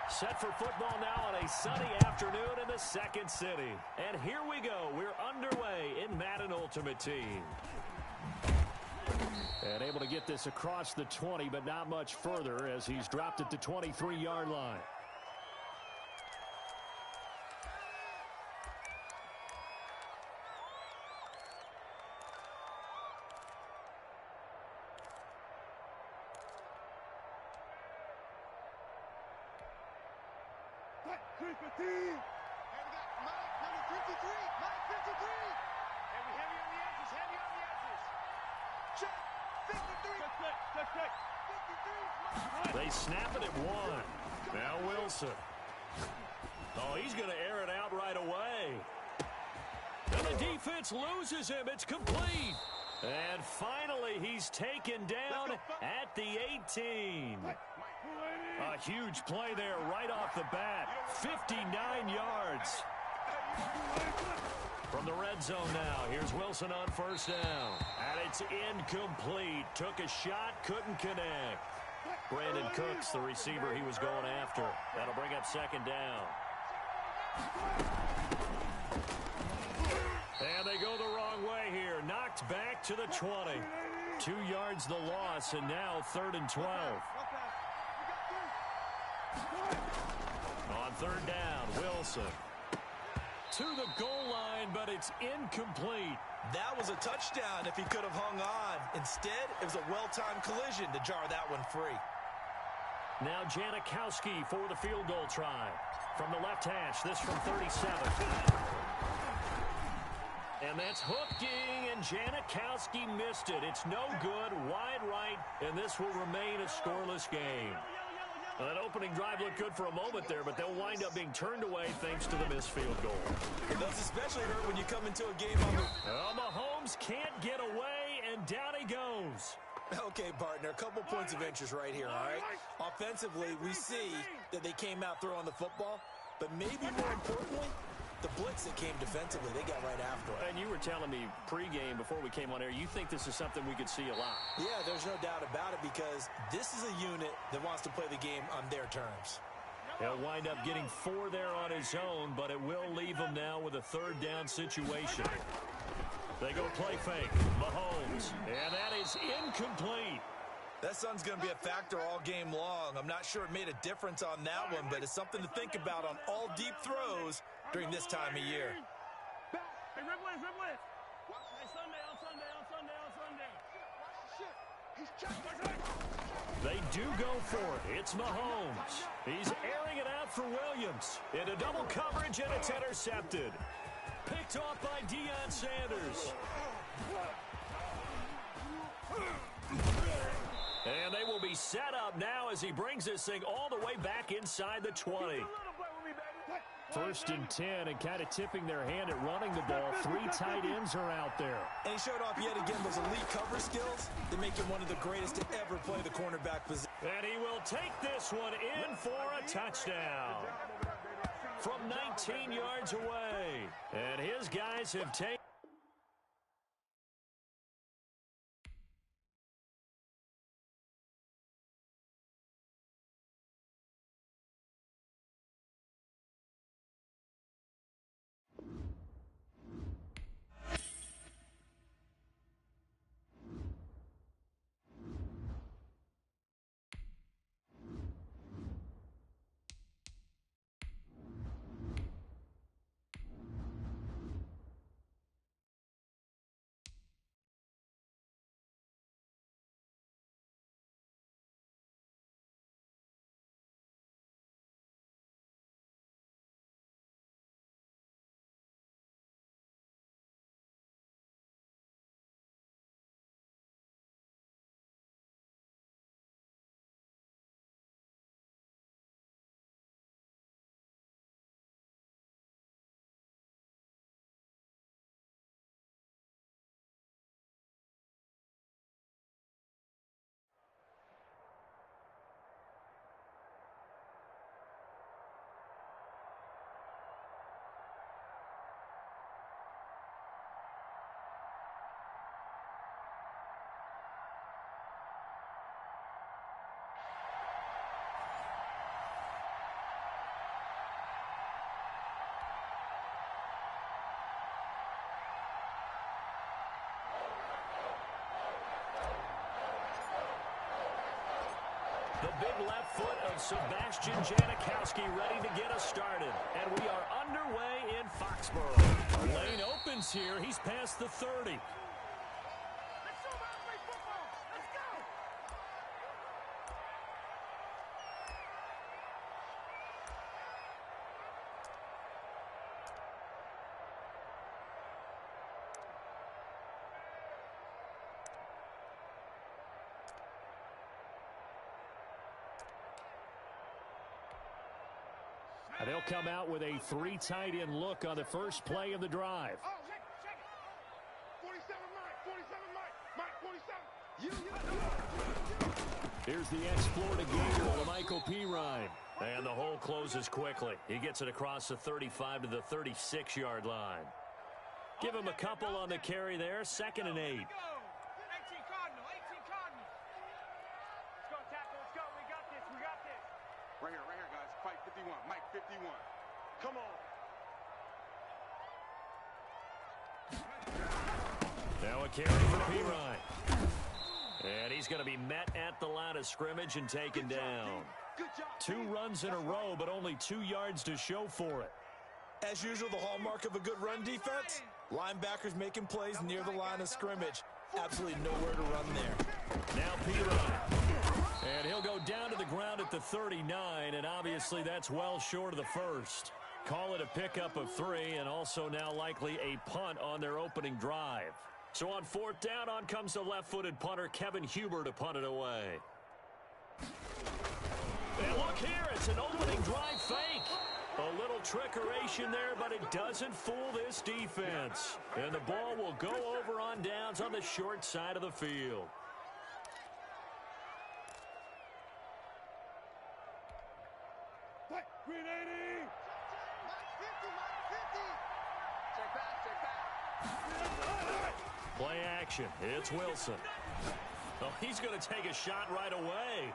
Set for football now on a sunny afternoon in the second city. And here we go. We're underway in Madden Ultimate Team. And able to get this across the 20, but not much further as he's dropped at the 23-yard line. They snap it at one. Now Wilson. Oh, he's going to air it out right away. And the defense loses him. It's complete. And finally, he's taken down at the 18. A huge play there right off the bat. 59 yards. From the red zone now, here's Wilson on first down. And it's incomplete. Took a shot, couldn't connect. Brandon Cooks, the receiver he was going after. That'll bring up second down. And they go the wrong way here. Knocked back to the 20. 2 yards the loss, and now 3rd and 12. On third down, Wilson. To the goal line, but it's incomplete. That was a touchdown if he could have hung on. Instead, it was a well-timed collision to jar that one free. Now Janikowski for the field goal try. From the left hash, this from 37. And that's hooking, and Janikowski missed it. It's no good, wide right, and this will remain a scoreless game. That opening drive looked good for a moment there, but they'll wind up being turned away thanks to the missed field goal. It does especially hurt when you come into a game on the... Mahomes can't get away, and down he goes. Okay, partner, a couple points of interest right here, all right? Offensively, we see that they came out throwing the football, but maybe more importantly, the blitz that came defensively, they got right after it. And you were telling me pregame before we came on air, you think this is something we could see a lot. Yeah, there's no doubt about it because this is a unit that wants to play the game on their terms. He'll wind up getting 4 there on his own, but it will leave him now with a third down situation. They go play fake. Mahomes. And that is incomplete. That sun's going to be a factor all game long. I'm not sure it made a difference on that one, but it's something to think about on all deep throws during this time of year. Hey, rip list. Hey, Sunday. They do go for it. It's Mahomes. He's airing it out for Williams. Into double coverage, and it's intercepted. Picked off by Deion Sanders. And they will be set up now as he brings this thing all the way back inside the 20. 1st and 10, and kind of tipping their hand at running the ball. 3 tight ends are out there. And he showed off yet again those elite cover skills that make him one of the greatest to ever play the cornerback position. And he will take this one in for a touchdown. From 19 yards away. And his guys have taken... The big left foot of Sebastian Janikowski ready to get us started. And we are underway in Foxborough. The lane opens here. He's past the 30. And they'll come out with a 3 tight end look on the first play of the drive. Oh, check it. 47, Mike. 47, Mike. Here's the ex-Florida Gator, Lamichael Pirine. And the hole closes quickly. He gets it across the 35 to the 36-yard line. Give him a couple on the carry there. 2nd and 8. 18 Cardinal. Let's go, tackle. Let's go. We got this. Right here, guys. Fight 51. Mike 51. Come on. Now a carry for Pirine. And he's going to be met at the line of scrimmage and taken down. 2 runs in a row, but only 2 yards to show for it. As usual, the hallmark of a good run defense, linebackers making plays near the line of scrimmage. Absolutely nowhere to run there. Now Pirine. And he'll go down to the ground at the 39, and obviously that's well short of the first. Call it a pickup of 3, and also now likely a punt on their opening drive. So on 4th down, on comes the left-footed punter, Kevin Huber, to punt it away. And look here, it's an opening drive fake. A little trickeration there, but it doesn't fool this defense. And the ball will go over on downs on the short side of the field. Green 80. Play action. It's Wilson. Oh, he's going to take a shot right away.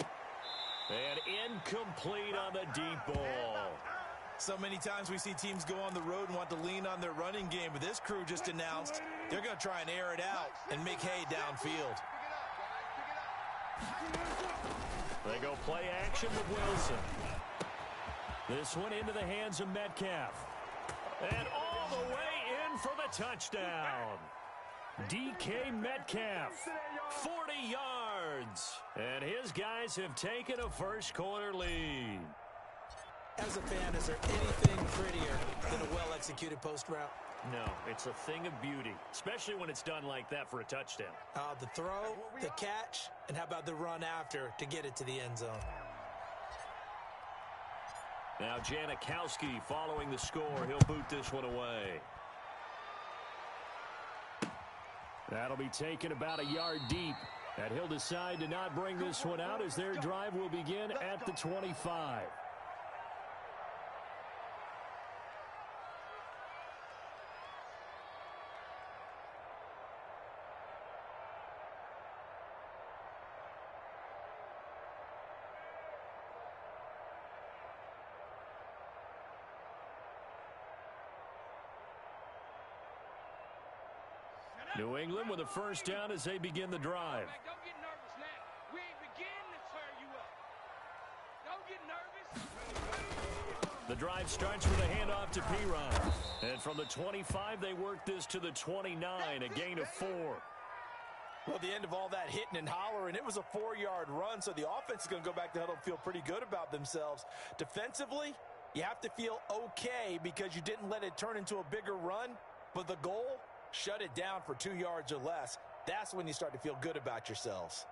And incomplete on the deep ball. So many times we see teams go on the road and want to lean on their running game, but this crew just announced they're going to try and air it out and make hay downfield. They go play action with Wilson. This one into the hands of Metcalf. And all the way in for the touchdown. DK Metcalf, 40 yards. And his guys have taken a first-quarter lead. As a fan, is there anything prettier than a well-executed post route? No, it's a thing of beauty, especially when it's done like that for a touchdown. The throw, the catch, and how about the run after to get it to the end zone? Now Janikowski following the score. He'll boot this one away. That'll be taken about a yard deep. And he'll decide to not bring this one out as their drive will begin at the 25. New England with a first down as they begin the drive. Don't get nervous now. We ain't beginning to turn you up. Don't get nervous. The drive starts with a handoff to Pirine. And from the 25, they work this to the 29, a gain of 4. Well, at the end of all that hitting and hollering, it was a 4-yard run, so the offense is going to go back to huddle and feel pretty good about themselves. Defensively, you have to feel okay because you didn't let it turn into a bigger run, but the goal, shut it down for 2 yards or less. That's when you start to feel good about yourselves.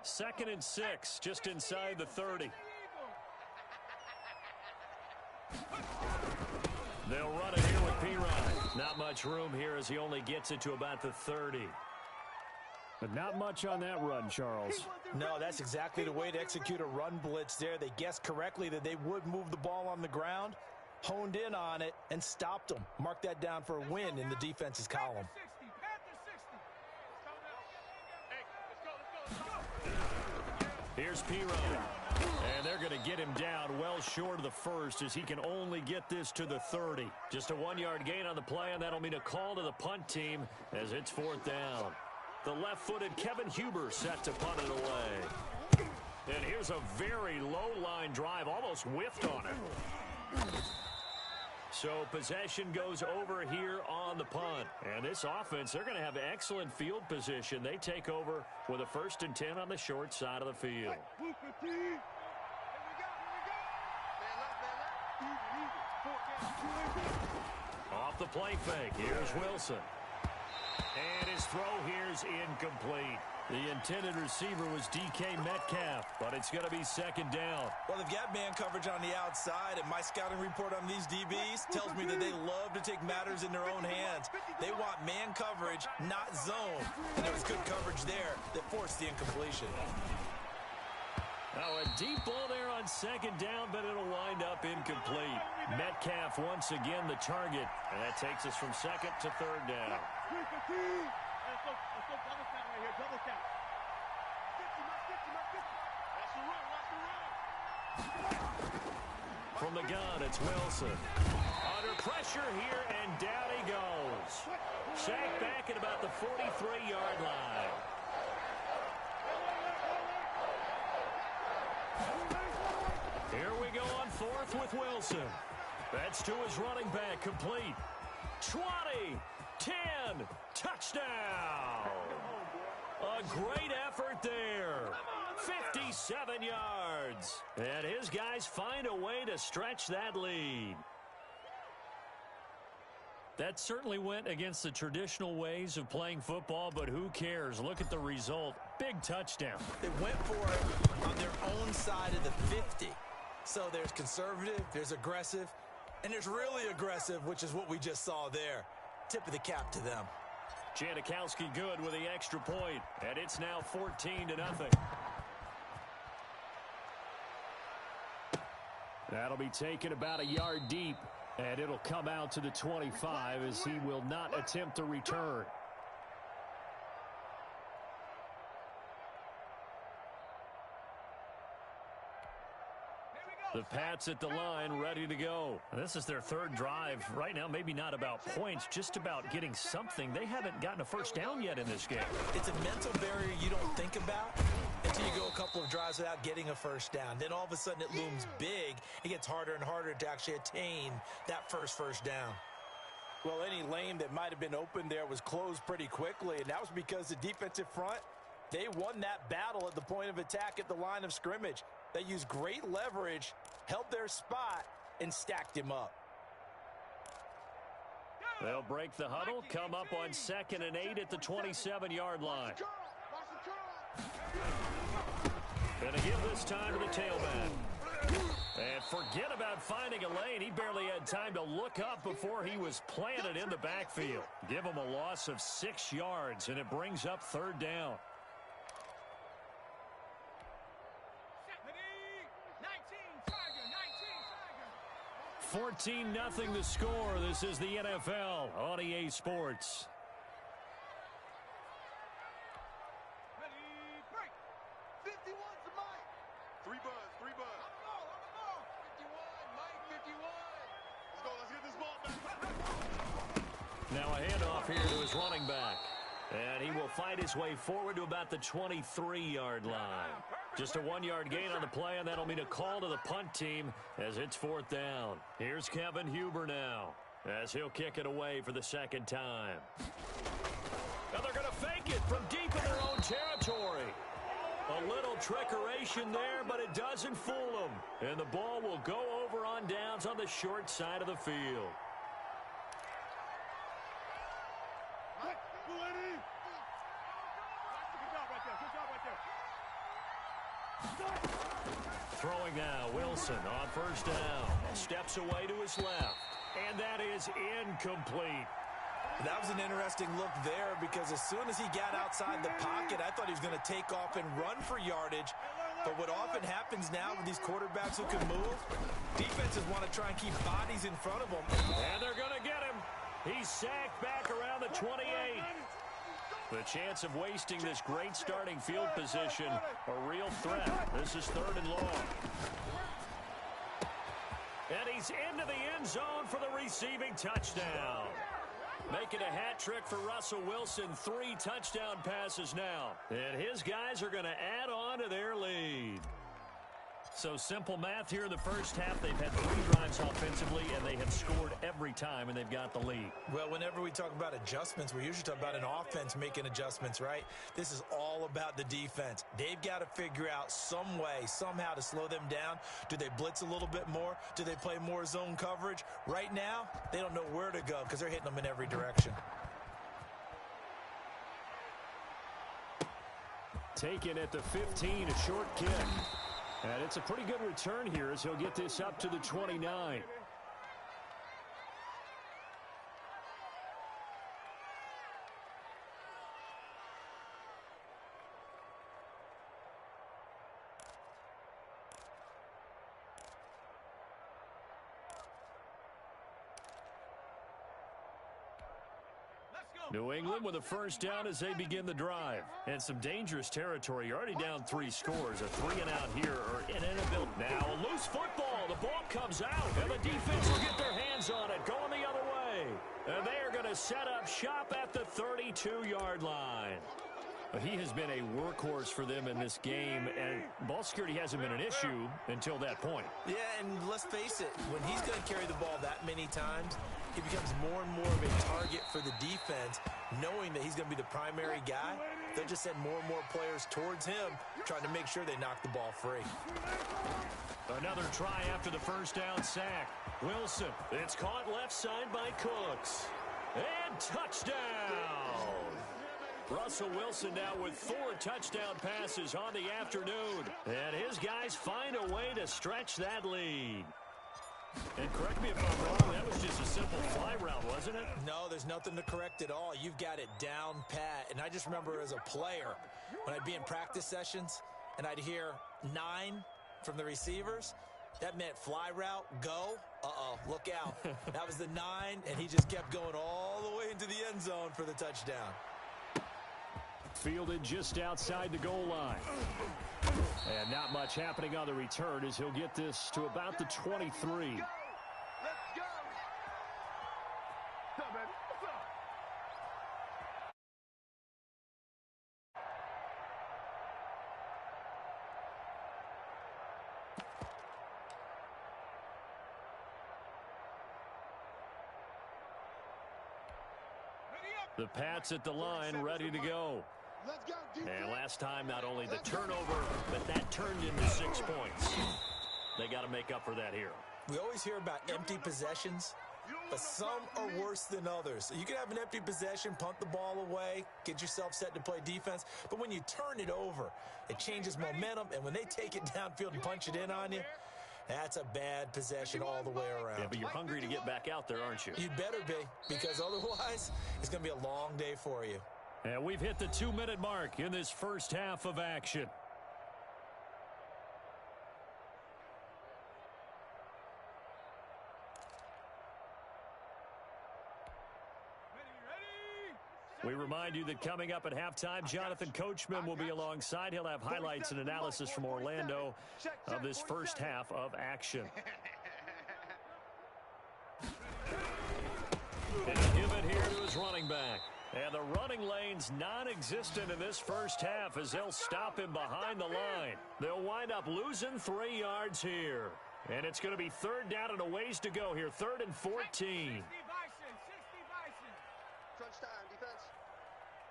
2nd and 6, just inside the 30. They'll run it here with Pirine. Not much room here as he only gets it to about the 30. But not much on that run, Charles. No, that's exactly the way to execute a run blitz there. They guessed correctly that they would move the ball on the ground, honed in on it, and stopped them. Mark that down for a win in the defense's column. Here's Pirine. And they're going to get him down well short of the first as he can only get this to the 30. Just a 1-yard gain on the play, and that'll mean a call to the punt team as it's 4th down. The left-footed Kevin Huber set to punt it away. And here's a very low-line drive, almost whiffed on it. So possession goes over here on the punt. And this offense, they're going to have excellent field position. They take over with a 1st and 10 on the short side of the field. Off the play fake, here's Wilson. And his throw here's incomplete. The intended receiver was DK Metcalf, but it's going to be 2nd down. Well, they've got man coverage on the outside, and my scouting report on these DBs tells me that they love to take matters in their own hands. They want man coverage, not zone. And there was good coverage there that forced the incompletion. Oh, a deep ball there on 2nd down, but it'll wind up incomplete. Metcalf once again the target, and that takes us from 2nd to 3rd down. From the gun, it's Wilson. Under pressure here, and down he goes. Sacked back at about the 43-yard line. Here we go on 4th with Wilson. That's to his running back, complete. 20, 10, touchdown. A great effort there. 57 yards. And his guys find a way to stretch that lead. That certainly went against the traditional ways of playing football, but who cares? Look at the result. Big touchdown. They went for it on their own side of the 50. So there's conservative, there's aggressive, and there's really aggressive, which is what we just saw there. Tip of the cap to them. Janikowski good with the extra point, and it's now 14-0. That'll be taken about a yard deep, and it'll come out to the 25 as he will not attempt to return. The Pats at the line, ready to go. This is their 3rd drive. Right now, maybe not about points, just about getting something. They haven't gotten a 1st down yet in this game. It's a mental barrier you don't think about until you go a couple of drives without getting a 1st down. Then all of a sudden it looms big. It gets harder and harder to actually attain that first down. Well, any lane that might have been open there was closed pretty quickly, and that was because the defensive front, they won that battle at the point of attack at the line of scrimmage. They used great leverage, held their spot, and stacked him up. They'll break the huddle, come up on 2nd and 8 at the 27-yard line. Gonna give this time to the tailback. And forget about finding a lane. He barely had time to look up before he was planted in the backfield. Give him a loss of 6 yards, and it brings up 3rd down. 14-0 the score. This is the NFL on EA Sports. Ready, break. 51's the Mike. 3 buzz. On the ball. 51, Mike, 51. Let's go, let's get this ball back. Now a handoff here to his running back. And he will fight his way forward to about the 23-yard line. Just a 1-yard gain on the play, and that'll mean a call to the punt team as it's 4th down. Here's Kevin Huber now as he'll kick it away for the 2nd time. Now they're going to fake it from deep in their own territory. A little trickeration there, but it doesn't fool them. And the ball will go over on downs on the short side of the field. Throwing now, Wilson on 1st down. Steps away to his left. And that is incomplete. That was an interesting look there because as soon as he got outside the pocket, I thought he was going to take off and run for yardage. But what often happens now with these quarterbacks who can move, defenses want to try and keep bodies in front of them. And they're going to get him. He's sacked back around the 28. The chance of wasting this great starting field position, a real threat. This is 3rd and long. And he's into the end zone for the receiving touchdown. Making a hat trick for Russell Wilson. 3 touchdown passes now. And his guys are going to add on to their lead. So simple math here in the first half. They've had 3 drives offensively, and they have scored every time, and they've got the lead. Well, whenever we talk about adjustments, we usually talk about an offense making adjustments, right? This is all about the defense. They've got to figure out some way, somehow to slow them down. Do they blitz a little bit more? Do they play more zone coverage? Right now, they don't know where to go because they're hitting them in every direction. Taken at the 15, a short kick. And it's a pretty good return here as he'll get this up to the 29. New England with a first down as they begin the drive. And some dangerous territory. You're already down 3 scores. A 3-and-out here or an inability. Now a loose football. The ball comes out. And the defense will get their hands on it. Going the other way. And they are going to set up shop at the 32-yard line. He has been a workhorse for them in this game, and ball security hasn't been an issue until that point. Yeah, and let's face it, when he's going to carry the ball that many times, he becomes more and more of a target for the defense, knowing that he's going to be the primary guy. They'll just send more and more players towards him, trying to make sure they knock the ball free. Another try after the first down sack. Wilson, it's caught left side by Cooks. And touchdown! Russell Wilson now with 4 touchdown passes on the afternoon. And his guys find a way to stretch that lead. And correct me if I'm wrong, that was just a simple fly route, wasn't it? No, there's nothing to correct at all. You've got it down pat. And I just remember as a player, when I'd be in practice sessions and I'd hear 9 from the receivers, that meant fly route, go. Uh-oh, look out. That was the 9, and he just kept going all the way into the end zone for the touchdown. Fielded just outside the goal line. And not much happening on the return as he'll get this to about the 23. Let's go. What's up, baby? What's up? The Pats at the line, ready to go. Let's go, defense. And last time, not only the turnover, but that turned into 6 points. They got to make up for that here. We always hear about empty possessions, but some are worse than others. You can have an empty possession, punt the ball away, get yourself set to play defense, but when you turn it over, it changes momentum, and when they take it downfield and punch it in on you, that's a bad possession all the way around. Yeah, but you're hungry to get back out there, aren't you? You'd better be, because otherwise, it's going to be a long day for you. And we've hit the 2-minute mark in this first half of action. We remind you that coming up at halftime, Jonathan Coachman will be alongside. He'll have highlights and analysis from Orlando of this first half of action. And he'll give it here to his running back. And the running lane's non-existent in this first half as they'll stop him behind the line. They'll wind up losing 3 yards here. And it's going to be 3rd down and a ways to go here. 3rd and 14. 60 Bison. Crunch time, defense.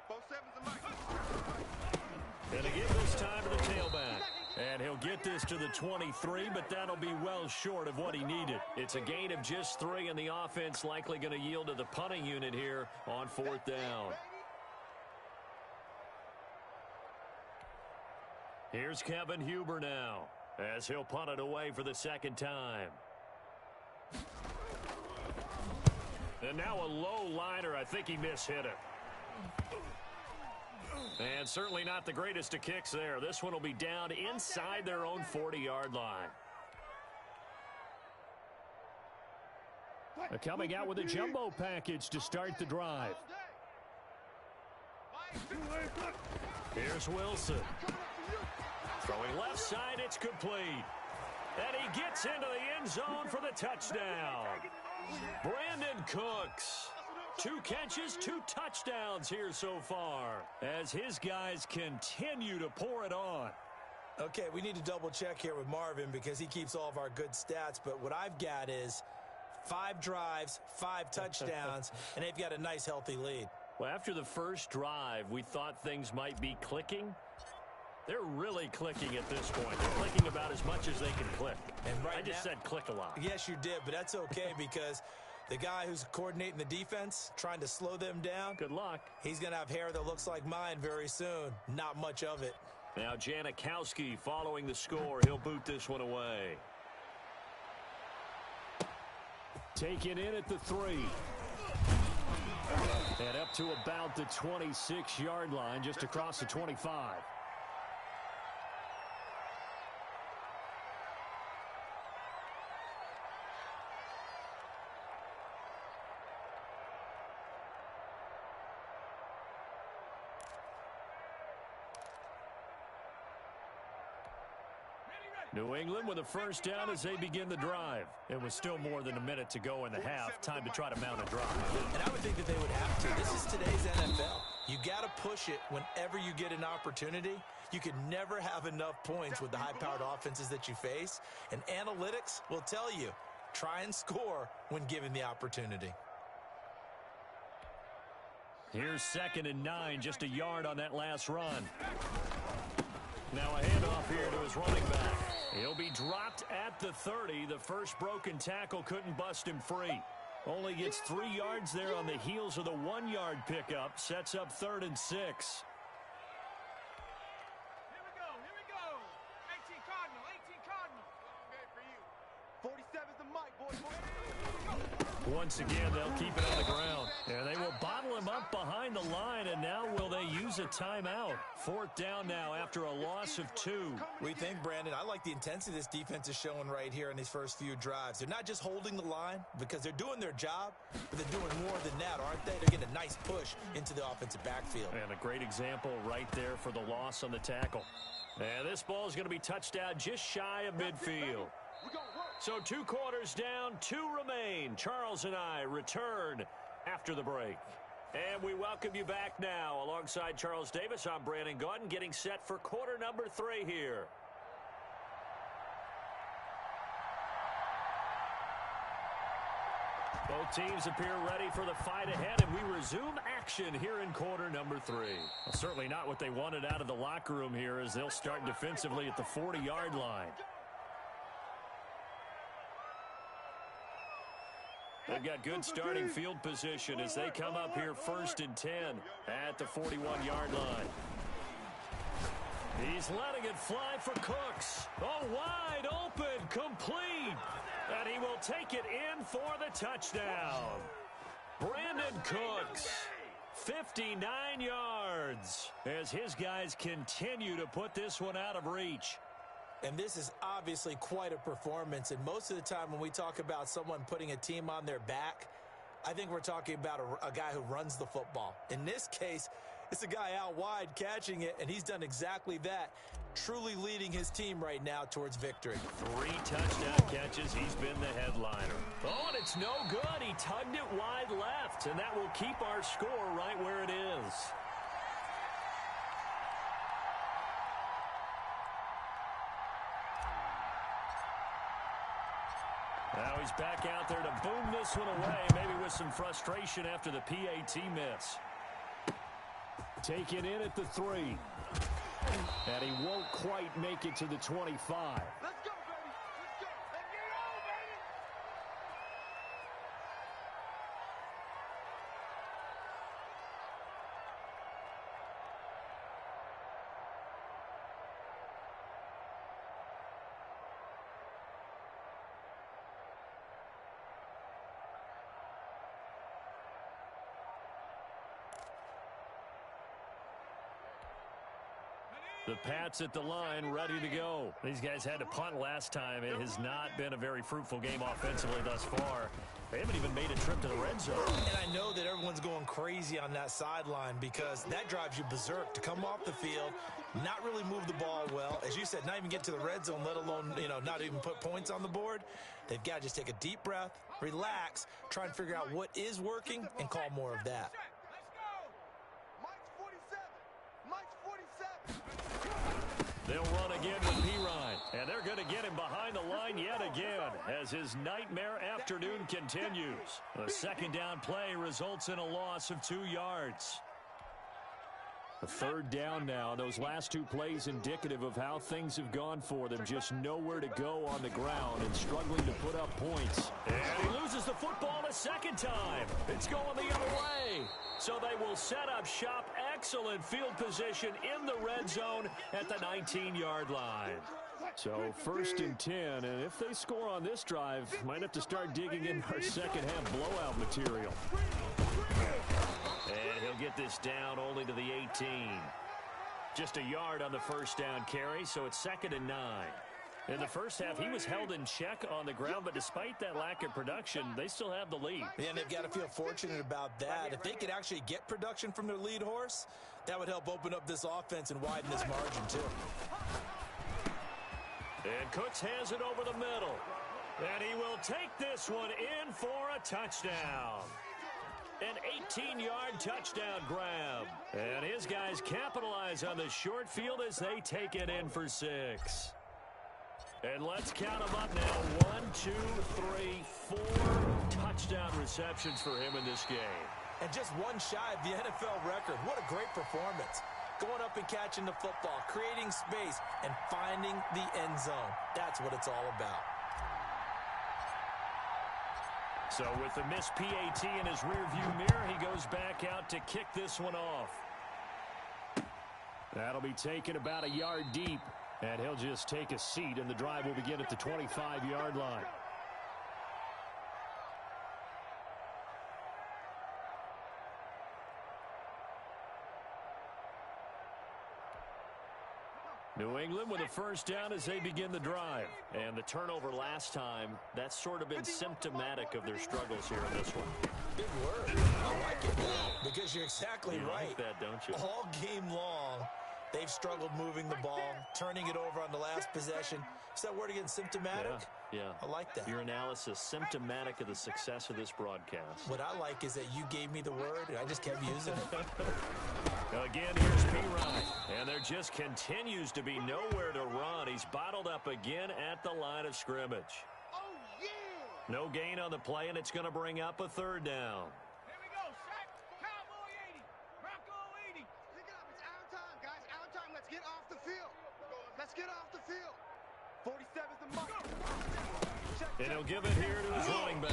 Both sevens and Mike. And to give this time to the tailback. And he'll get this to the 23, but that'll be well short of what he needed. It's a gain of just 3, and the offense likely going to yield to the punting unit here on 4th down. Here's Kevin Huber now, as he'll punt it away for the 2nd time. And now a low liner. I think he mishit it. And certainly not the greatest of kicks there. This one will be down inside their own 40-yard line. Coming out with a jumbo package to start the drive. Here's Wilson. Throwing left side, it's complete. And he gets into the end zone for the touchdown. Brandon Cooks. 2 catches, 2 touchdowns here so far as his guys continue to pour it on. Okay, we need to double check here with Marvin because he keeps all of our good stats, but what I've got is 5 drives, 5 touchdowns, and they've got a nice healthy lead. Well, after the first drive, we thought things might be clicking. They're really clicking at this point. They're clicking about as much as they can click. And I just said click a lot. Yes, you did, but that's okay because the guy who's coordinating the defense, trying to slow them down. Good luck. He's going to have hair that looks like mine very soon. Not much of it. Now Janikowski following the score. He'll boot this one away. Taken in at the 3. And up to about the 26-yard line, just across the 25. New England with a first down as they begin the drive. It was still more than a minute to go in the half. Time to try to mount a drive. And I would think that they would have to. This is today's NFL. You got to push it whenever you get an opportunity. You can never have enough points with the high-powered offenses that you face. And analytics will tell you, try and score when given the opportunity. Here's 2nd and 9, just a yard on that last run. Now a handoff here to his running back. He'll be dropped at the 30. The first broken tackle couldn't bust him free. Only gets 3 yards there on the heels of the 1-yard pickup. Sets up 3rd and 6. Here we go. 18 Cardinal. Long game for you. 47's the mic, boy. Once again, they'll keep it on the ground. And they will bottle him up behind the line, and now will they use a timeout? 4th down now after a loss of 2. We think, Brandon, I like the intensity this defense is showing right here in these first few drives. They're not just holding the line because they're doing their job, but they're doing more than that, aren't they? They're getting a nice push into the offensive backfield. And a great example right there for the loss on the tackle. And this ball is going to be touched out just shy of midfield. So 2 quarters down, 2 remain. Charles and I return after the break. And we welcome you back now. Alongside Charles Davis, I'm Brandon Gaudin, getting set for quarter number 3 here. Both teams appear ready for the fight ahead, and we resume action here in quarter number 3. Well, certainly not what they wanted out of the locker room here as they'll start defensively at the 40-yard line. They've got good starting field position as they come up here 1st and 10 at the 41-yard line. He's letting it fly for Cooks. Oh, wide open, complete. And he will take it in for the touchdown. Brandon Cooks, 59 yards as his guys continue to put this one out of reach. And this is obviously quite a performance. And most of the time when we talk about someone putting a team on their back, I think we're talking about a guy who runs the football. In this case, it's a guy out wide catching it, and he's done exactly that, truly leading his team right now towards victory. 3 touchdown catches. He's been the headliner. Oh, and it's no good. He tugged it wide left, and that will keep our score right where it is. Now he's back out there to boom this one away, maybe with some frustration after the PAT miss. Taken in at the 3. And he won't quite make it to the 25. Let's go, baby. Let's go. Let's get it on, baby. The Pats at the line, ready to go. These guys had to punt last time. It has not been a very fruitful game offensively thus far. They haven't even made a trip to the red zone. And I know that everyone's going crazy on that sideline because that drives you berserk to come off the field, not really move the ball well. As you said, not even get to the red zone, let alone, not even put points on the board. They've got to just take a deep breath, relax, try and figure out what is working, and call more of that. Mike's 47. Mike's 47. They'll run again with Pirine, and they're going to get him behind the line yet again as his nightmare afternoon continues. A second down play results in a loss of 2 yards. A third down now. Those last 2 plays indicative of how things have gone for them. Just nowhere to go on the ground and struggling to put up points. And he loses the football a second time. It's going the other way. So they will set up shop. Excellent field position in the red zone at the 19-yard line. So 1st and 10, and if they score on this drive, might have to start digging in our second half blowout material. And he'll get this down only to the 18. Just a yard on the first down carry, so it's 2nd and 9. In the first half, he was held in check on the ground, but despite that lack of production, they still have the lead. And they've got to feel fortunate about that. If they could actually get production from their lead horse, that would help open up this offense and widen this margin, too. And Cooks has it over the middle. And he will take this one in for a touchdown. An 18-yard touchdown grab. And his guys capitalize on the short field as they take it in for 6. And let's count them up now. 1, 2, 3, 4 touchdown receptions for him in this game. And just one shy of the NFL record. What a great performance. Going up and catching the football, creating space, and finding the end zone. That's what it's all about. So with the missed PAT in his rearview mirror, he goes back out to kick this one off. That'll be taken about a yard deep, and he'll just take a seat, and the drive will begin at the 25-yard line. New England with a first down as they begin the drive. And the turnover last time, that's sort of been symptomatic of their struggles here in this one. Big word. I like it, because you're exactly right. Like that, don't you? All game long, they've struggled moving the ball, turning it over on the last possession. Is that word again, symptomatic? Yeah. I like that. Your analysis, symptomatic of the success of this broadcast. What I like is that you gave me the word, and I just kept using it. Again, here's Pirine. And there just continues to be nowhere to run. He's bottled up again at the line of scrimmage. Oh, yeah. No gain on the play, and it's going to bring up a third down. Here we go, Shaq. Cowboy 80. Bronco 80. Pick it up. It's our time, guys. Our time. Let's get off the field. Let's get off the field. 47's the mark. And he'll give it here to his running back.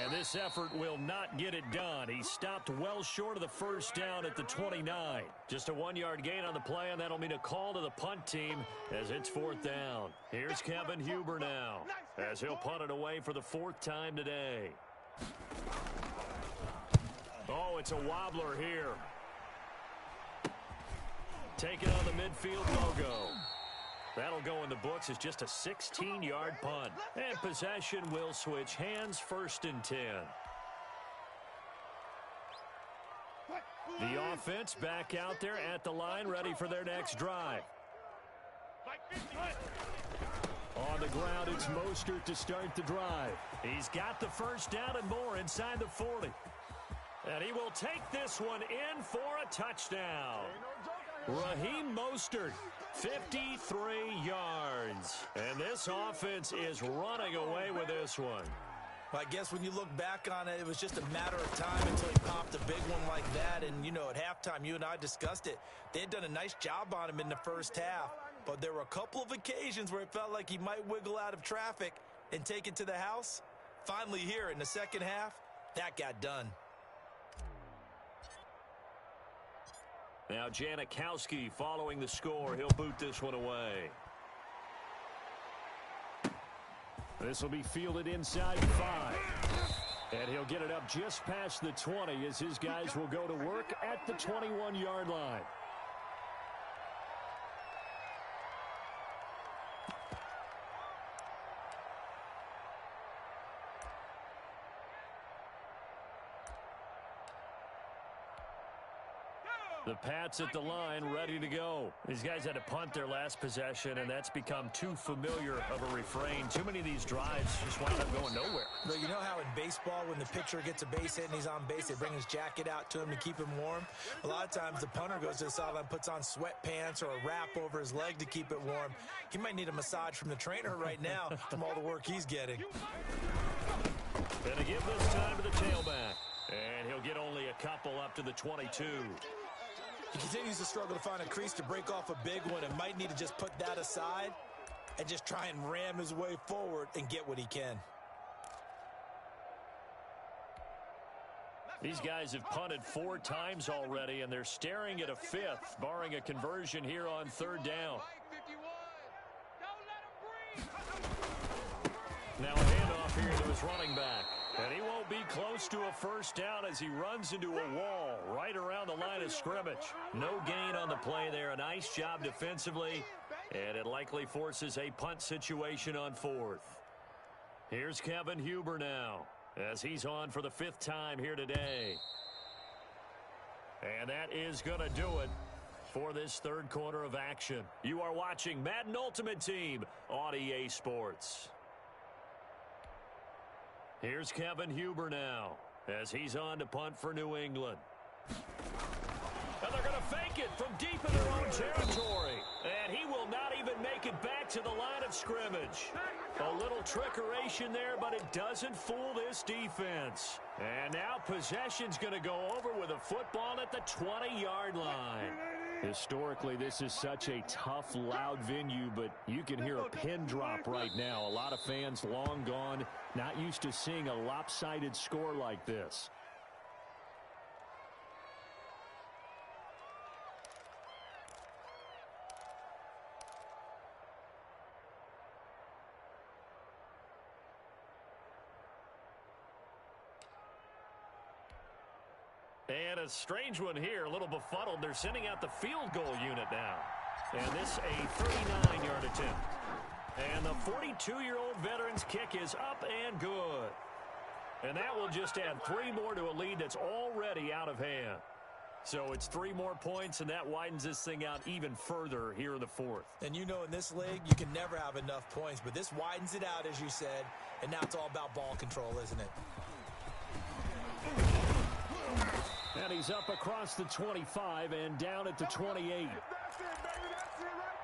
And this effort will not get it done. He stopped well short of the first down at the 29. Just a 1-yard gain on the play, and that'll mean a call to the punt team as it's 4th down. Here's Kevin Huber now as he'll punt it away for the 4th time today. Oh, it's a wobbler here. Taking on the midfield logo. That'll go in the books as just a 16-yard punt. And possession will switch hands, 1st and 10. The offense back out there at the line, ready for their next drive. On the ground, it's Mostert to start the drive. He's got the first down and more inside the 40. And he will take this one in for a touchdown. Raheem Mostert, 53 yards. And this offense is running away with this one. Well, I guess when you look back on it, it was just a matter of time until he popped a big one like that. And, you know, at halftime, you and I discussed it. They had done a nice job on him in the first half. But there were a couple of occasions where it felt like he might wiggle out of traffic and take it to the house. Finally here in the second half, that got done. Now Janikowski following the score. He'll boot this one away. This will be fielded inside 5. And he'll get it up just past the 20 as his guys will go to work at the 21-yard line. The Pats at the line, ready to go. These guys had to punt their last possession, and that's become too familiar of a refrain. Too many of these drives just wound up going nowhere. Well, you know how in baseball, when the pitcher gets a base hit and he's on base, they bring his jacket out to him to keep him warm? A lot of times the punter goes to the sideline, puts on sweatpants or a wrap over his leg to keep it warm. He might need a massage from the trainer right now from all the work he's getting. Gonna give this time to the tailback. And he'll get only a couple up to the 22. He continues to struggle to find a crease to break off a big one and might need to just put that aside and just try and ram his way forward and get what he can. These guys have punted 4 times already, and they're staring at a 5th, barring a conversion here on 3rd down. Now a handoff here to his running back. And he won't be close to a first down as he runs into a wall right around the line of scrimmage. No gain on the play there. A nice job defensively. And it likely forces a punt situation on 4th. Here's Kevin Huber now as he's on for the 5th time here today. And that is going to do it for this 3rd quarter of action. You are watching Madden Ultimate Team on EA Sports. Here's Kevin Huber now as he's on to punt for New England. And they're going to fake it from deep in their own territory. And he will not even make it back to the line of scrimmage. A little trickeration there, but it doesn't fool this defense. And now possession's going to go over with a football at the 20-yard line. Historically, this is such a tough, loud venue, but you can hear a pin drop right now. A lot of fans long gone, not used to seeing a lopsided score like this. And a strange one here, a little befuddled. They're sending out the field goal unit now. And this a 39-yard attempt. And the 42-year-old veteran's kick is up and good. And that will just add 3 more to a lead that's already out of hand. So it's 3 more points, and that widens this thing out even further here in the 4th. And you know in this league, you can never have enough points, but this widens it out, as you said, and now it's all about ball control, isn't it? And he's up across the 25 and down at the 28. That's it, baby. That's it right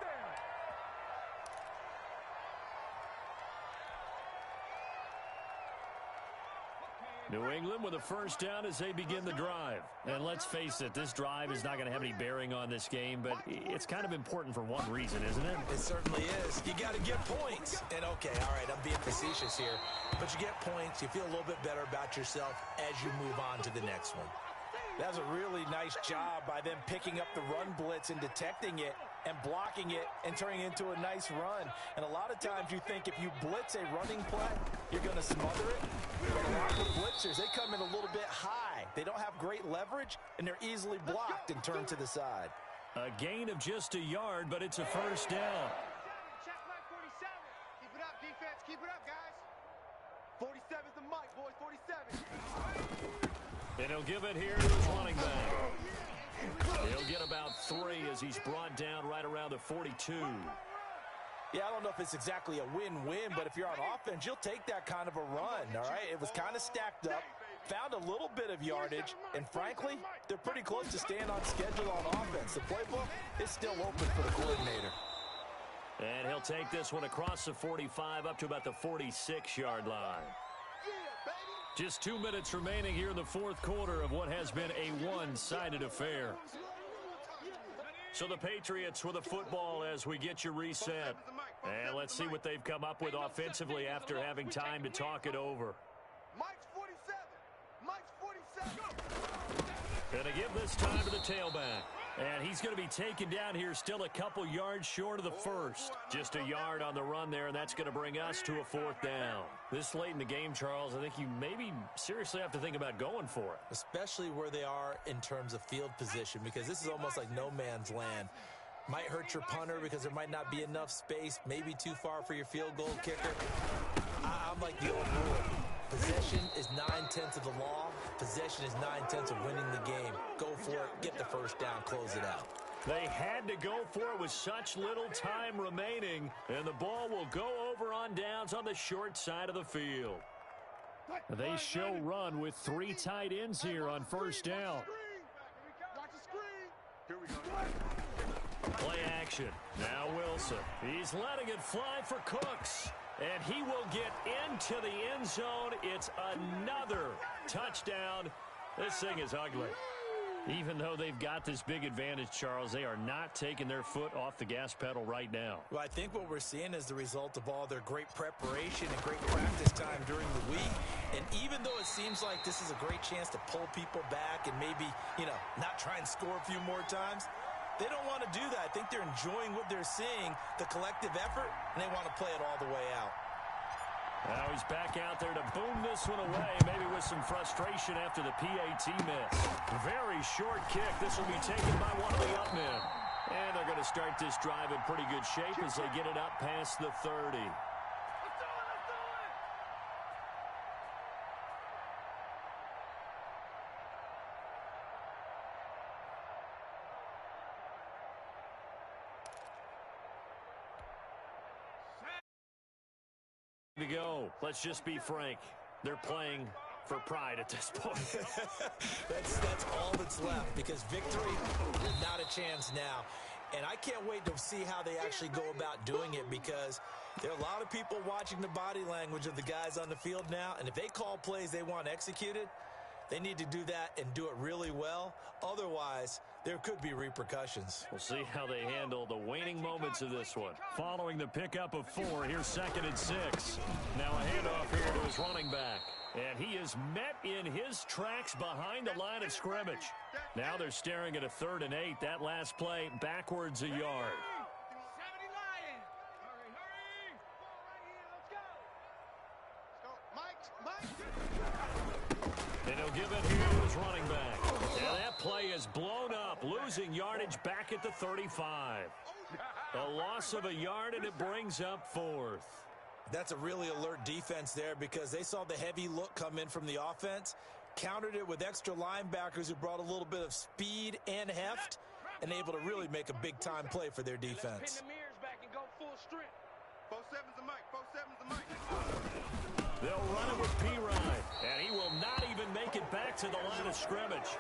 there. New England with a first down as they begin the drive. And let's face it, this drive is not going to have any bearing on this game, but it's kind of important for one reason, isn't it? It certainly is. You got to get points. And okay, all right, I'm being facetious here, but you get points, you feel a little bit better about yourself as you move on to the next one. That was a really nice job by them picking up the run blitz and detecting it and blocking it and turning it into a nice run. And a lot of times you think if you blitz a running play, you're going to smother it. But a lot of the blitzers, they come in a little bit high. They don't have great leverage, and they're easily blocked and turned to the side. A gain of just a yard, but it's a first down. Check back 47. Keep it up, defense. Keep it up, guys. 47's the mic, boys. 47. And he'll give it here to his running back. He'll get about 3 as he's brought down right around the 42. Yeah, I don't know if it's exactly a win-win, but if you're on offense, you'll take that kind of a run, all right? It was kind of stacked up, found a little bit of yardage, and frankly, they're pretty close to staying on schedule on offense. The playbook is still open for the coordinator. And he'll take this one across the 45 up to about the 46-yard line. Just 2 minutes remaining here in the 4th quarter of what has been a one-sided affair. So the Patriots with a football as we get you reset. And let's see what they've come up with offensively after having time to talk it over. Mike's 47. Mike's 47. Gonna give this time to the tailback. And he's going to be taken down here still a couple yards short of the first. Just a yard on the run there, and that's going to bring us to a 4th down. This late in the game, Charles, I think you maybe seriously have to think about going for it. Especially where they are in terms of field position, because this is almost like no man's land. Might hurt your punter because there might not be enough space, maybe too far for your field goal kicker. I'm like the old rule. Possession is 9/10 of the law. Possession is 9/10 of winning the game. Go for it. Get the first down. Close it out. They had to go for it with such little time remaining, and the ball will go over on downs on the short side of the field. They show run with 3 tight ends here on first down. Watch the screen. Here we go. Play action. Now Wilson. He's letting it fly for Cooks. And he will get into the end zone. It's another touchdown. This thing is ugly. Even though they've got this big advantage, Charles, they are not taking their foot off the gas pedal right now. Well, I think what we're seeing is the result of all their great preparation and great practice time during the week. And even though it seems like this is a great chance to pull people back and maybe, not try and score a few more times, they don't want to do that. I think they're enjoying what they're seeing, the collective effort, and they want to play it all the way out. Now he's back out there to boom this one away, maybe with some frustration after the PAT miss. Very short kick. This will be taken by one of the up men. And they're going to start this drive in pretty good shape as they get it up past the 30. To go. Let's just be frank. They're playing for pride at this point. That's all that's left, because victory is not a chance now. And I can't wait to see how they actually go about doing it, because there are a lot of people watching the body language of the guys on the field now, and if they call plays they want executed, they need to do that and do it really well. Otherwise, there could be repercussions. We'll see how they handle the waning moments of this one. Following the pickup of 4, here's 2nd and 6. Now a handoff here to his running back. And he is met in his tracks behind the line of scrimmage. Now they're staring at a 3rd and 8. That last play backwards a yard. And he'll give it here to his running back. And that play is blown up, losing yardage back at the 35. A loss of a yard, and it brings up 4th. That's a really alert defense there, because they saw the heavy look come in from the offense, countered it with extra linebackers who brought a little bit of speed and heft, and able to really make a big-time play for their defense. 4-7's the mic. 4-7's the mic. They'll run it with P-Ride, and he will not even make it back to the line of scrimmage.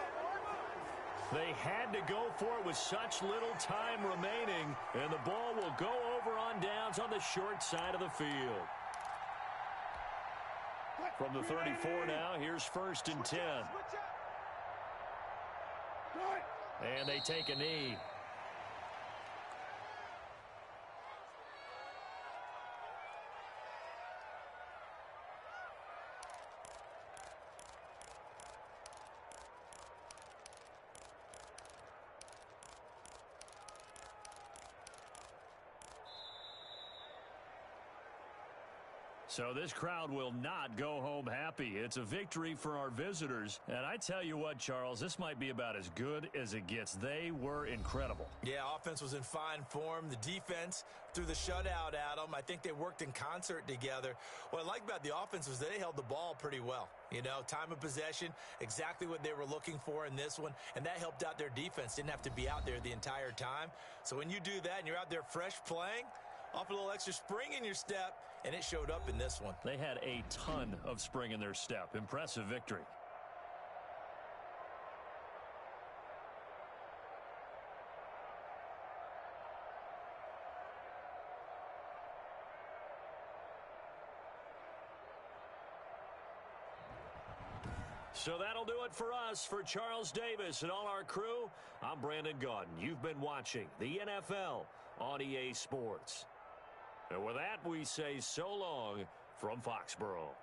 They had to go for it with such little time remaining, and the ball will go over on downs on the short side of the field. From the 34 now, here's 1st and 10. And they take a knee. So this crowd will not go home happy. It's a victory for our visitors. And I tell you what, Charles, this might be about as good as it gets. They were incredible. Yeah, offense was in fine form. The defense threw the shutout at them. I think they worked in concert together. What I like about the offense was they held the ball pretty well. Time of possession, exactly what they were looking for in this one. And that helped out their defense. Didn't have to be out there the entire time. So when you do that and you're out there fresh playing, off a little extra spring in your step, and it showed up in this one. They had a ton of spring in their step. Impressive victory. So that'll do it for us. For Charles Davis and all our crew, I'm Brandon Gaudin. You've been watching the NFL on EA Sports. And with that, we say so long from Foxborough.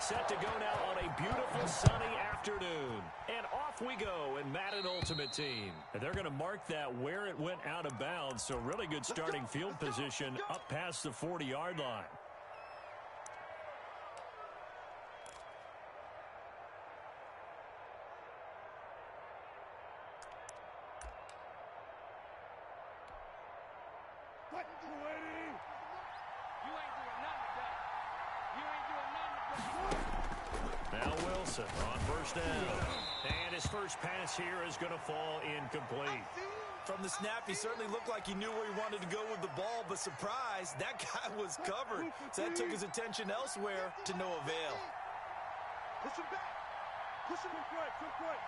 set to go now on a beautiful sunny afternoon. And off we go in Madden Ultimate Team. And they're going to mark that where it went out of bounds. So really good starting field position up past the 40-yard line. Now Wilson on first down. And his first pass here is going to fall incomplete. From the snap, he certainly looked like he knew where he wanted to go with the ball, but surprise, that guy was covered. So that took his attention elsewhere to no avail. Push him back. Push him quick.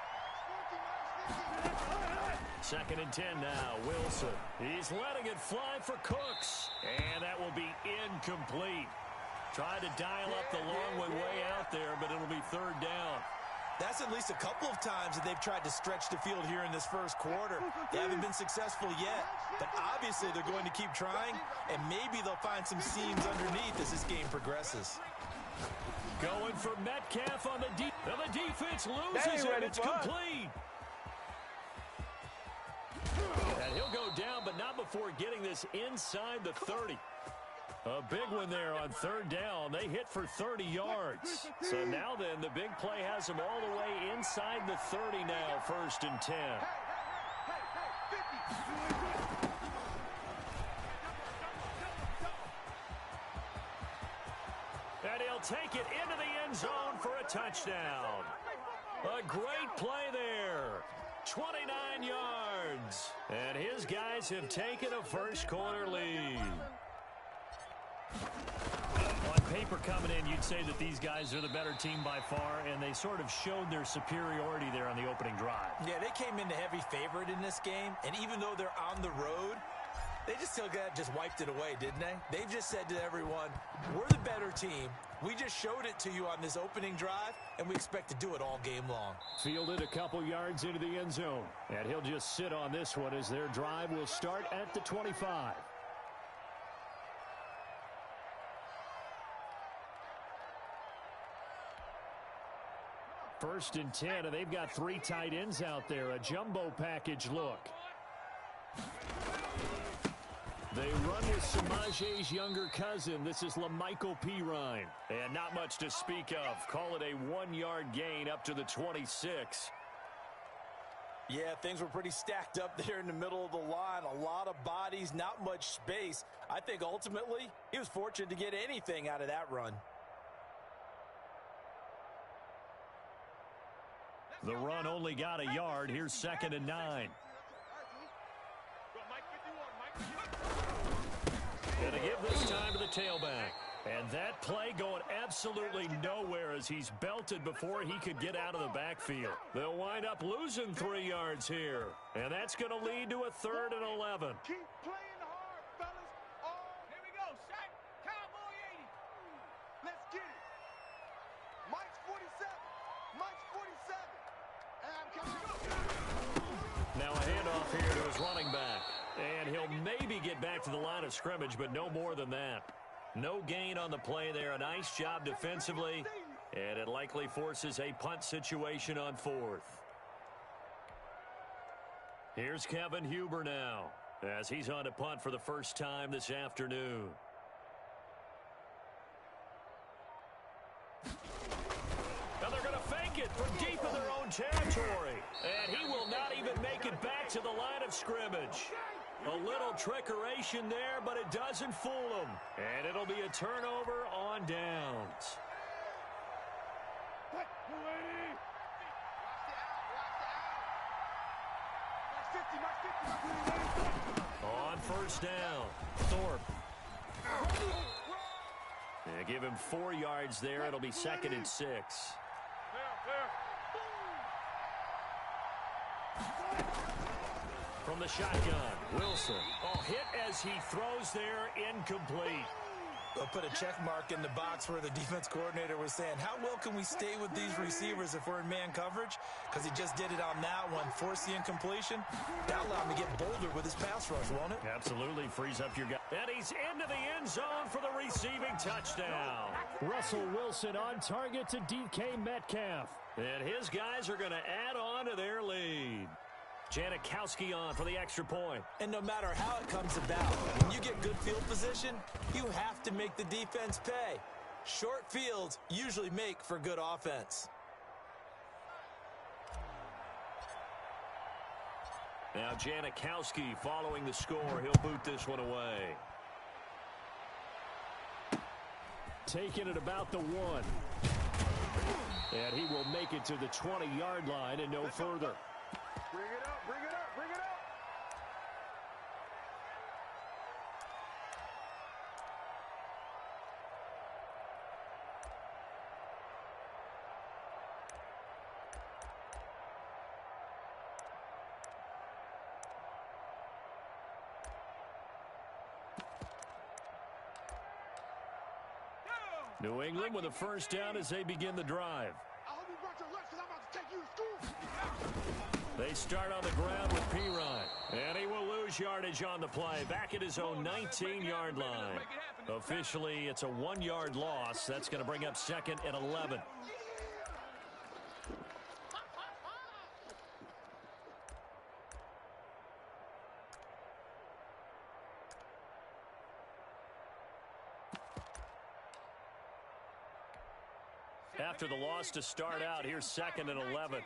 Second and 10 now, Wilson. He's letting it fly for Cooks. And that will be incomplete. Tried to dial up the long way out there, but it'll be third down. That's at least a couple of times that they've tried to stretch the field here in this first quarter. They haven't been successful yet, but obviously they're going to keep trying, and maybe they'll find some seams underneath as this game progresses. Going for Metcalf on the deep. And the defense loses it. It's complete. And he'll go down, but not before getting this inside the 30. A big one there on third down. They hit for 30 yards. So now then, the big play has them all the way inside the 30 now, first and 10. And he'll take it into the end zone for a touchdown. A great play there. 29 yards. And his guys have taken a first quarter lead. On paper coming in, you'd say that these guys are the better team by far, and they sort of showed their superiority there on the opening drive. Yeah, they came in the heavy favorite in this game, and even though they're on the road, they just wiped it away, didn't they? They've just said to everyone, we're the better team. We just showed it to you on this opening drive, and we expect to do it all game long. Fielded a couple yards into the end zone, and he'll just sit on this one as their drive will start at the 25. First and 10, and they've got three tight ends out there. A jumbo package look. They run with Samaje's younger cousin. This is LaMichael Pirine. And not much to speak of. Call it a 1-yard gain up to the 26. Yeah, things were pretty stacked up there in the middle of the line. A lot of bodies, not much space. I think ultimately he was fortunate to get anything out of that run. The run only got a yard. Here's second and 9. And to give this time to the tailback. And that play going absolutely nowhere as he's belted before he could get out of the backfield. They'll wind up losing 3 yards here. And that's going to lead to a third and 11. Keep playing hard, fellas. Here we go. Shot. Cowboy 80. Let's get it. Mike's 47. Mike's 47. And I'm coming. Now a handoff here to his running back. And he'll maybe get back to the line of scrimmage, but no more than that. No gain on the play there. A nice job defensively. And it likely forces a punt situation on fourth. Here's Kevin Huber now as he's on to punt for the first time this afternoon. Now they're going to fake it from deep in their own territory. And he will not even make it back to the line of scrimmage. A little trickeration there, but it doesn't fool him. And it'll be a turnover on downs. On first down, Thorpe. Yeah, give him 4 yards there. It'll be second and 6. From the shotgun, Wilson. Oh, hit as he throws there, incomplete. They'll put a check mark in the box where the defense coordinator was saying, how well can we stay with these receivers if we're in man coverage? Because he just did it on that one, force the incompletion. That'll allow him to get bolder with his pass rush, won't it? Absolutely, frees up your guy. And he's into the end zone for the receiving touchdown. Russell Wilson on target to DK Metcalf. And his guys are going to add on to their lead. Janikowski on for the extra point. And no matter how it comes about, when you get good field position, you have to make the defense pay. Short fields usually make for good offense. Now Janikowski following the score. He'll boot this one away. Taking it about the 1. And he will make it to the 20-yard line and no further. Bring it up, bring it up, bring it up. New England with a first down as they begin the drive. I hope you brought your lunch because I'm about to take you to school. They start on the ground with Pirine. And he will lose yardage on the play. Back at his own 19-yard line. Officially, it's a 1-yard loss. That's going to bring up second and 11. After the loss to start out, here's second and 11.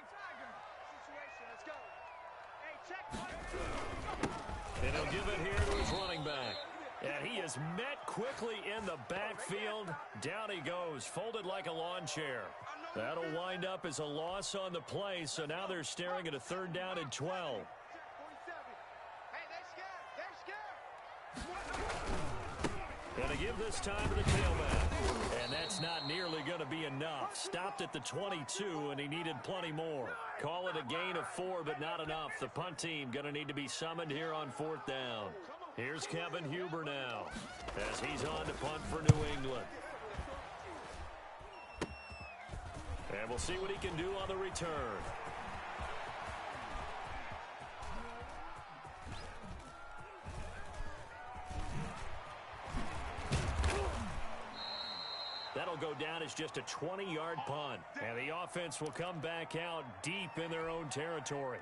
And he'll give it here to his running back. And he is met quickly in the backfield. Down he goes, folded like a lawn chair. That'll wind up as a loss on the play, so now they're staring at a third down and 12. And to give this time to the tailback. And that's not nearly going to be enough. Stopped at the 22, and he needed plenty more. Call it a gain of 4, but not enough. The punt team going to need to be summoned here on 4th down. Here's Kevin Huber now, as he's on to punt for New England. And we'll see what he can do on the return. That'll go down as just a 20-yard punt. And the offense will come back out deep in their own territory.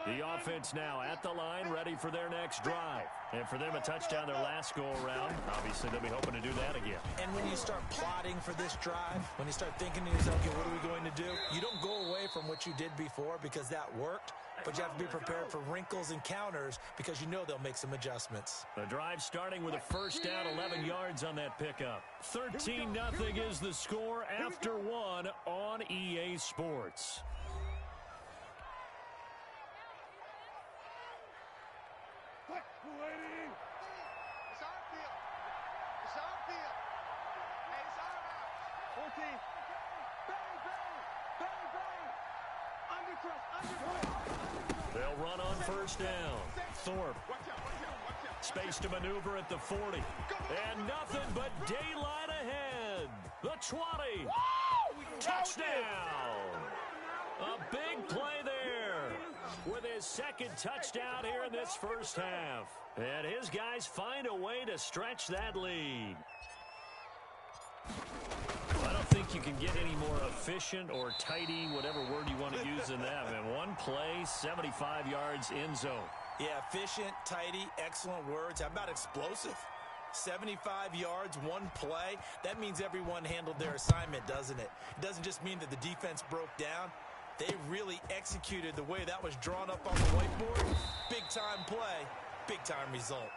The offense now at the line, ready for their next drive. And for them, a touchdown their last go-around. Obviously, they'll be hoping to do that again. And when you start plotting for this drive, when you start thinking to yourself, okay, what are we going to do? You don't go away from what you did before because that worked. But you have to be prepared for wrinkles and counters because you know they'll make some adjustments. The drive starting with a first down, 11 yards on that pickup. 13-0 is the score after 1 on EA Sports. They'll run on first down. Thorpe. Space to maneuver at the 40. And nothing but daylight ahead. The 20. Touchdown. A big play there with his second touchdown here in this first half. And his guys find a way to stretch that lead. I don't think you can get any more efficient or tidy, whatever word you want to use in that. Man, one play, 75 yards in zone. Yeah, efficient, tidy, excellent words. How about explosive? 75 yards, one play. That means everyone handled their assignment, doesn't it? It doesn't just mean that the defense broke down. They really executed the way that was drawn up on the whiteboard. Big-time play, big-time result.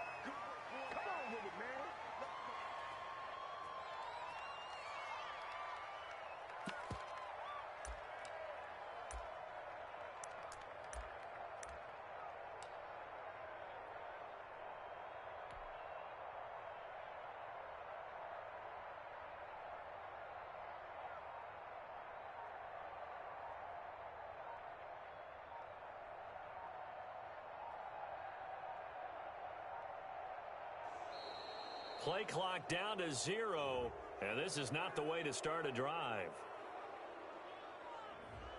Play clock down to 0, and this is not the way to start a drive.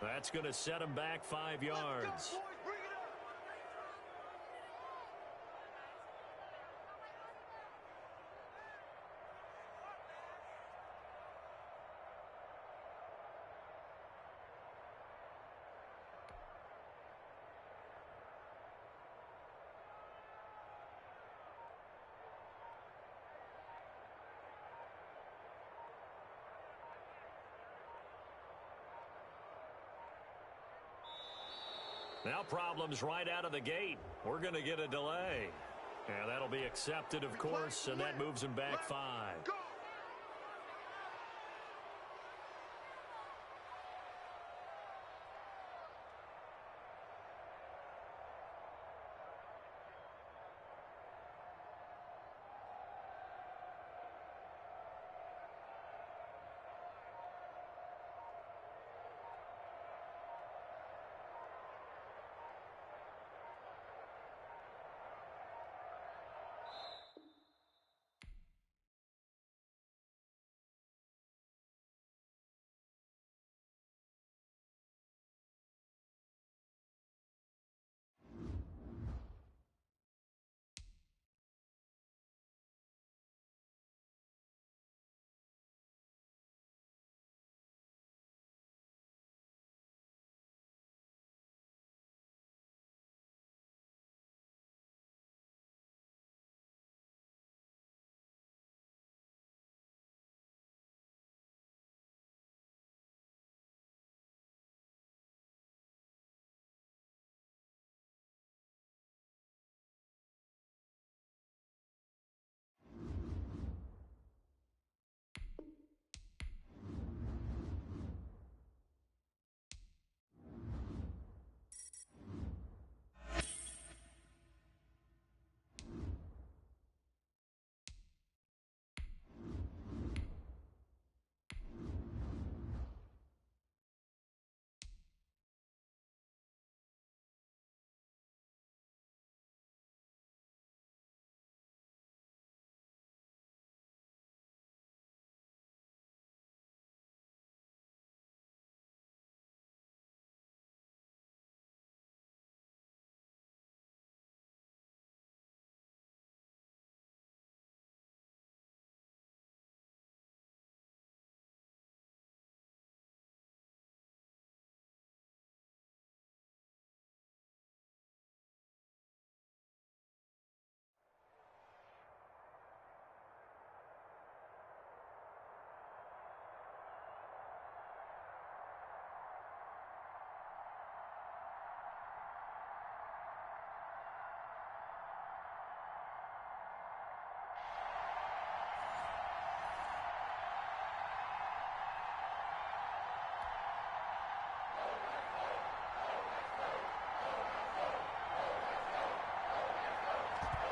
That's going to set him back 5 yards. Now problems right out of the gate. We're going to get a delay. And that'll be accepted, of course, and that moves him back 5.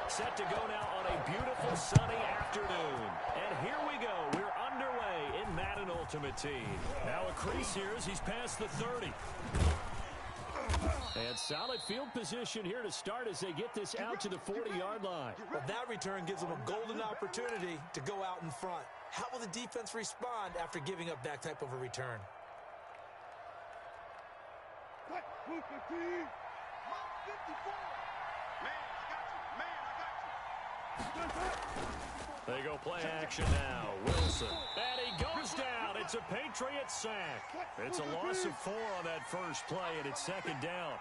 Set to go now on a beautiful sunny afternoon. And here we go. We're underway in Madden Ultimate Team. Now a crease here as he's past the 30. And solid field position here to start as they get this out to the 40-yard line. Well, that return gives them a golden opportunity to go out in front. How will the defense respond after giving up that type of a return? They go play action now. Wilson. And he goes down. It's a Patriot sack. It's a loss of 4 on that first play, and it's second down.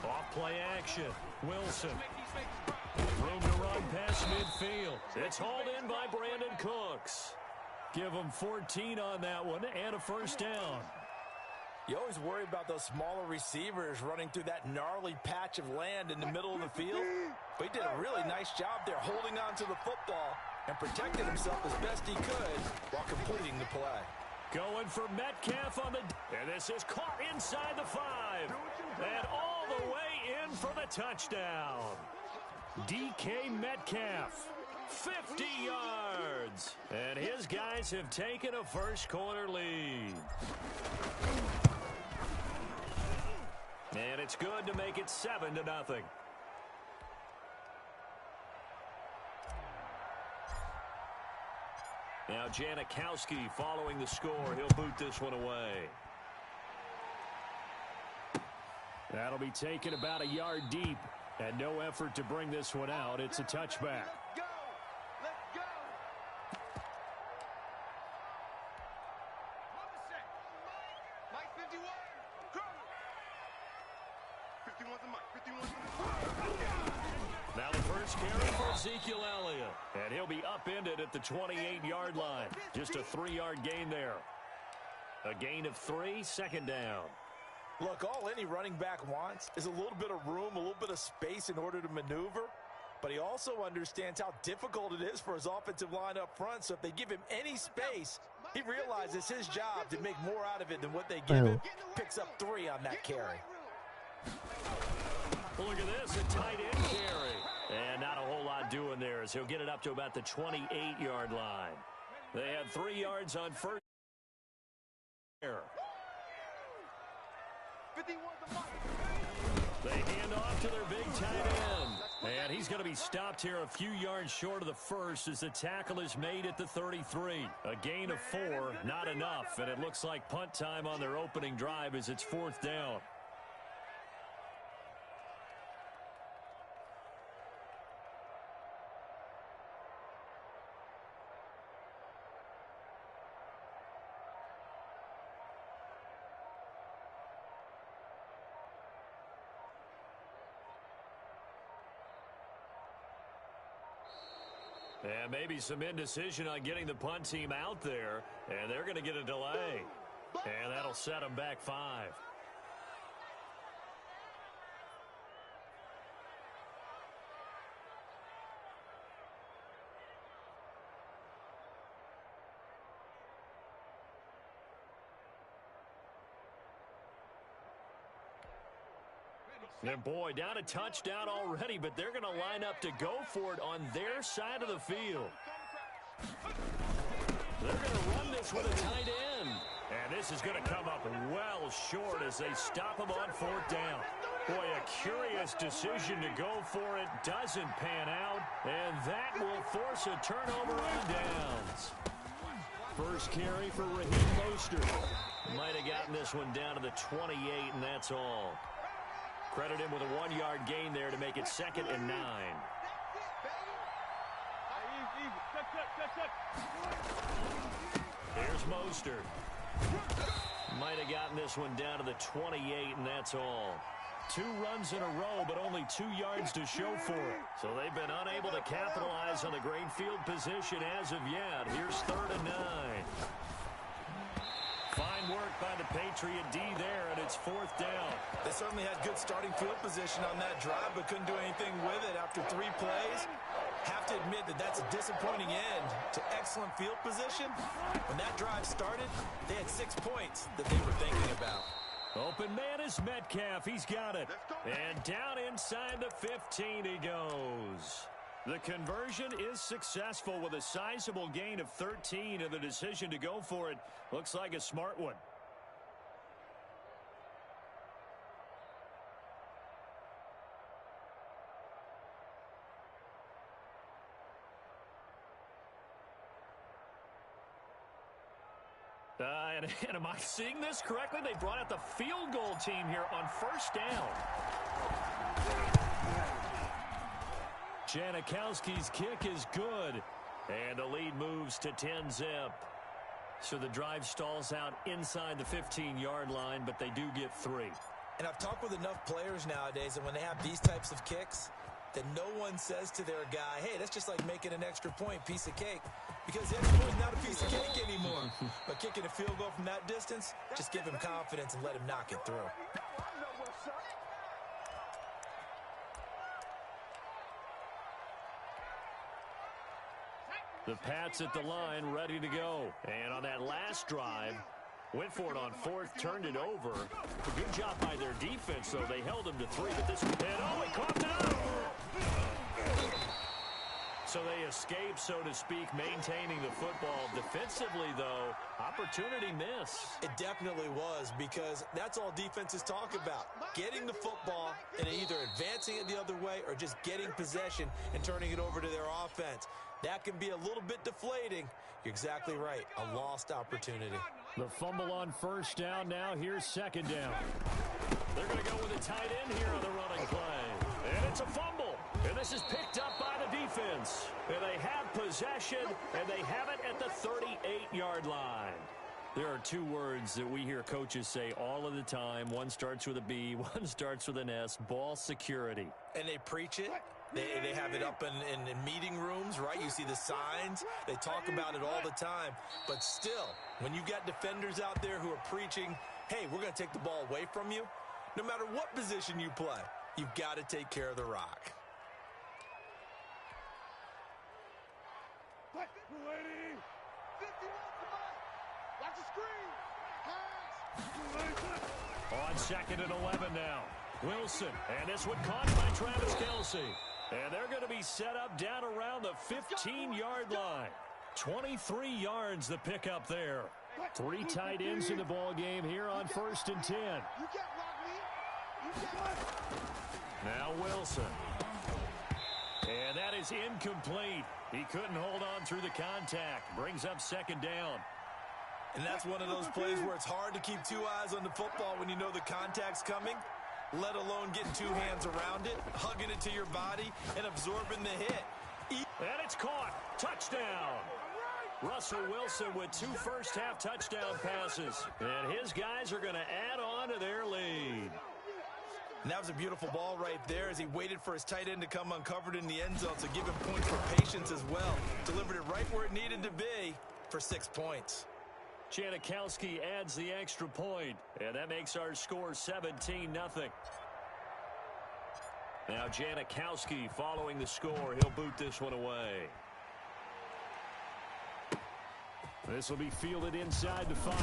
Off play action. Wilson. Room to run past midfield. It's hauled in by Brandon Cooks. Give him 14 on that one and a first down. You always worry about those smaller receivers running through that gnarly patch of land in the middle of the field. But he did a really nice job there holding on to the football and protecting himself as best he could while completing the play. Going for Metcalf on the... And this is caught inside the 5. And all the way in for the touchdown. DK Metcalf. 50 yards. And his guys have taken a first-quarter lead. And it's good to make it 7-0. Now Janikowski following the score. He'll boot this one away. That'll be taken about a yard deep. And no effort to bring this one out. It's a touchback. Now the first carry for Ezekiel Elliott. And he'll be upended at the 28-yard line. Just a 3-yard gain there. A gain of 3, second down. Look, all any running back wants is a little bit of room, a little bit of space in order to maneuver. But he also understands how difficult it is for his offensive line up front. So if they give him any space, he realizes his job to make more out of it than what they give him. Picks up 3 on that carry. Look at this, a tight end carry. And not a whole lot doing there as he'll get it up to about the 28-yard line. They had 3 yards on first. They hand off to their big tight end. And he's going to be stopped here a few yards short of the first as the tackle is made at the 33. A gain of 4, not enough. And it looks like punt time on their opening drive as it's 4th down. And maybe some indecision on getting the punt team out there. And they're going to get a delay. And that'll set them back 5. And boy, down a touchdown already, but they're going to line up to go for it on their side of the field. They're going to run this with a tight end. And this is going to come up well short as they stop him on 4th down. Boy, a curious decision to go for it. Doesn't pan out. And that will force a turnover on downs. First carry for Raheem Mostert. Might have gotten this one down to the 28, and that's all. Credit him with a 1-yard gain there to make it 2nd and 9. Here's Mostert. Might have gotten this one down to the 28, and that's all. 2 runs in a row, but only 2 yards to show for it. So they've been unable to capitalize on the great field position as of yet. Here's 3rd and 9. Fine work by the Patriot D there, and it's 4th down. They certainly had good starting field position on that drive, but couldn't do anything with it after 3 plays. Have to admit that that's a disappointing end to excellent field position. When that drive started, they had 6 points that they were thinking about. Open man is Metcalf. He's got it. And down inside the 15 he goes. The conversion is successful with a sizable gain of 13, and the decision to go for it looks like a smart one. And am I seeing this correctly? They brought out the field goal team here on 1st down. Janikowski's kick is good. And the lead moves to 10-zip. So the drive stalls out inside the 15-yard line, but they do get 3. And I've talked with enough players nowadays, and when they have these types of kicks, that no one says to their guy, hey, that's just like making an extra point, piece of cake. Because extra point's not a piece of cake anymore. But kicking a field goal from that distance, just give him confidence and let him knock it through. The Pats at the line, ready to go. And on that last drive, went for it on 4th, turned it over. A good job by their defense, though. They held him to 3, but this... And oh, he caught it up! So they escape, so to speak, maintaining the football. Defensively, though, opportunity miss. It definitely was, because that's all defenses talk about. Getting the football and either advancing it the other way or just getting possession and turning it over to their offense. That can be a little bit deflating. You're exactly right. A lost opportunity. The fumble on 1st down. Now here's 2nd down. They're going to go with a tight end here on the running play. And it's a fumble. And this is picked up by the defense. And they have possession, and they have it at the 38-yard line. There are 2 words that we hear coaches say all of the time. One starts with a B, one starts with an S. Ball security. And they preach it, They have it up in meeting rooms, right? You see the signs. They talk about it all the time. But still, when you've got defenders out there who are preaching, hey, we're going to take the ball away from you, no matter what position you play, you've got to take care of the rock. Ready? 51 tonight. Watch the screen. Pass. On 2nd and 11 now. Wilson, and this one caught by Travis Kelce. And they're going to be set up down around the 15-yard line. 23 yards the pickup there. 3 tight ends in the ball game here on 1st and 10. Now Wilson. And that is incomplete. He couldn't hold on through the contact. Brings up 2nd down. And that's one of those plays where it's hard to keep 2 eyes on the football when you know the contact's coming, let alone getting 2 hands around it, hugging it to your body, and absorbing the hit. And it's caught. Touchdown. Russell Wilson with 2 first-half touchdown passes. And his guys are going to add on to their lead. And that was a beautiful ball right there as he waited for his tight end to come uncovered in the end zone, so give him points for patience as well. Delivered it right where it needed to be for 6 points. Janikowski adds the extra point, and that makes our score 17-0. Now Janikowski following the score. He'll boot this one away. This will be fielded inside the 5.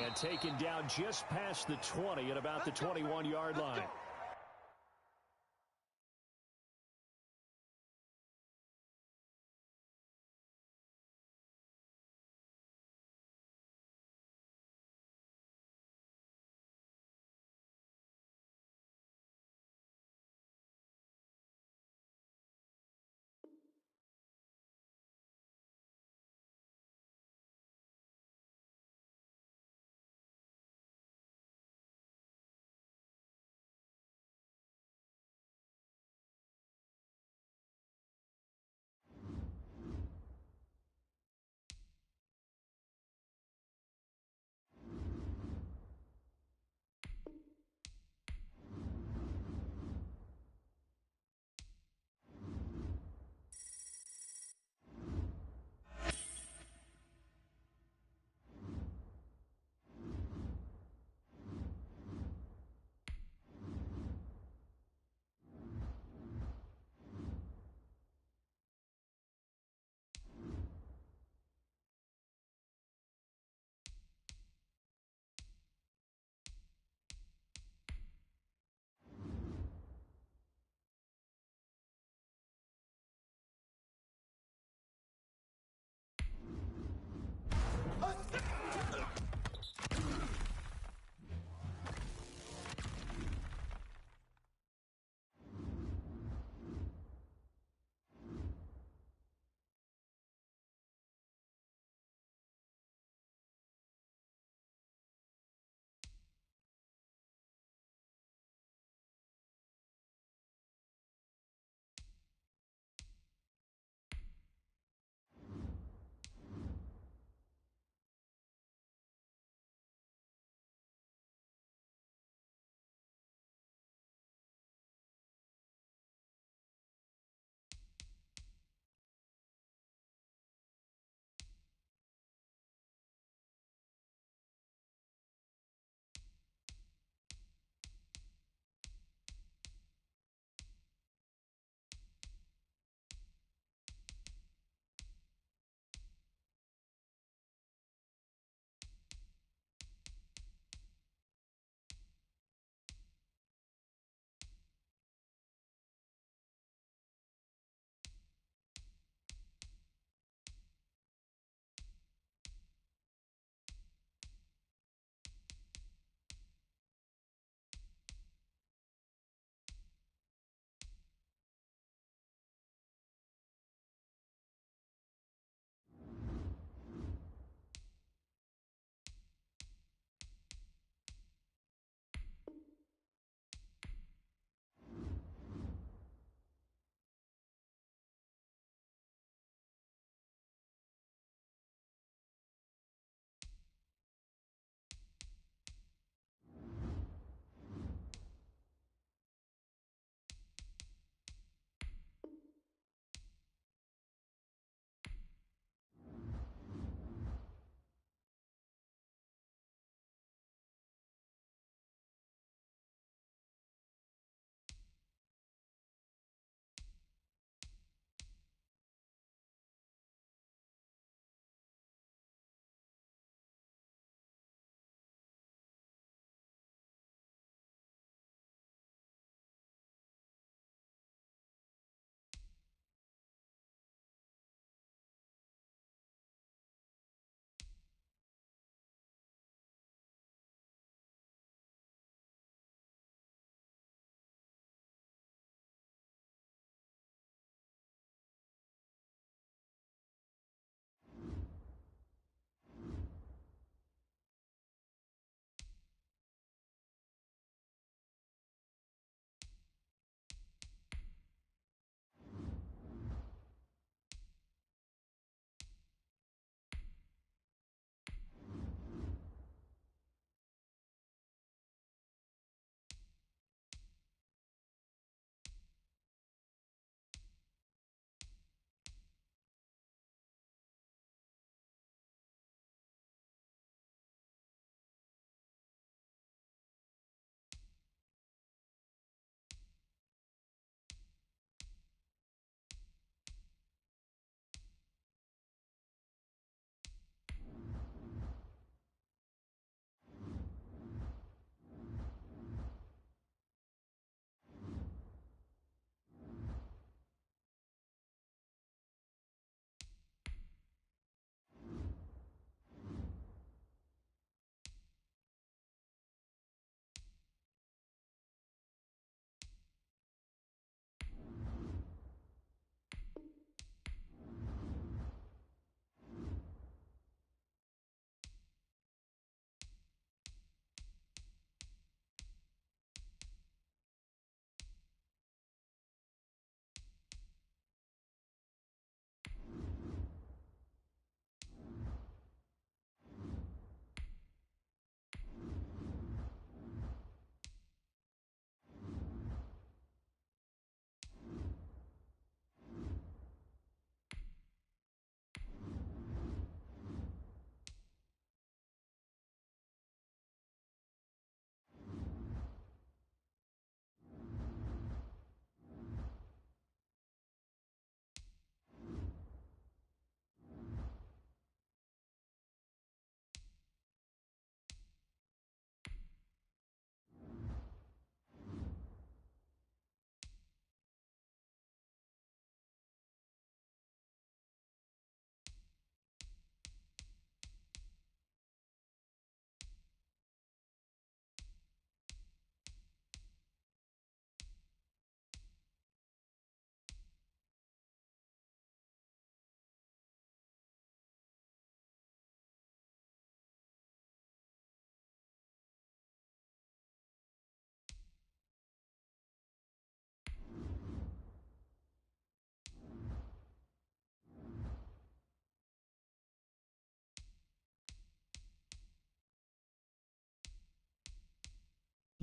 And taken down just past the 20 at about the 21-yard line.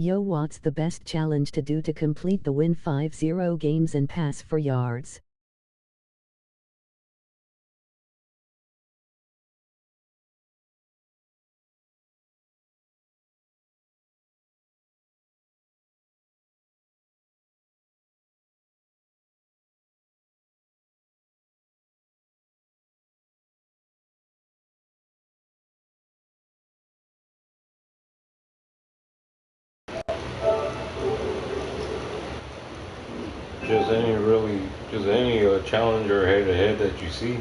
Yo, what's the best challenge to do to complete the win 5-0 games and pass for yards? Just any challenger head-to-head that you see,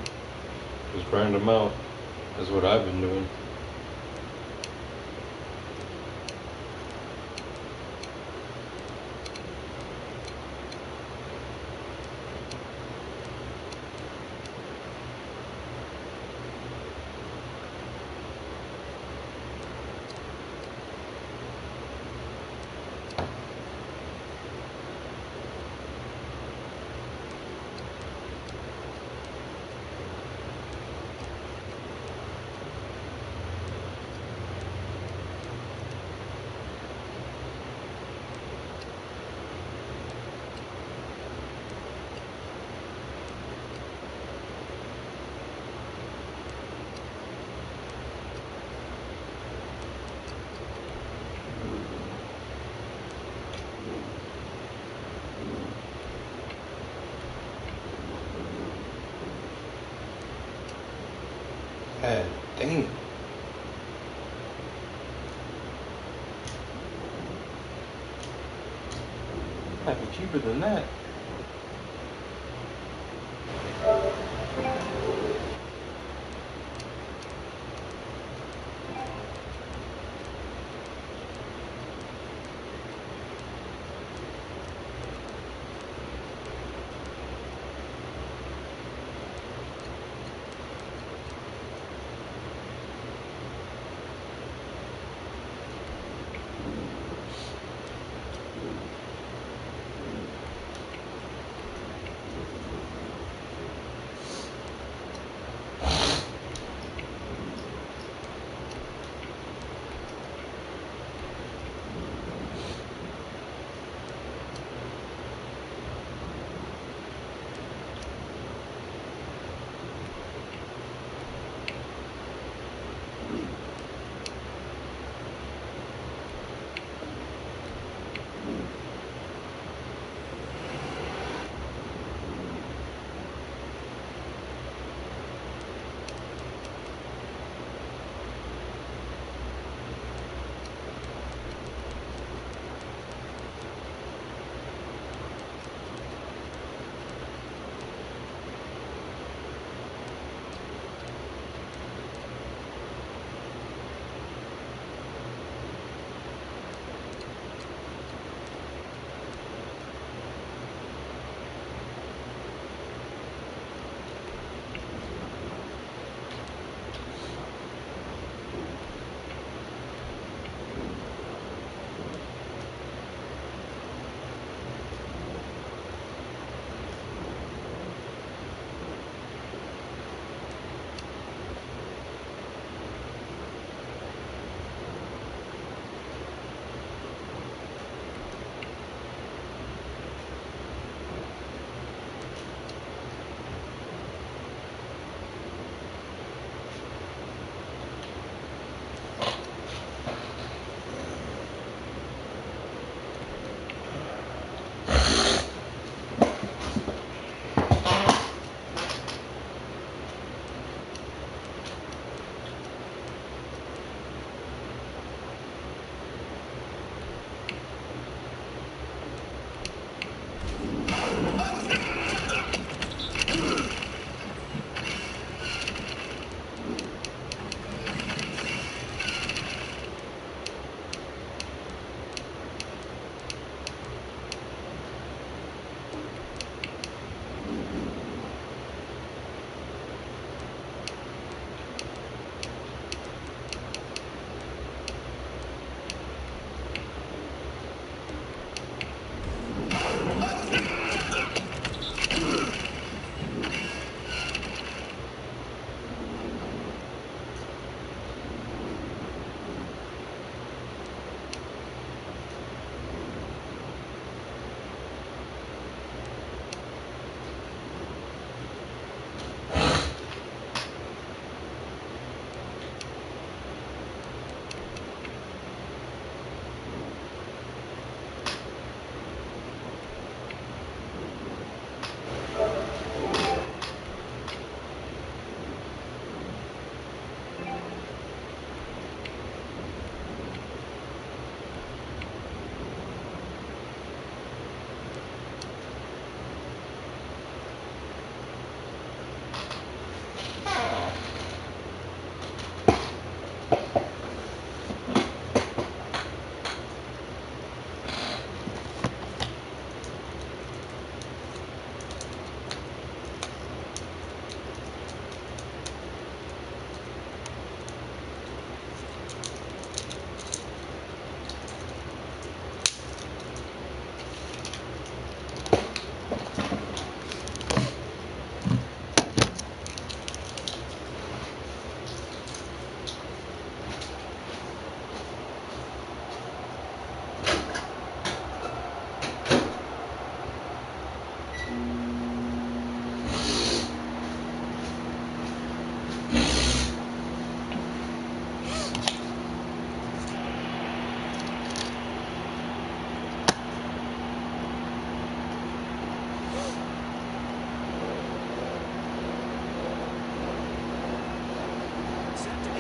just grind them out. That's what I've been doing. God dang it. Might be cheaper than that.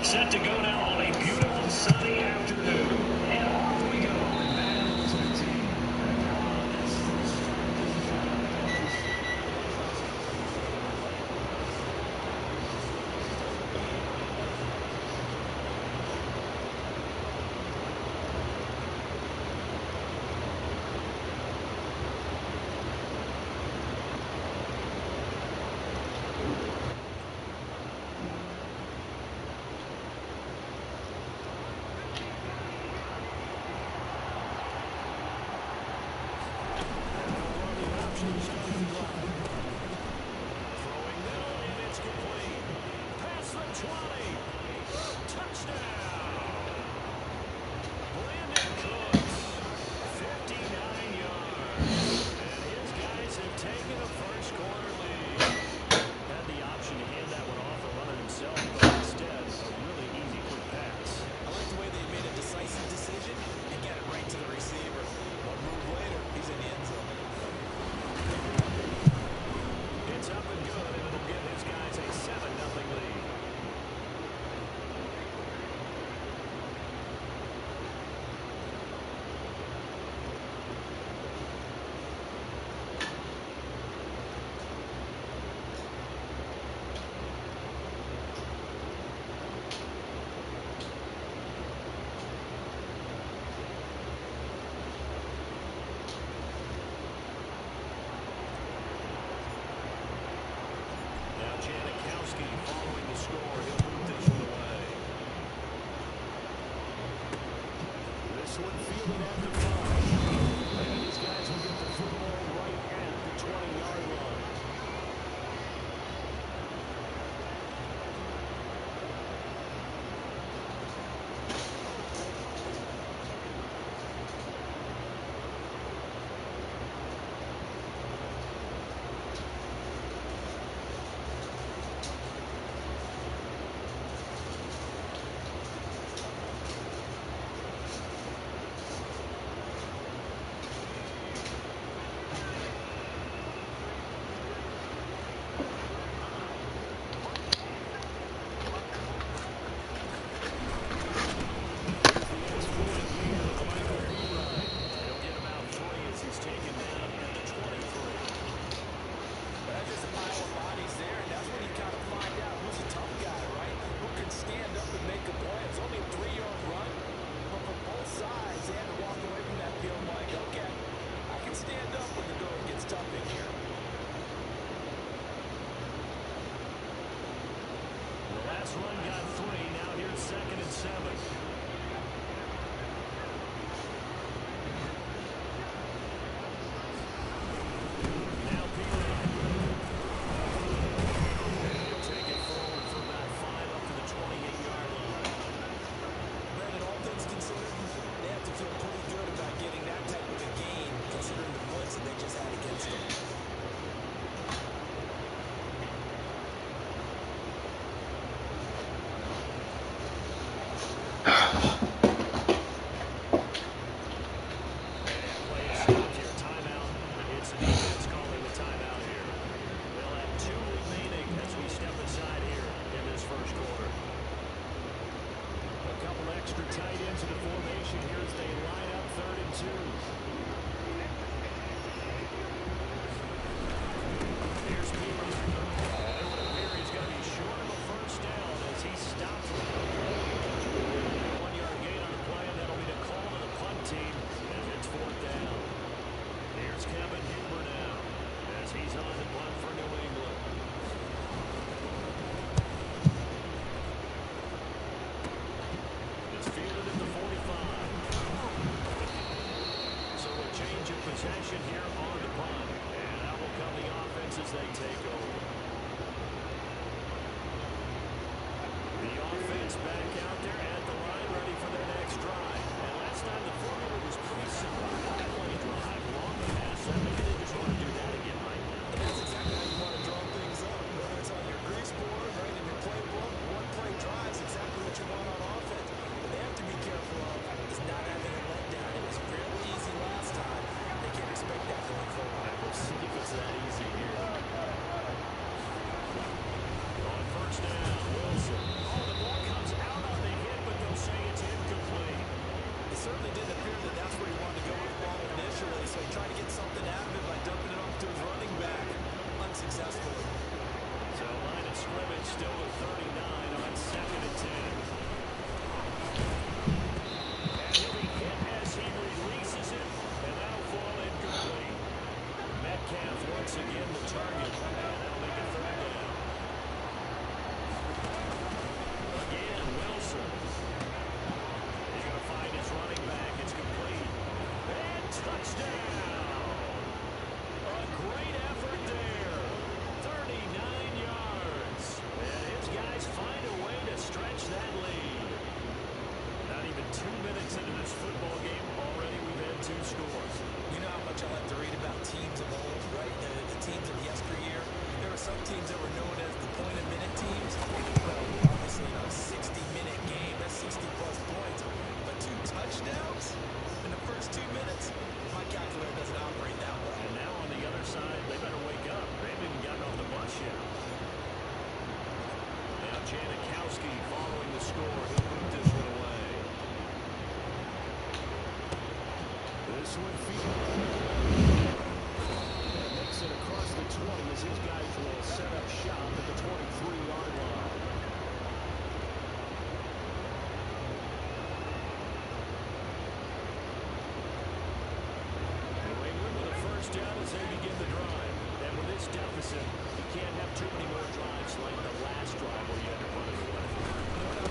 Set to go now on a beautiful sunny afternoon. And off we go with Madden Ultimate Team. Following the score, he'll move this one away. This one fielded at the 5. And these guys will get the football right at the 20-yard line.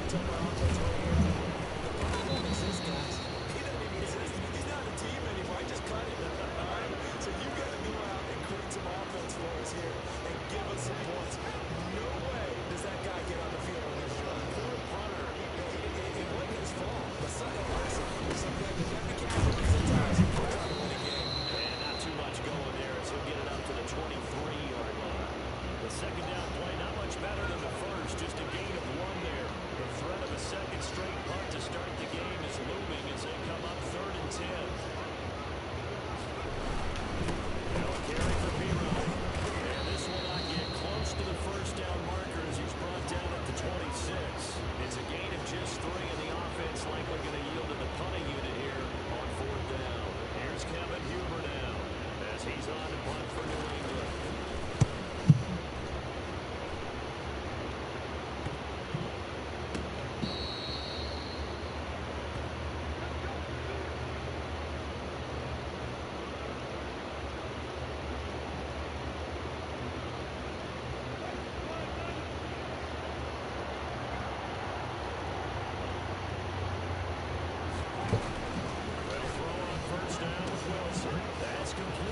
tell my offense right here. The punter won't exist, guys. He doesn't even exist. He's not a team anymore. I just cut him. All right? So you got to go out and create some offense for us here and give us some points. No way does that guy get on the field on this drive. Poor punter. It wasn't his fault. But listen, sometimes you have to capitalize sometimes if you're trying to win a game. And not too much going there as he'll get it up to the 23-yard line. The second down play, not much better than the first, just a gain of 1 there. The threat of a second straight punt to start the game is looming as they come up 3rd and 10. Now a carry for P-Rod. And this will not get close to the first down marker as he's brought down at the 26. It's a gain of just 3, and the offense likely going to yield to the punting unit here on 4th down. Here's Kevin Huber now as he's on to punt for New England.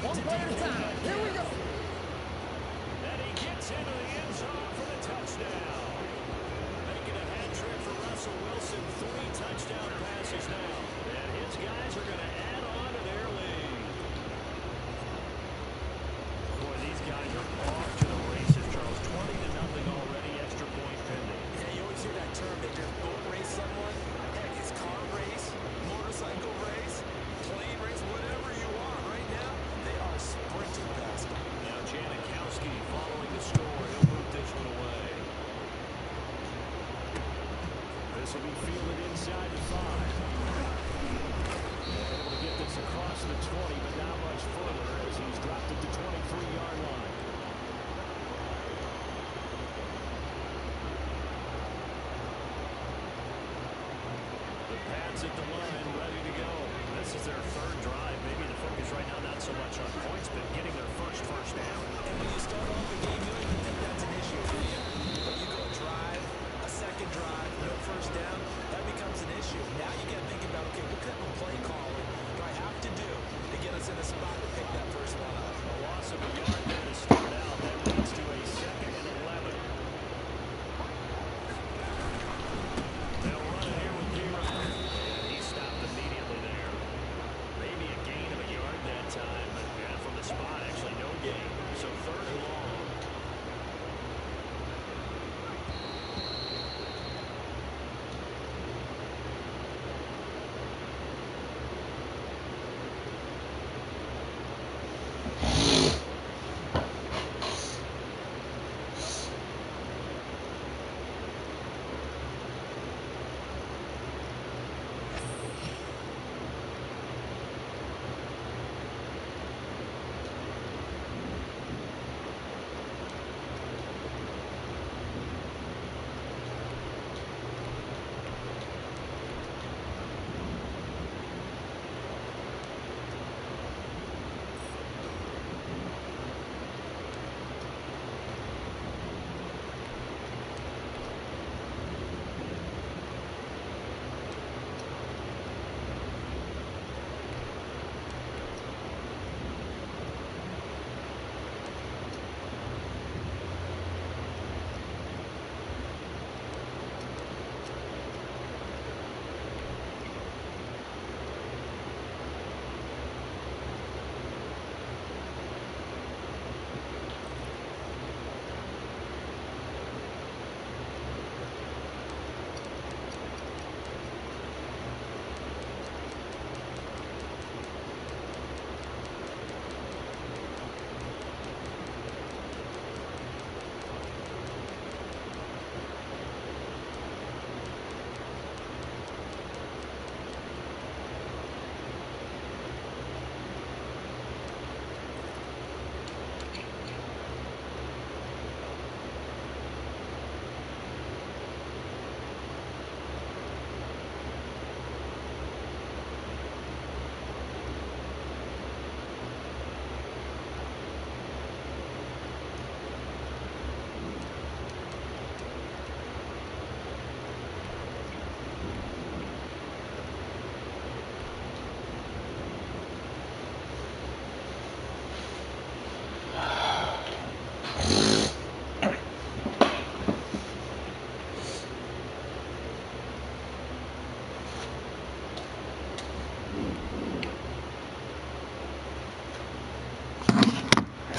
One play at a time. Here we go. And he gets into the end zone for the touchdown. Making a hat trick for Russell Wilson. 3 touchdown passes now. And his guys are going to add on to their lead. Boy, these guys are off to the races, Charles. 20-0 already. Extra point pending. Yeah, you always hear that term. They just boat race someone. Heck, it's car race, motorcycle race, plane race, whatever you want. Right now, they are sprinting past them. Now Janikowski following the score. He'll move this one away. This will be fielded inside the 5. Able to get this across the 20, but not much further as he's dropped it to 23-yard line. The Pats at the line, ready to go. This is their 3rd drive. Maybe the focus right now not so much on points, but getting their first down. And when you start off the game, you don't even think that's an issue for you. But you go a drive, a second drive, no first down, that becomes an issue. Now you got to think about, okay, what kind of play calling do I have to do to get us in a spot to pick that first one up? A loss of a yard there to start out. That leads to a 2nd and 11. They'll run it here with P-Rod. And he stopped immediately there. Maybe a gain of a yard that time, but yeah, from the spot, actually no gain. So 3rd and long.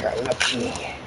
got lucky.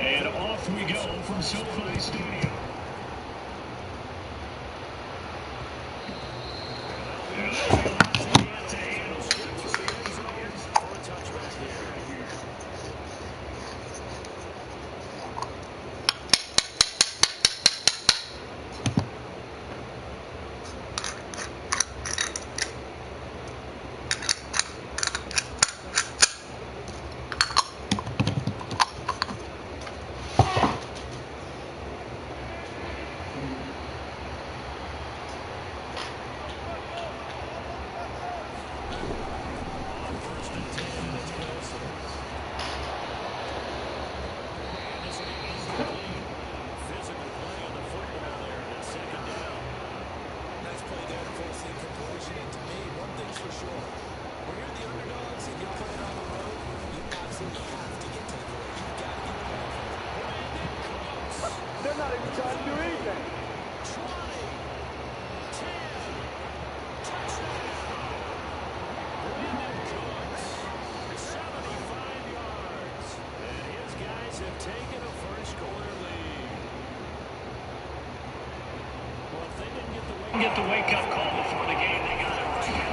And off we go from SoFi Stadium. They're not even trying to do anything. 20, 10, touchdown. Brandon Cooks, 75 yards. And his guys have taken a first quarter lead. Well, if they didn't get the wake-up call before the game, they got it right now.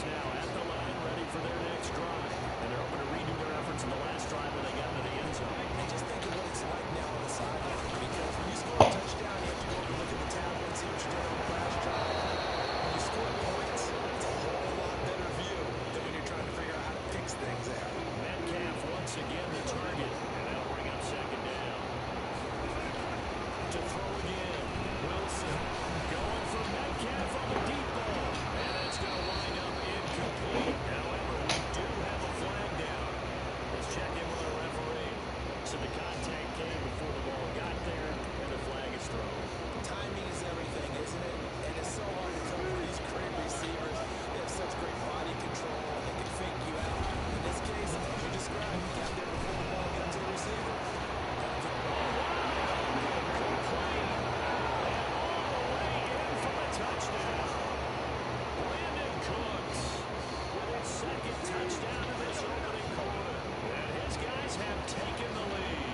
offense now at the line, ready for their next drive. And they're hoping to redo their efforts in the last drive when they got into the end zone. And just think of what it's like now on the sideline. Because when you score a touchdown, you have to go over and look at the tablet and see what you did on the last drive. When you score points, it's a whole lot better view than when you're trying to figure out how to fix things there. Metcalf once again the target. And that'll bring up second down. To throw again. Wilson going for Metcalf on the deep ball. And it's going to wind up incomplete. However, we do have a flag down. Let's check in with our referee. So the contact came before the ball got there, and the flag is thrown. Timing is everything, isn't it? And it's so hard to cover these great receivers. They have such great body control, and they can fake you out. In this case, as you described, you got there before the ball got to the receiver. Touchdown. Brandon Cooks with his second touchdown in this opening quarter. And his guys have taken the lead.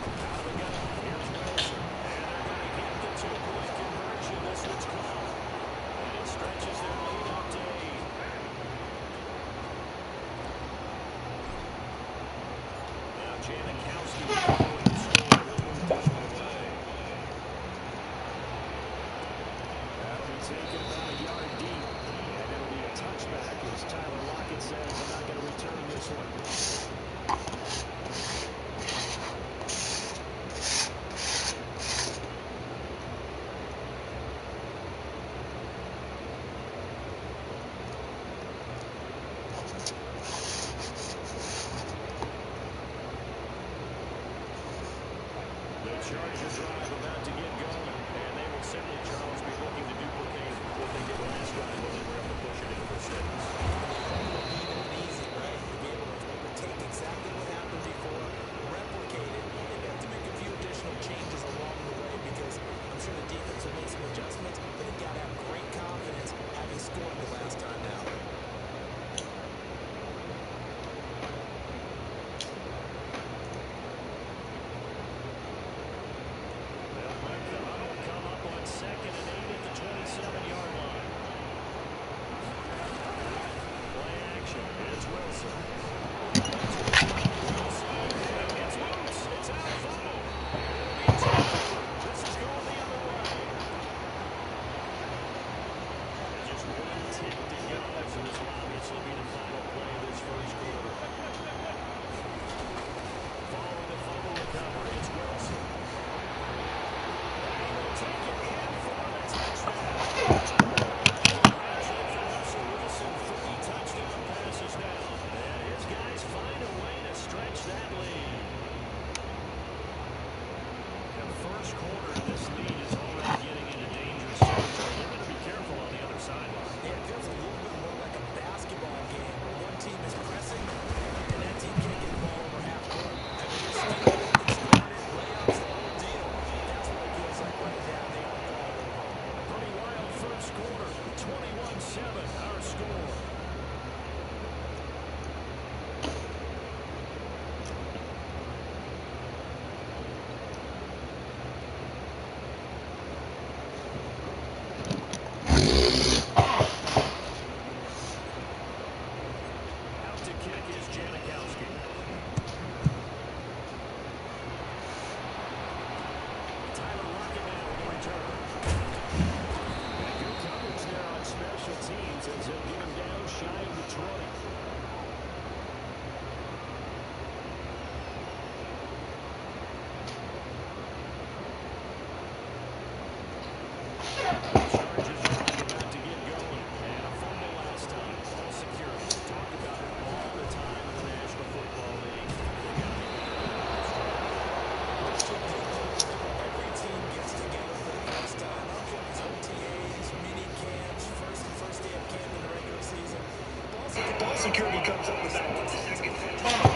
Out of the gun, here's Wilson. And they're going to get the two-point conversion. This one's called. And it stretches their lead up to 8. Now Janikowski following the score. He'll move this one away. Taken about a yard deep, and it'll be a touchback as Tyler Lockett says, I'm not going to return this one. The Charger drive about to get going, and they will simply, Charles, be looking to duplicate what they did last drive when they were able to push it into the sticks. Even and easy, right? To be able to take exactly what happened before, replicate it, and have to make a few additional changes along the way because I'm sure the defense will make some adjustments, but they've got to have great confidence having scored the last time now. Second and 8 at the 27-yard line. Play action. It's Wilson. It's loose. It's out of funnel. This is going the other way. Just one tick to go. So this will obviously be the final play of this first quarter. Following the fumble recovery, it's Wilson. Take it in for the touchdown. Russell Wilson, 3 touchdown passes now. And his guys find a way to stretch that lead. The first quarter of this lead is already getting into dangerous territory. They're going to be careful on the other sideline. Yeah, it feels a little bit more like a basketball game where one team is pressing and that team can't get the ball over half court. I mean, they're stealing it, exploiting it, layups, the whole deal. That's what it feels like right now. They are balling at home. A pretty wild first quarter. 21-7, our score. Out to kick is Janikowski. Tyler Lockett now with the return. And good coverage there on special teams as they'll get him down shy of the 20. Chargers drive about to get going. And a fumble last time. Ball security. Talk about it all the time in the National Football League. They got to be better. Every team gets together for the first time. I'm sure these OTAs, mini camps, first day of camp in the regular season. Ball security comes up with that consensus.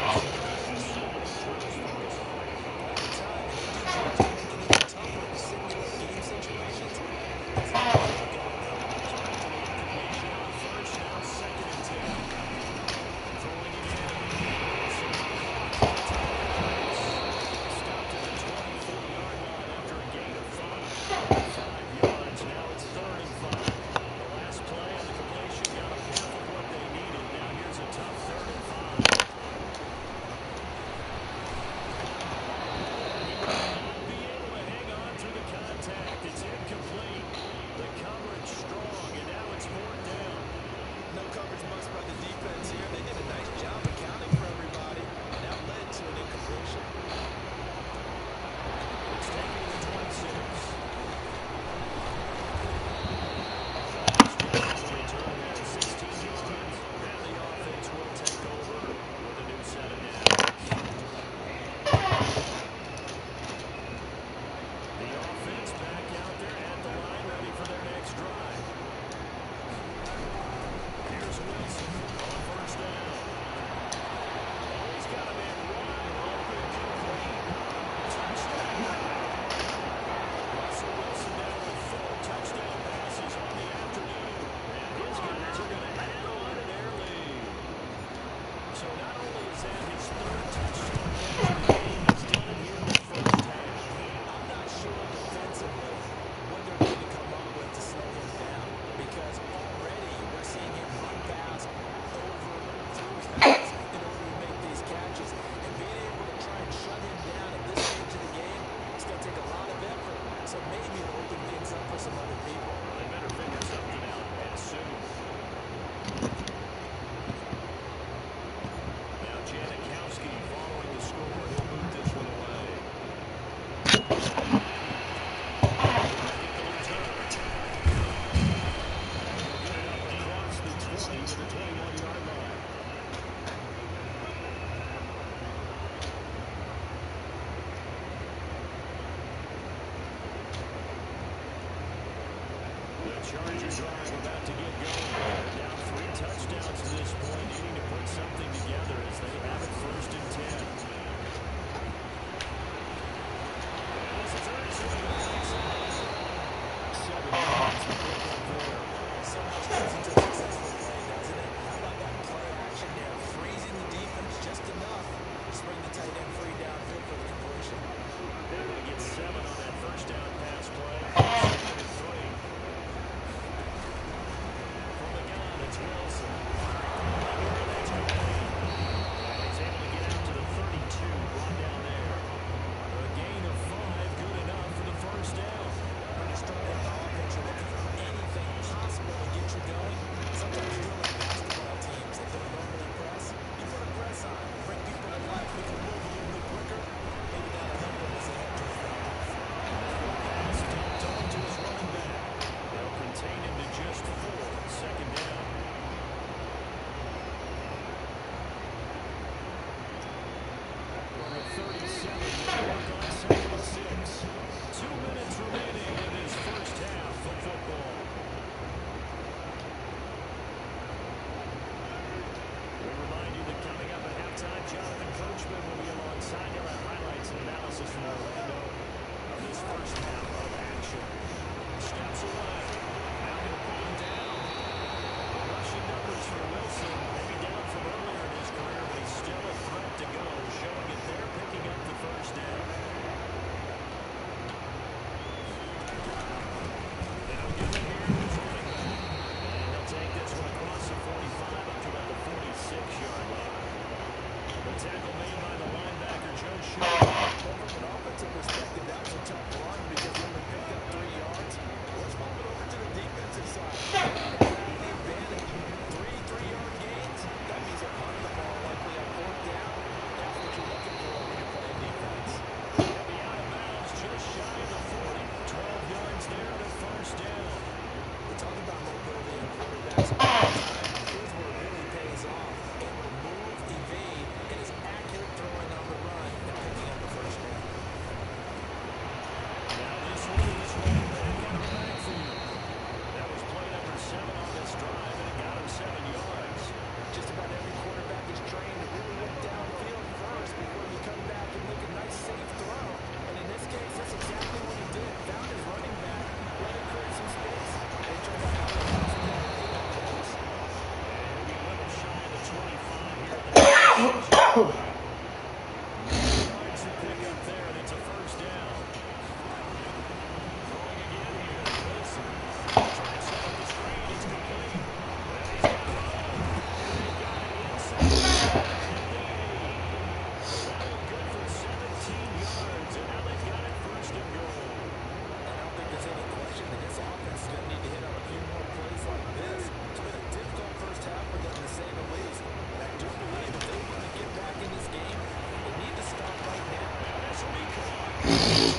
Charger drive about to get going. They're down 3 touchdowns to this point, needing to put something together as they have it 1st and 10. And this is Eastside. 7 yards to pick up there. So much goes into a successful play, doesn't it? How about that play action there? Freezing the defense just enough to spring the tight end free downfield for the completion. They're going to get 7 on that 1st down pass play. 2nd and 3. From the gun, it's Wilson. That's complete. And he's able to get out to the 32, brought down there. A gain of 5, good enough for the 1st down. When you're starting on offense, you're looking for anything possible to get you going. Sometimes you do like basketball teams that don't normally press. You put a press on, bring people to life, make them move a little bit quicker. Maybe that'll help them as they head towards the half. Pass dumped on to his running back. They'll contain him to just 4, 2nd down. From the 37, they'll work on 2nd and 6. 2 minutes remaining in this 1st half of football. We remind you that coming up at halftime, Jonathan Coachman will be alongside you on highlights and analysis from Orlando of this 1st half of action. Steps away. Now going to pull him down. The rushing numbers for Wilson, maybe down from earlier in his career, but he's still a threat to go, showing it there, picking up the 1st down. They'll give it here to his running back. And they'll take this one across the 45 up to about the 46-yard line. The tackle made by the linebacker, Joe Shea. Well, from an offensive perspective, that was a tough run because they only picked up 3 yards. Let's move it over to the defensive side. They have the advantage. 3 3-yard gains. That means they're punting the ball likely on 4th down. That's what you're looking for when you're playing defense. They'll be out of bounds just shy of the 40. 12 yards there to 1st down. We talk about mobility in quarterbacks all the time. Here's where it really pays off. Able to move, evade, and is accurate throwing on the run and picking up the 1st down. Now this one is running back out of the backfield. That was play number 7 on this drive, and it got him 7 yards. Just about every quarterback is trained to really look downfield first before you come back and make a nice safe throw. And in this case, that's exactly what he did. Found his running back, let him create some space, and he turned out to have some pass. And we let him shy of the 25 here at the 26 yard line. Yards to pick up there, and it's a 1st down. Throwing again here, Wilson. Trying to set up the screen, it's complete. Well, he's got it all. And they got it inside the 7 at the 8. That'll good for 17 yards, and now they've got it 1st and goal. I don't think there's any question that this offense is going to need to hit on a few more plays like this. It's been a difficult 1st half for them, to say the least. And I do believe if they want to get back in this game, they need to start right now. Now this will be caught.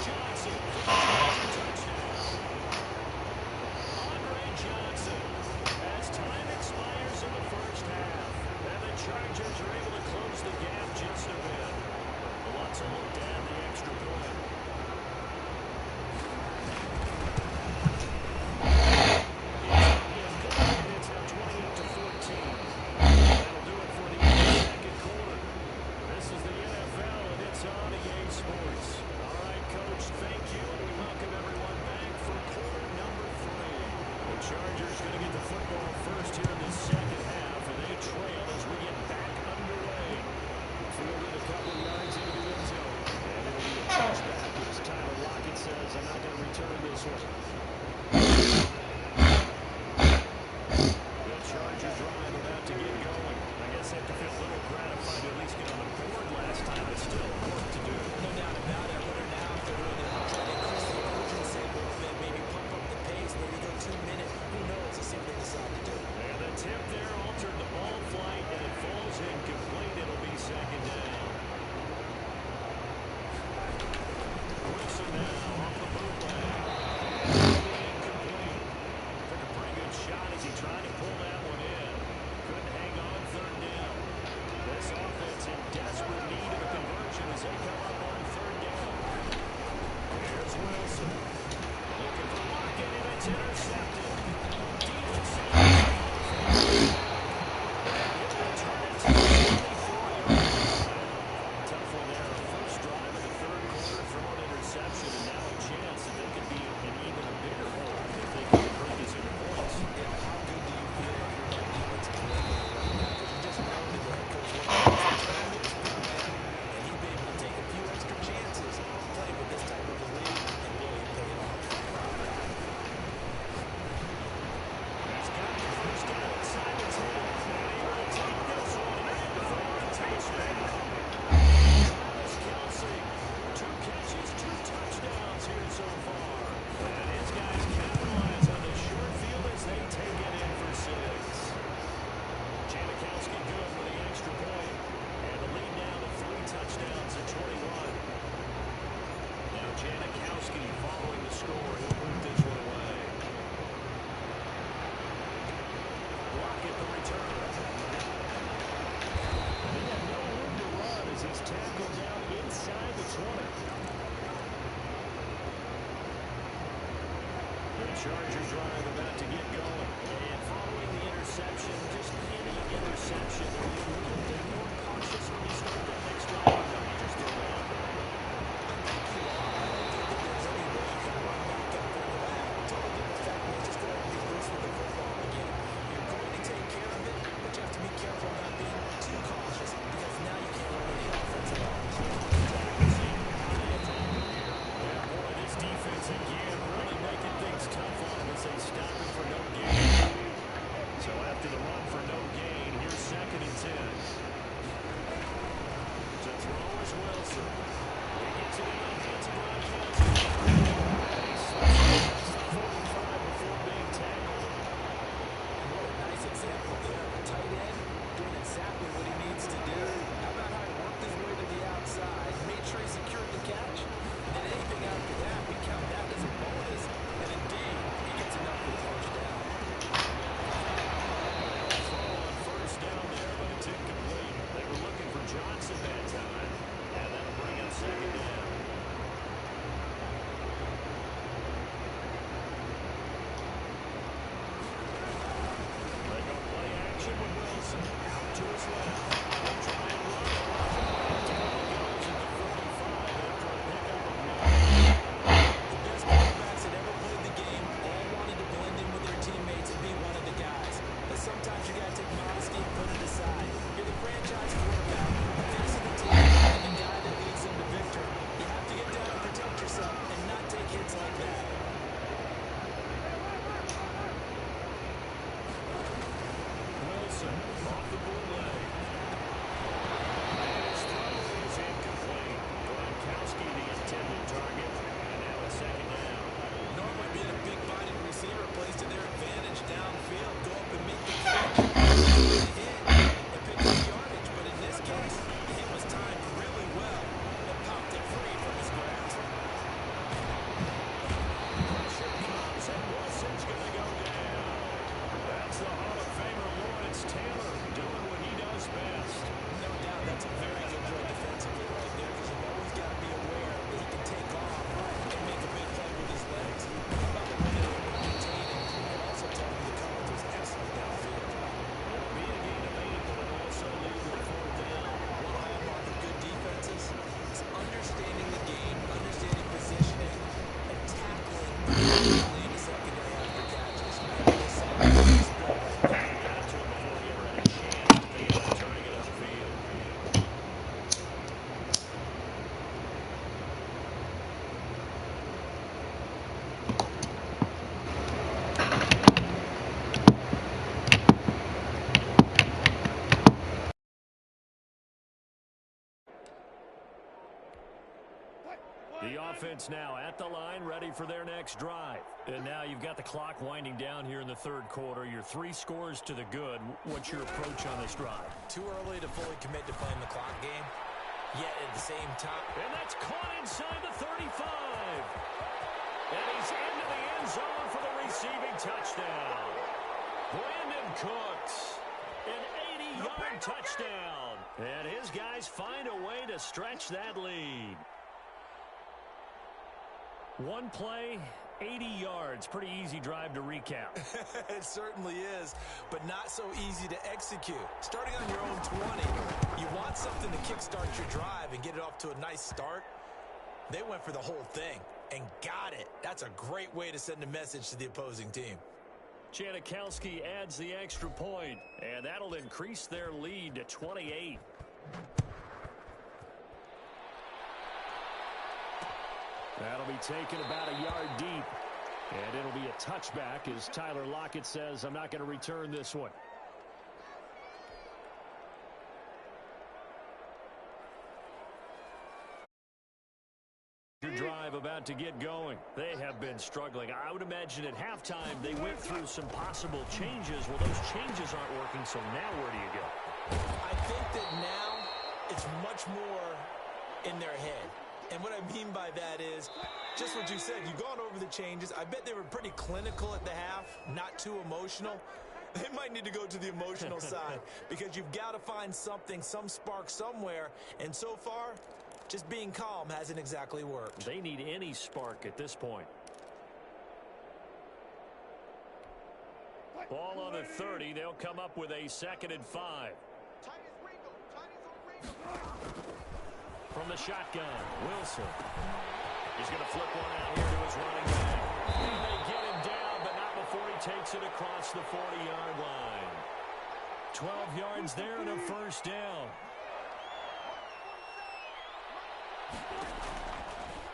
Johnson for the touchdown. Andre Johnson, as time expires in the 1st half, and the Chargers are able to close the gap just a bit. Watson looked to add the extra point. It's now 28-14. That'll do it for the 2nd quarter. This is the NFL, and it's on EA Sports. All right, Coach, thank you. We welcome everyone back for quarter number 3. The Chargers going to get the football first here in the 2nd half, and they trail as we get back underway. Fielded a couple yards into the end zone, and it'll be a touchback as Tyler Lockett says, I'm not going to return this one. The Charger drive about to get going. I guess they have to feel a little gratified to at least get on the board last time, but still work to do. No doubt about it. I wonder now if they're really going to try to increase the urgency a little bit, maybe pump up the pace, maybe go 2 minutes. Who knows? Let's see what they decide to do. And the tip there altered the ball flight, and it falls incomplete. It'll be 2nd down. Wilson now off the bootleg. The offense now at the line, ready for their next drive. And now you've got the clock winding down here in the third quarter. Your 3 scores to the good. What's your approach on this drive? Too early to fully commit to playing the clock game, yet at the same time. And that's caught inside the 35. And he's into the end zone for the receiving touchdown. Brandon Cooks, an 80-yard touchdown. And his guys find a way to stretch that lead. One play, 80 yards. Pretty easy drive to recap. It certainly is, but not so easy to execute. Starting on your own 20, you want something to kickstart your drive and get it off to a nice start. They went for the whole thing and got it. That's a great way to send a message to the opposing team. Janikowski adds the extra point, and that'll increase their lead to 28. That'll be taken about a yard deep. And it'll be a touchback as Tyler Lockett says, I'm not going to return this one. Your drive about to get going. They have been struggling. I would imagine at halftime they went through some possible changes. Well, those changes aren't working, so now where do you go? I think that now it's much more in their head. And what I mean by that is just what you said. You've gone over the changes. I bet they were pretty clinical at the half, not too emotional. They might need to go to the emotional side because you've got to find something, some spark somewhere. And so far, just being calm hasn't exactly worked. They need any spark at this point. Ball on the 30. They'll come up with a 2nd and 5. From the shotgun, Wilson. He's going to flip one out here to his running back. And they get him down, but not before he takes it across the 40-yard line. 12 yards there and a first down.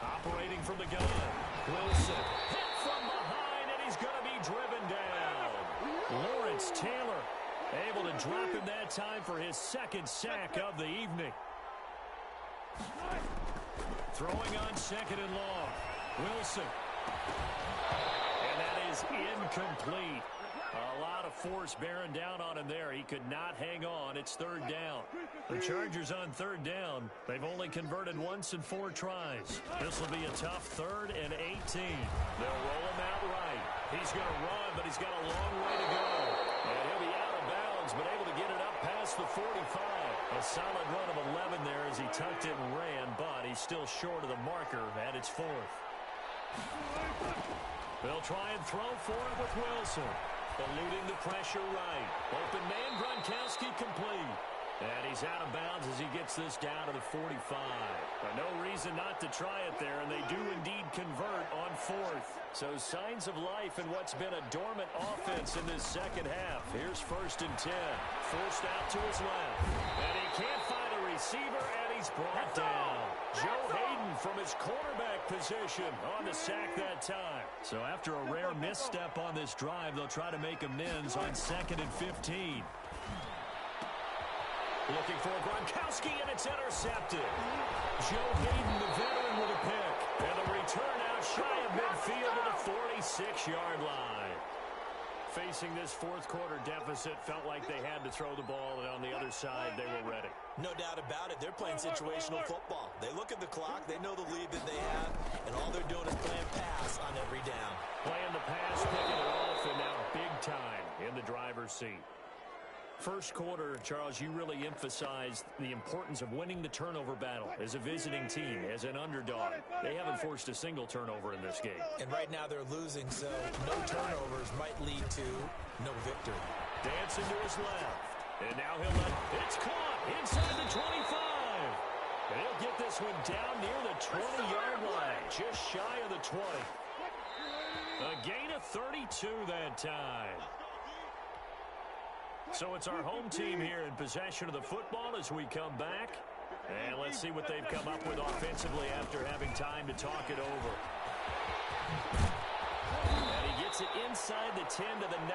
Operating from the gun, Wilson. Hit from behind, and he's going to be driven down. Lawrence Taylor able to drop him that time for his 2nd sack of the evening. Throwing on 2nd and long. Wilson. And that is incomplete. A lot of force bearing down on him there. He could not hang on. It's 3rd down. The Chargers on 3rd down. They've only converted once in 4 tries. This will be a tough 3rd and 18. They'll roll him out right. He's going to run, but he's got a long way to go. And he'll be out of bounds, but able to get it up past the 45. A solid run of 11 there as he tucked it and ran, but he's still short of the marker, and it's 4th. They'll try and throw for it with Wilson. Eluding the pressure right. Open man, Gronkowski complete. And he's out of bounds as he gets this down to the 45. But no reason not to try it there, and they do indeed convert on 4th. So signs of life in what's been a dormant offense in this 2nd half. Here's 1st and 10. Forced out to his left. And he can't find a receiver, and he's brought down. Joe Hayden from his quarterback position on the sack that time. So after a rare misstep on this drive, they'll try to make amends on 2nd and 15. Looking for Gronkowski, and it's intercepted. Joe Hayden, the veteran, with a pick. And the return out shy of midfield to the 46-yard line. Facing this 4th quarter deficit, felt like they had to throw the ball, and on the other side, they were ready. No doubt about it. They're playing situational football. They look at the clock. They know the lead that they have, and all they're doing is playing pass on every down. Playing the pass, picking it off, and now big time in the driver's seat. First quarter, Charles, you really emphasized the importance of winning the turnover battle as a visiting team, as an underdog. They haven't forced a single turnover in this game. And right now they're losing, so no turnovers might lead to no victory. Dancing to his left. And now he'll let it's caught inside the 25. And he'll get this one down near the 20-yard line, just shy of the 20. A gain of 32 that time. So it's our home team here in possession of the football as we come back. And let's see what they've come up with offensively after having time to talk it over. And he gets it inside the 10 to the 9.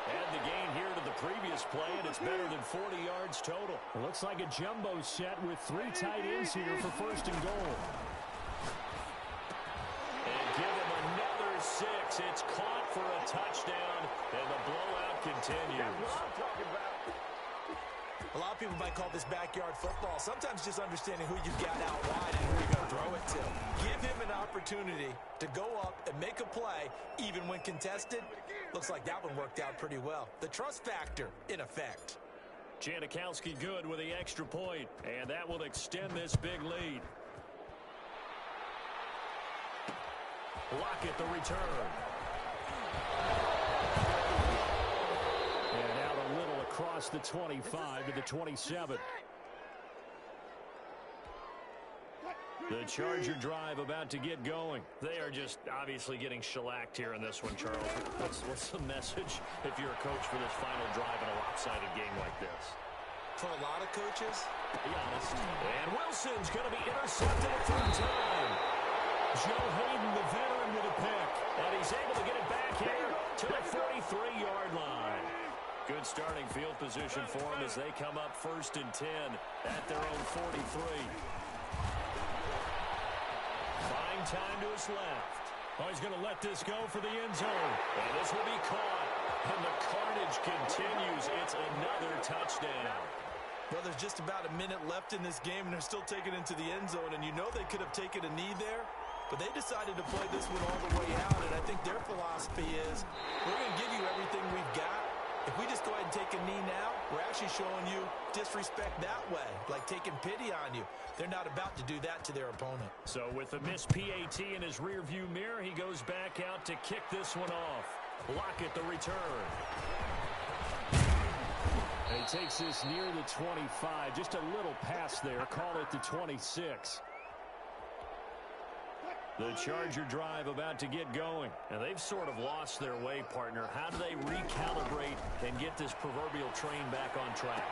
Add the gain here to the previous play, and it's better than 40 yards total. It looks like a jumbo set with 3 tight ends here for first and goal. And give him another 6. It's caught for a touchdown, and the blowout continues. That's what I'm talking about. A lot of people might call this backyard football. Sometimes just understanding who you've got out wide and who you're going to throw it to. Give him an opportunity to go up and make a play, even when contested. Looks like that one worked out pretty well. The trust factor in effect. Janikowski good with the extra point, and that will extend this big lead. Lockett the return. And out a little across the 25 to the 27. The Charger drive about to get going. They are just obviously getting shellacked here in this one, Charles. What's the message if you're a coach for this final drive in a lopsided game like this? For a lot of coaches, Be honest. And Wilson's going to be intercepted a third time. Joe Hayden, the veteran, with a pick. And he's able to get it back here to the 43-yard line. Good starting field position for him as they come up 1st and 10 at their own 43. Buying time to his left. Oh, he's going to let this go for the end zone. And this will be caught. And the carnage continues. It's another touchdown. well, there's just about a minute left in this game, and they're still taking it into the end zone. And you know they could have taken a knee there, but they decided to play this one all the way out. And I think their philosophy is, we're going to give you everything we've got. If we just go ahead and take a knee now, we're actually showing you disrespect that way, like taking pity on you. They're not about to do that to their opponent. So with the missed PAT in his rearview mirror, he goes back out to kick this one off. Lockett the return. And he takes this near the 25. Just a little pass there. Call it the 26. The Charger drive about to get going. And they've sort of lost their way, partner. How do they recalibrate and get this proverbial train back on track?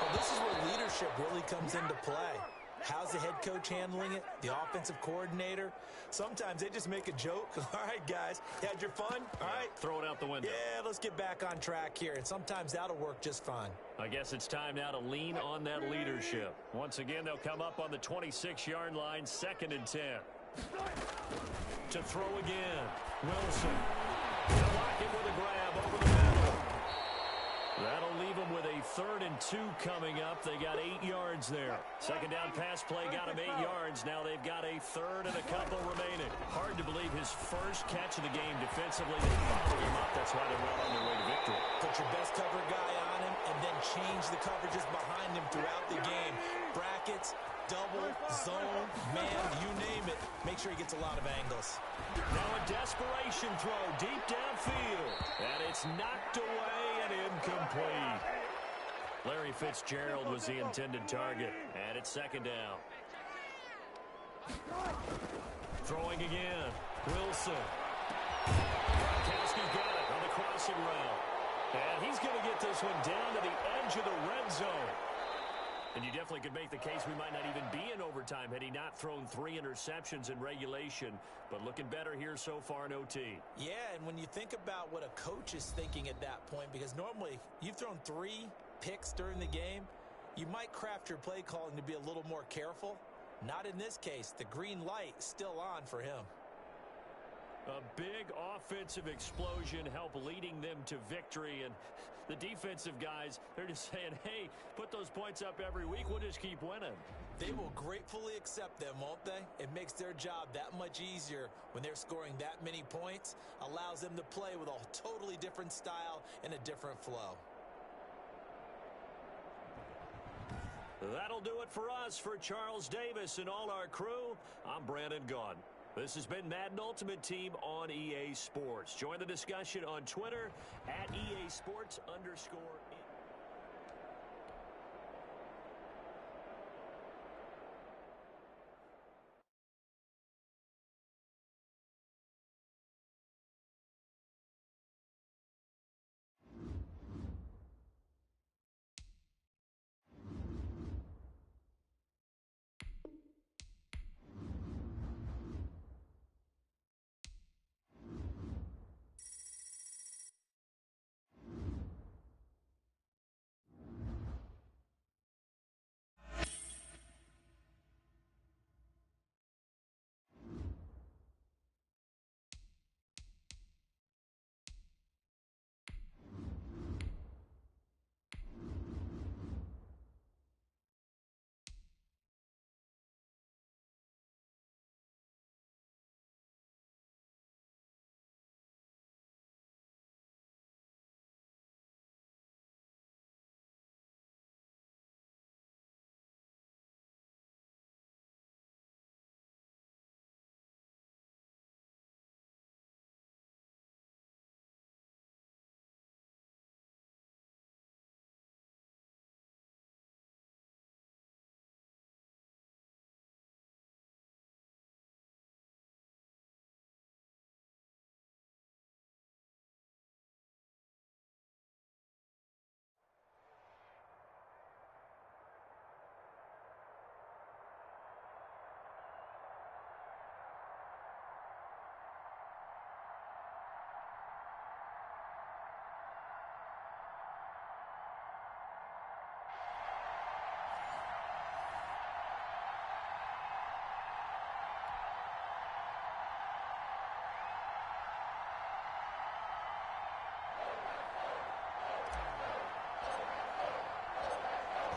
Well, this is where leadership really comes into play. How's the head coach handling it? The offensive coordinator? Sometimes they just make a joke. All right, guys, you had your fun? All right. Throw it out the window. Yeah, let's get back on track here. And sometimes that'll work just fine. I guess it's time now to lean on that leadership. Once again, they'll come up on the 26-yard line, 2nd and 10. To throw again. Wilson. Lockett with a grab over the middle. That'll leave them with a 3rd and 2 coming up. They got 8 yards there. Second down pass play got them 8 yards. Now they've got a 3rd and a couple remaining. Hard to believe his first catch of the game defensively. They followed him up. That's why they're well on their way to victory. Put your best cover guy on him and then change the coverages behind him throughout the game. Brackets, double, zone, man, you name it. Make sure he gets a lot of angles. Now a desperation throw deep downfield. And it's knocked away and incomplete. Larry Fitzgerald was the intended target. And it's 2nd down. Throwing again. Wilson. Gronkowski's got it on the crossing route. And he's going to get this one down to the edge of the red zone. And you definitely could make the case we might not even be in overtime had he not thrown 3 interceptions in regulation. But looking better here so far in OT. Yeah, and when you think about what a coach is thinking at that point, because normally you've thrown 3 picks during the game, you might craft your play calling to be a little more careful. Not in this case. The green light is still on for him. A big offensive explosion help leading them to victory. And the defensive guys, they're just saying, hey, put those points up every week. We'll just keep winning. They will gratefully accept them, won't they? It makes their job that much easier when they're scoring that many points. Allows them to play with a totally different style and a different flow. That'll do it for us. For Charles Davis and all our crew, I'm Brandon Gaudin. This has been Madden Ultimate Team on EA Sports. Join the discussion on Twitter at EA Sports_.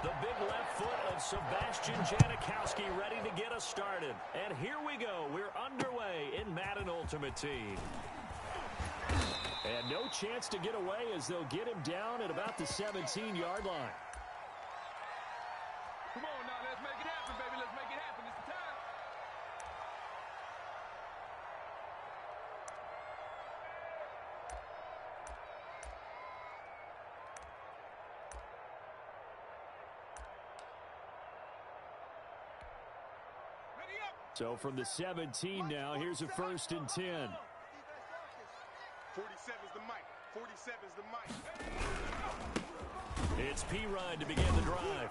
The big left foot of Sebastian Janikowski ready to get us started. And here we go. We're underway in Madden Ultimate Team. And no chance to get away as they'll get him down at about the 17-yard line. Come on now, let's make it happen, baby. Let's make it happen. It's the time. Ready up. So from the 17 now, here's a 1st and 10. 47's the mic. 47's the mic. It's P-Ride to begin the drive.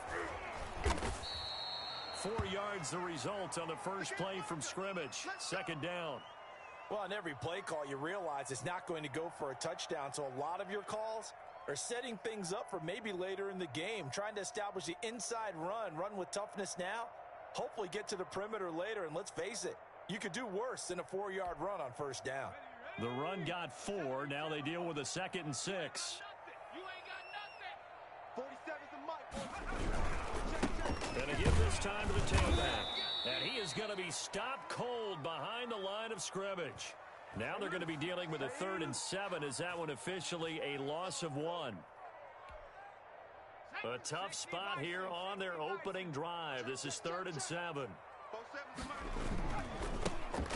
4 yards the result on the first play from scrimmage. 2nd down. Well, on every play call, you realize it's not going to go for a touchdown, so a lot of your calls are setting things up for maybe later in the game, trying to establish the inside run with toughness now, hopefully get to the perimeter later, and let's face it, you could do worse than a 4-yard run on 1st down. The run got 4. Now they deal with a 2nd and 6. You ain't got nothing. 47's the mic. And again this time to the tailback. And he is going to be stopped cold behind the line of scrimmage. Now they're going to be dealing with a 3rd and 7 as that one officially a loss of 1. A tough spot here on their opening drive. This is 3rd and 7. 47's the mic.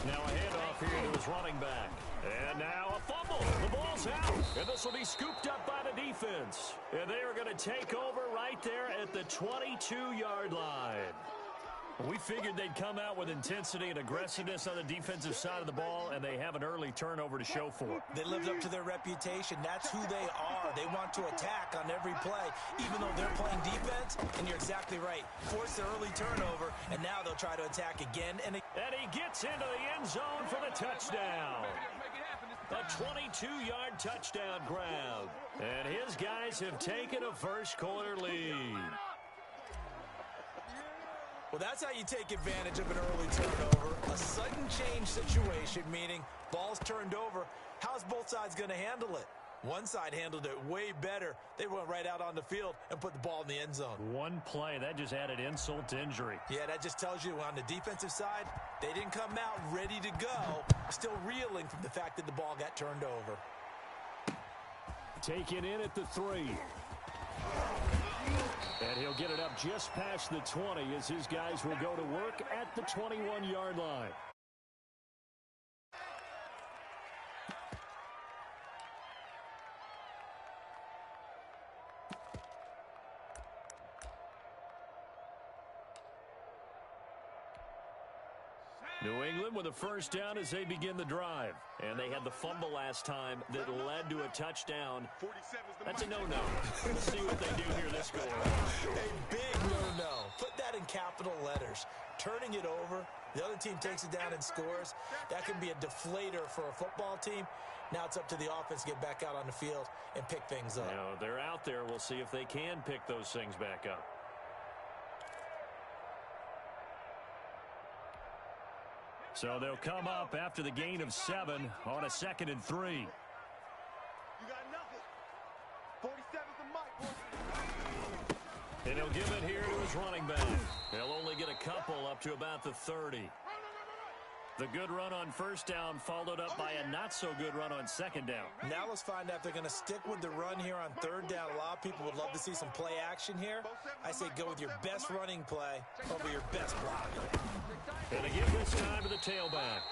Now a handoff here to his running back. And now a fumble. The ball's out. And this will be scooped up by the defense. And they are going to take over right there at the 22-yard line. We figured they'd come out with intensity and aggressiveness on the defensive side of the ball, and they have an early turnover to show for it. They lived up to their reputation. That's who they are. They want to attack on every play, even though they're playing defense. And you're exactly right. Force the early turnover, and now they'll try to attack again and again. And he gets into the end zone for the touchdown. A 22-yard touchdown grab. And his guys have taken a first-quarter lead. Well, that's how you take advantage of an early turnover. A sudden change situation, meaning ball's turned over. How's both sides going to handle it? One side handled it way better. They went right out on the field and put the ball in the end zone. One play, that just added insult to injury. Yeah, that just tells you on the defensive side, they didn't come out ready to go. Still reeling from the fact that the ball got turned over. Taken in at the 3. And he'll get it up just past the 20 as his guys will go to work at the 21-yard line. New England with a 1st down as they begin the drive. And they had the fumble last time that led to a touchdown. 47's the That's a mic. no-no. Let's see what they do here this go around. A big no-no. Put that in capital letters. Turning it over, the other team takes it down and scores. That can be a deflator for a football team. Now it's up to the offense to get back out on the field and pick things up. Now, they're out there. We'll see if they can pick those things back up. So they'll come up after the gain of 7 on a 2nd and 3. You got nothing. 47's the mic. And he'll give it here to his running back. They'll only get a couple up to about the 30. The good run on 1st down followed up by a not-so-good run on 2nd down. Now let's find out if they're going to stick with the run here on 3rd down. A lot of people would love to see some play action here. I say go with your best running play over your best blocker. And again this time to the tailback.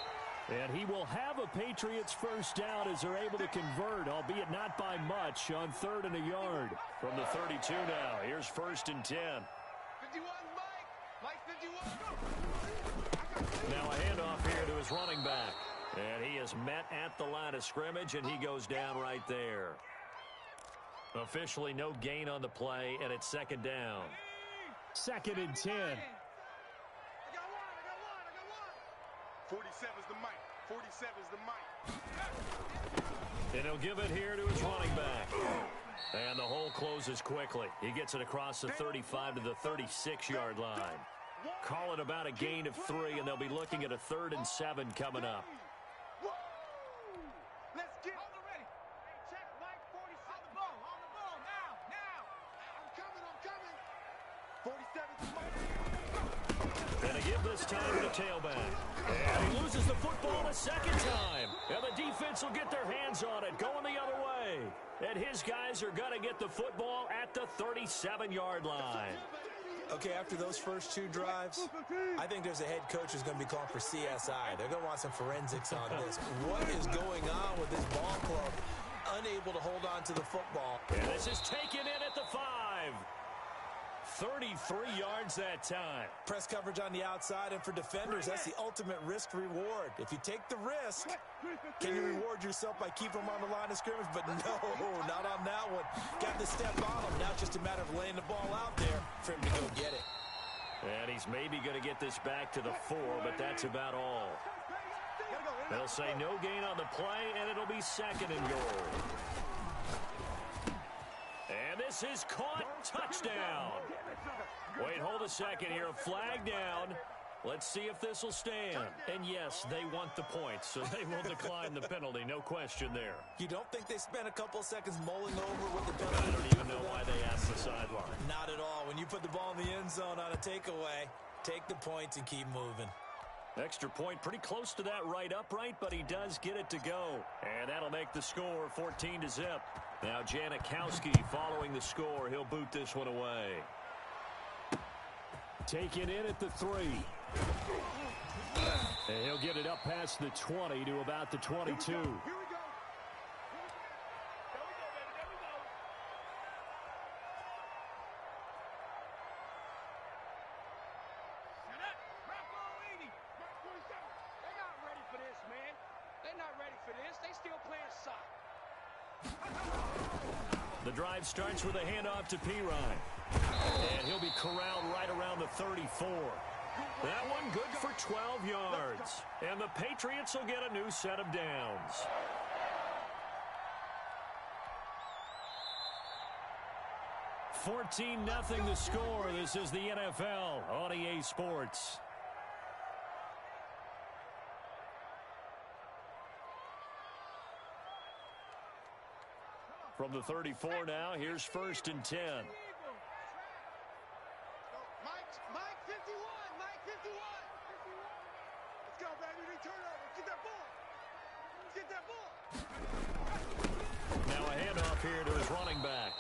And he will have a Patriots 1st down as they're able to convert, albeit not by much, on 3rd and a yard. From the 32 now, here's 1st and 10. 51's Mike. Mike 51. Now a handoff here to his running back. And he is met at the line of scrimmage, and he goes down right there. Officially no gain on the play, and it's 2nd down. 2nd and 10. I got one. 47's the mic. 47's the mic. And he'll give it here to his running back. And the hole closes quickly. He gets it across the 35 to the 36-yard line. Call it about a gain of 3, and they'll be looking at a 3rd and 7 coming up. Let's get on the ready. Check Mike 47. On the ball now. I'm coming. Gonna give this time to the tailback. And he loses the football a second time. And the defense will get their hands on it, going the other way. And his guys are going to get the football at the 37-yard line. Okay, after those first two drives, I think there's a head coach who's going to be calling for CSI. They're going to want some forensics on this. What is going on with this ball club? Unable to hold on to the football. And this is taken in at the 5. 33 yards that time. Press coverage on the outside, and for defenders, that's the ultimate risk-reward. If you take the risk, can you reward yourself by keeping them on the line of scrimmage? But no, not on that one. Got the step on him. Now it's just a matter of laying the ball out there for him to go get it. And he's maybe going to get this back to the 4, but that's about all. They'll say no gain on the play, and it'll be second and goal. And this is caught. Touchdown. Wait, hold a second here. Flag down. Let's see if this will stand. And yes, they want the points, so they will decline the penalty. No question there. You don't think they spent a couple seconds mulling over what the penalty? I don't even know why they asked the sideline. Not at all. When you put the ball in the end zone on a takeaway, take the points and keep moving. Extra point pretty close to that right upright, but he does get it to go. And that'll make the score 14-0. Now Janikowski following the score. He'll boot this one away. Taken in at the 3. And he'll get it up past the 20 to about the 22. The drive starts with a handoff to Pirine. And he'll be corralled right around the 34. That one good for 12 yards. And the Patriots will get a new set of downs. $14-0 the score. This is the NFL on EA Sports. From the 34 now, here's 1st and 10. Mike 51, Mike 51. Let's go, baby. Return over. Get that ball. Get that ball. Now a handoff here to his running back.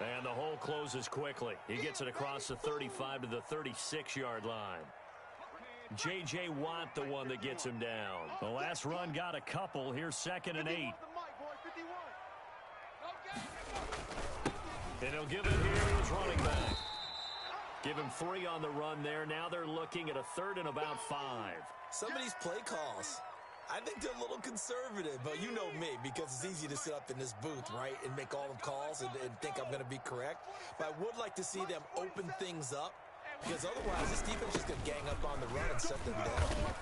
And the hole closes quickly. He gets it across the 35 to the 36-yard line. J.J. Watt, the one that gets him down. The last run got a couple. Here's 2nd and 8. And he'll give it here to his running back. Give him 3 on the run there. Now they're looking at a 3rd and about 5. Some of these play calls, I think they're a little conservative, but you know me, because it's easy to sit up in this booth, right, and make all the calls and think I'm going to be correct. But I would like to see them open things up, because otherwise this defense is just going to gang up on the run and shut them down.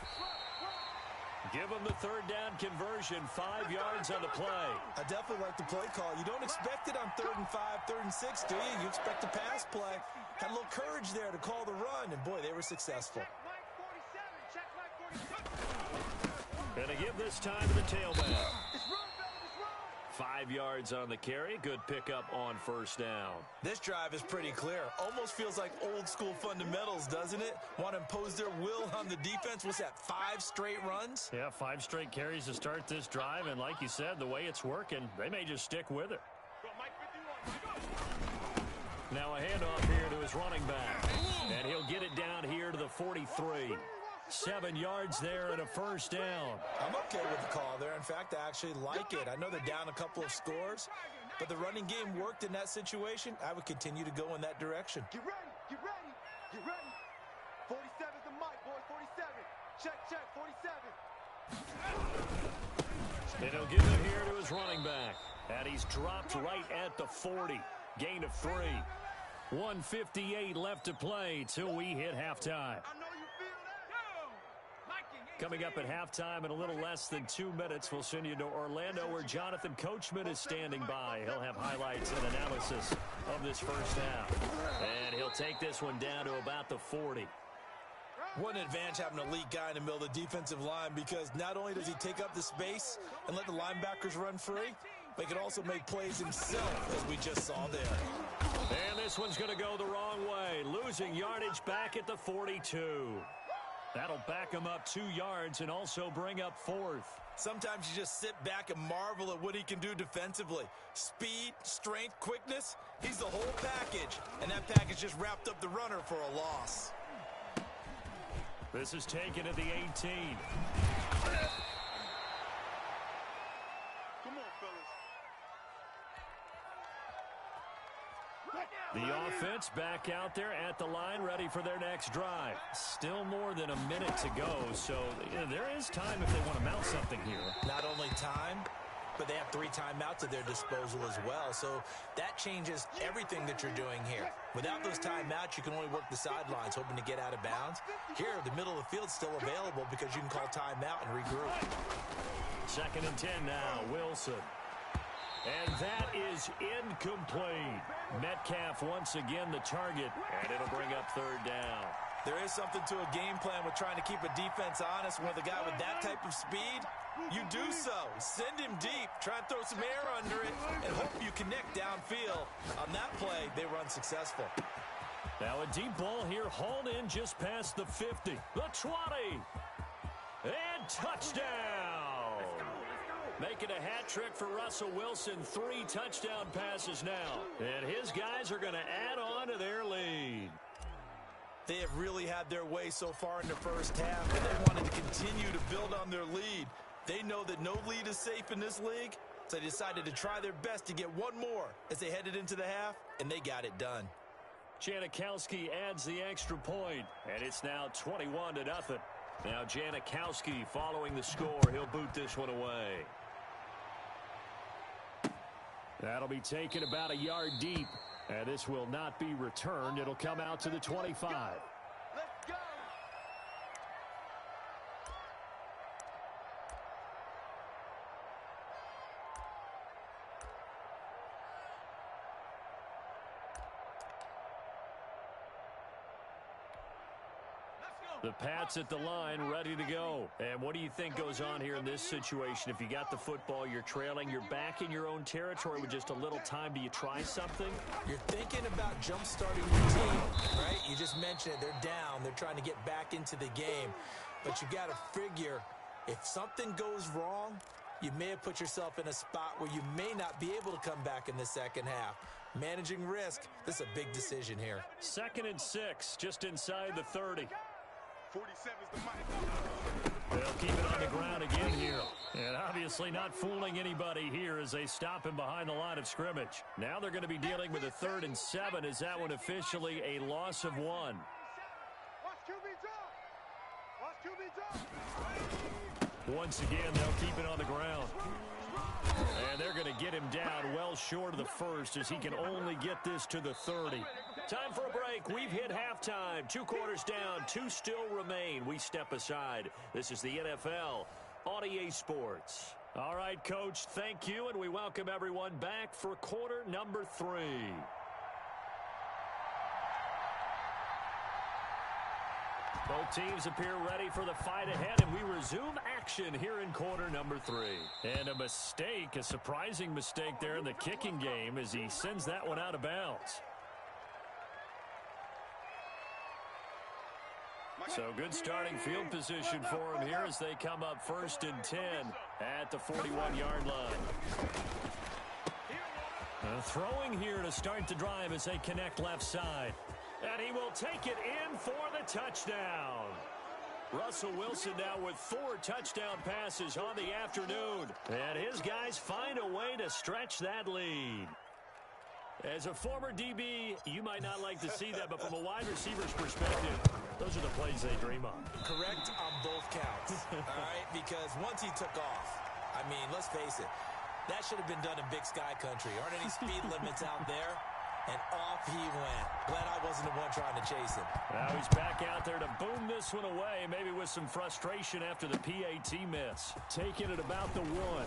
Give them the 3rd down conversion, 5 yards on the play. I definitely like the play call. You don't expect it on 3rd and 5, 3rd and 6, do you? You expect a pass play. Had a little courage there to call the run, and boy, they were successful. Gonna give this time to the tailback. 5 yards on the carry. Good pickup on 1st down. This drive is pretty clear. Almost feels like old school fundamentals, doesn't it? Want to impose their will on the defense. What's that, 5 straight runs? Yeah, 5 straight carries to start this drive. And like you said, the way it's working, they may just stick with it. Now a handoff here to his running back. And he'll get it down here to the 43. 7 yards there and a 1st down. I'm okay with the call there. In fact, I actually like it. I know they're down a couple of scores, but the running game worked in that situation. I would continue to go in that direction. Get ready, get ready, get ready. 47's the mic, boys, 47. Check, 47. And he'll give it here to his running back. And he's dropped right at the 40. Gain of 3. 1:58 left to play till we hit halftime. Coming up at halftime in a little less than 2 minutes, we'll send you to Orlando where Jonathan Coachman is standing by. He'll have highlights and analysis of this first half. And he'll take this one down to about the 40. What an advantage having an elite guy in the middle of the defensive line, because not only does he take up the space and let the linebackers run free, but he can also make plays himself, as we just saw there. And this one's going to go the wrong way, losing yardage back at the 42. That'll back him up 2 yards and also bring up 4th. Sometimes you just sit back and marvel at what he can do defensively. Speed, strength, quickness, he's the whole package. And that package just wrapped up the runner for a loss. This is taken at the 18. Come on, fellas. The offense back out there at the line, ready for their next drive. Still more than a minute to go, so there is time if they want to mount something here. Not only time, but they have 3 timeouts at their disposal as well, so that changes everything that you're doing here. Without those timeouts, you can only work the sidelines, hoping to get out of bounds. Here, the middle of the field's still available because you can call timeout and regroup. 2nd and 10 now, Wilson. And that is incomplete. Metcalf once again the target, and it'll bring up 3rd down. There is something to a game plan with trying to keep a defense honest. With a guy with that type of speed, you do so. Send him deep, try and throw some air under it, and hope you connect downfield. On that play, they were unsuccessful. Now a deep ball here, hauled in just past the 50, the 20, and touchdown. Making a hat trick for Russell Wilson, 3 touchdown passes now. And his guys are going to add on to their lead. They have really had their way so far in the first half, and they wanted to continue to build on their lead. They know that no lead is safe in this league, so they decided to try their best to get one more as they headed into the half, and they got it done. Janikowski adds the extra point, and it's now 21-0. Now Janikowski following the score. He'll boot this one away. That'll be taken about a yard deep, and this will not be returned. It'll come out to the 25. Let's go. The Pats at the line, ready to go. And what do you think goes on here in this situation? If you got the football, you're trailing, you're back in your own territory with just a little time. Do you try something? You're thinking about jump-starting your team, right? You just mentioned it. They're down. They're trying to get back into the game. But you got to figure, if something goes wrong, you may have put yourself in a spot where you may not be able to come back in the second half. Managing risk, this is a big decision here. 2nd and 6, just inside the 30. 47 is the mic. They'll keep it on the ground again here. And obviously not fooling anybody here as they stop him behind the line of scrimmage. Now they're going to be dealing with a 3rd and 7. Is that one officially a loss of 1? Watch QB drop. Watch QB drop. Once again, they'll keep it on the ground. And they're going to get him down well short of the 1st as he can only get this to the 30. Time for a break. We've hit halftime. 2 quarters down. 2 still remain. We step aside. This is the NFL on EA Sports. All right, Coach, thank you, and we welcome everyone back for quarter number 3. Both teams appear ready for the fight ahead, and we resume action here in quarter number 3. And a mistake, a surprising mistake there in the kicking game as he sends that one out of bounds. So good starting field position for him here as they come up 1st and 10 at the 41-yard line. Throwing here to start the drive as they connect left side. And he will take it in for the touchdown. Russell Wilson now with 4 touchdown passes on the afternoon. And his guys find a way to stretch that lead. As a former DB, you might not like to see that, but from a wide receiver's perspective, those are the plays they dream of. Correct on both counts, all right? Because once he took off, I mean, let's face it, that should have been done in Big Sky Country. Aren't any speed limits out there? And off he went. Glad I wasn't the one trying to chase him. Now he's back out there to boom this one away, maybe with some frustration after the PAT miss. Taking it about the 1.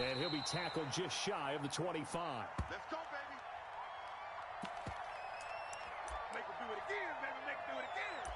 And he'll be tackled just shy of the 25. Let's go, baby. Make him do it again, baby. Make him do it again.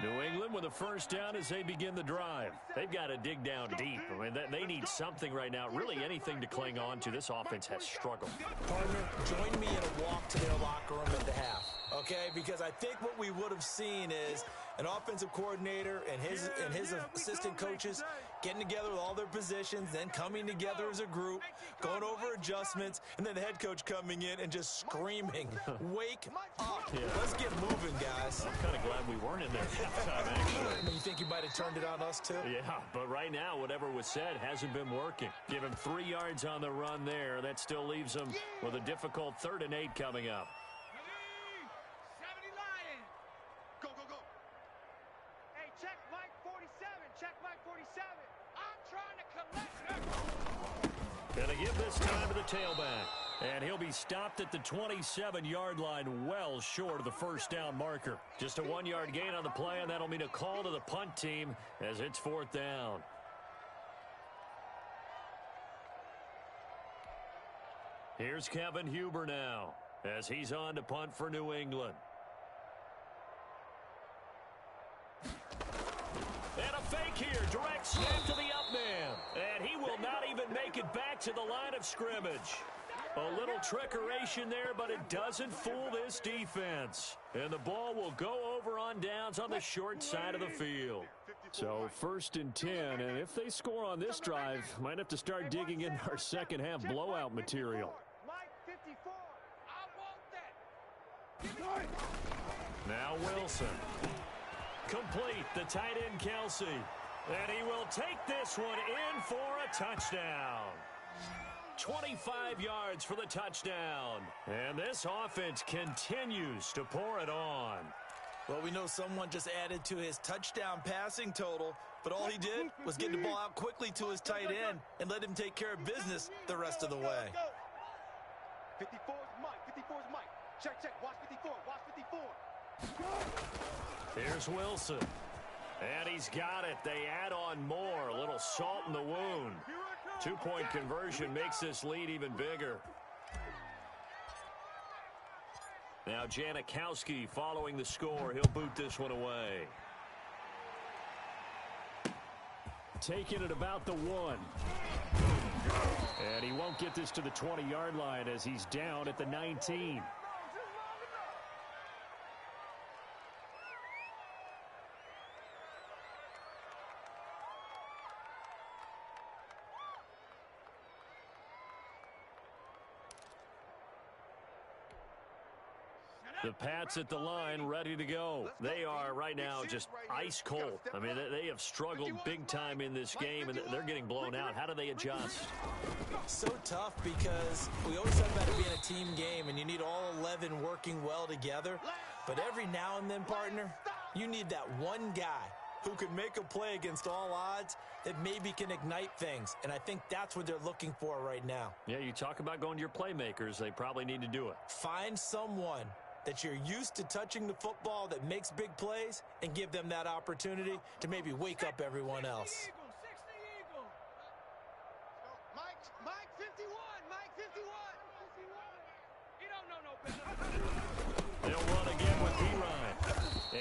New England with a first down as they begin the drive. They've got to dig down deep. I mean, they need something right now, really anything to cling on to. This offense has struggled. Partner, join me in a walk to their locker room at the half, okay? Because I think what we would have seen is an offensive coordinator and his assistant coaches getting together with all their positions, then coming together as a group, going over adjustments, and then the head coach coming in and just screaming, wake up. Yeah. Let's get moving, guys. I'm kind of glad we weren't in there at halftime, actually. You think you might have turned it on us, too? Yeah, but right now, whatever was said hasn't been working. Give him 3 yards on the run there. That still leaves him with a difficult 3rd and 8 coming up. 70 Lions. Go, go, go. Hey, check Mike 47. Check Mike 47. I'm trying to collect. Gonna give this time to the tailback. And he'll be stopped at the 27-yard line, well short of the first down marker. Just a 1-yard gain on the play, and that'll mean a call to the punt team as it's 4th down. Here's Kevin Huber now as he's on to punt for New England. And a fake here, direct snap to the up man. And he will not even make it back to the line of scrimmage. A little trickeration there, but it doesn't fool this defense. And the ball will go over on downs on the short side of the field. So 1st and 10, and if they score on this drive, might have to start digging in our second half blowout material. Mike 54. I want that. Now Wilson. Complete, the tight end Kelsey. And he will take this one in for a touchdown. 25 yards for the touchdown. And this offense continues to pour it on. Well, we know someone just added to his touchdown passing total, but all he did was get the ball out quickly to his tight end and let him take care of business the rest of the way. 54 is Mike. 54 is Mike. Check, check. Watch 54. Watch 54. Here's Wilson. And he's got it. They add on more. A little salt in the wound. 2-point conversion makes this lead even bigger. Now Janikowski following the score. He'll boot this one away. Taking it about the 1. And he won't get this to the 20-yard line as he's down at the 19. The Pats at the line, ready to go. They are right now just ice cold. I mean, they have struggled big time in this game, and they're getting blown out. How do they adjust? So tough because we always talk about it being a team game, and you need all 11 working well together. But every now and then, partner, you need that one guy who can make a play against all odds that maybe can ignite things. And I think that's what they're looking for right now. Yeah, you talk about going to your playmakers. They probably need to do it. Find someone that you're used to touching the football that makes big plays and give them that opportunity to maybe wake up everyone else. Mike 51. Mike 51. He don't know no better. They'll run again with B-Ryan.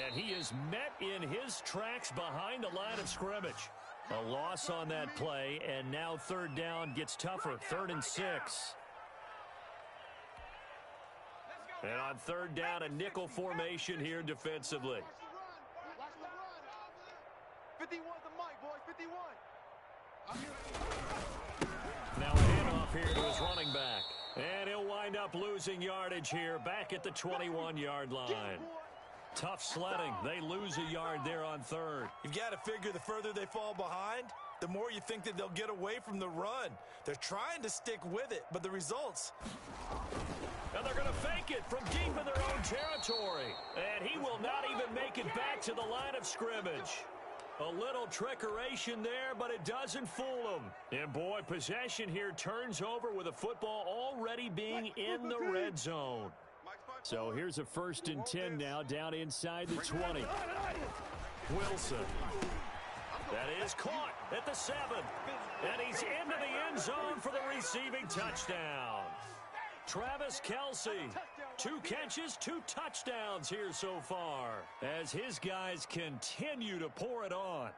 And he is met in his tracks behind the line of scrimmage. A loss on that play, and now 3rd down gets tougher. 3rd and 6. And on 3rd down, a nickel formation here defensively. Watch the run. 51 to Mike, boys. 51. Now a handoff here to his running back. And he'll wind up losing yardage here back at the 21-yard line. Tough sledding. They lose a yard there on 3rd. You've got to figure the further they fall behind, the more you think that they'll get away from the run. They're trying to stick with it, but the results... And they're going to fake it from deep in their own territory. And he will not even make it back to the line of scrimmage. A little trickeration there, but it doesn't fool him. And boy, possession here turns over with the football already being in the red zone. So here's a 1st and 10 now down inside the 20. Wilson. That is caught at the 7. And he's into the end zone for the receiving touchdown. Travis Kelce, 2 catches, 2 touchdowns here so far as his guys continue to pour it on.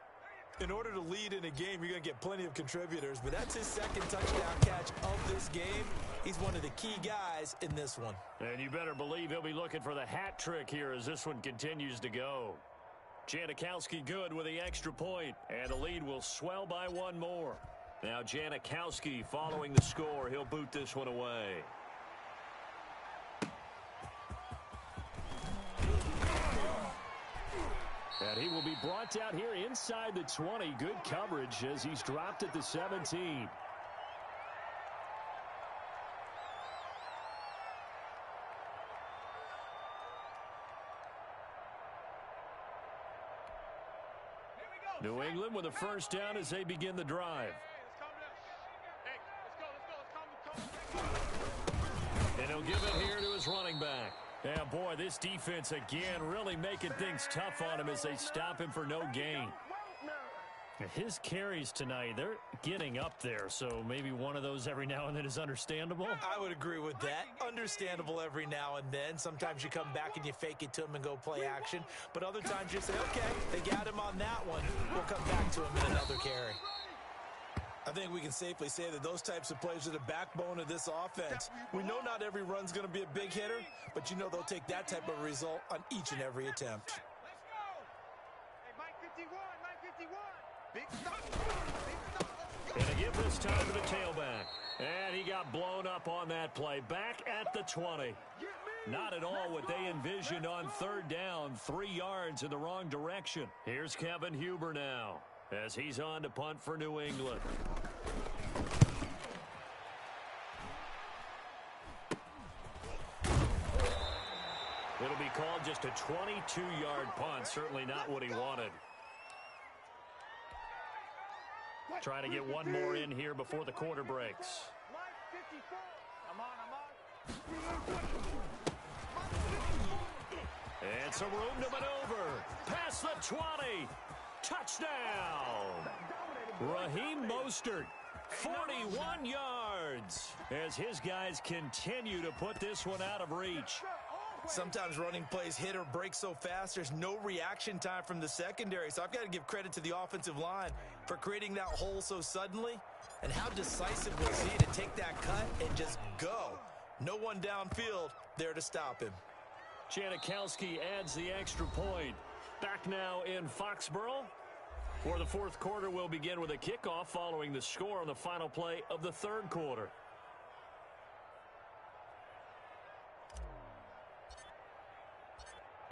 In order to lead in a game, you're going to get plenty of contributors, but that's his 2nd touchdown catch of this game. He's one of the key guys in this one. And you better believe he'll be looking for the hat trick here as this one continues to go. Janikowski good with the extra point, and the lead will swell by 1 more. Now Janikowski following the score. He'll boot this one away. And he will be brought down here inside the 20. Good coverage as he's dropped at the 17. New England with a first down as they begin the drive. And he'll give it here to his running back. Yeah, boy, this defense again really making things tough on him as they stop him for no gain. His carries tonight, they're getting up there, so maybe one of those every now and then is understandable. I would agree with that. Understandable every now and then. Sometimes you come back and you fake it to him and go play action. But other times you say, okay, they got him on that one. We'll come back to him in another carry. I think we can safely say that those types of plays are the backbone of this offense. We know not every run's going to be a big hitter, but you know they'll take that type of result on each and every attempt. Let's go. Hey, Mike 51, Mike 51. Big stop. Big stop. And they give this time to the tailback. And he got blown up on that play. Back at the 20. Not at all what they envisioned on 3rd down. 3 yards in the wrong direction. Here's Kevin Huber now, as he's on to punt for New England. It'll be called just a 22-yard punt. Certainly not what he wanted. Trying to get one more in here before the quarter breaks. And some room to maneuver. Past the 20. Touchdown! Raheem Mostert, 41 yards, as his guys continue to put this one out of reach. Sometimes running plays hit or break so fast, there's no reaction time from the secondary. So I've got to give credit to the offensive line for creating that hole so suddenly. And how decisive was he to take that cut and just go? No one downfield there to stop him. Janikowski adds the extra point. Back now in Foxborough, where the 4th quarter will begin with a kickoff following the score on the final play of the 3rd quarter.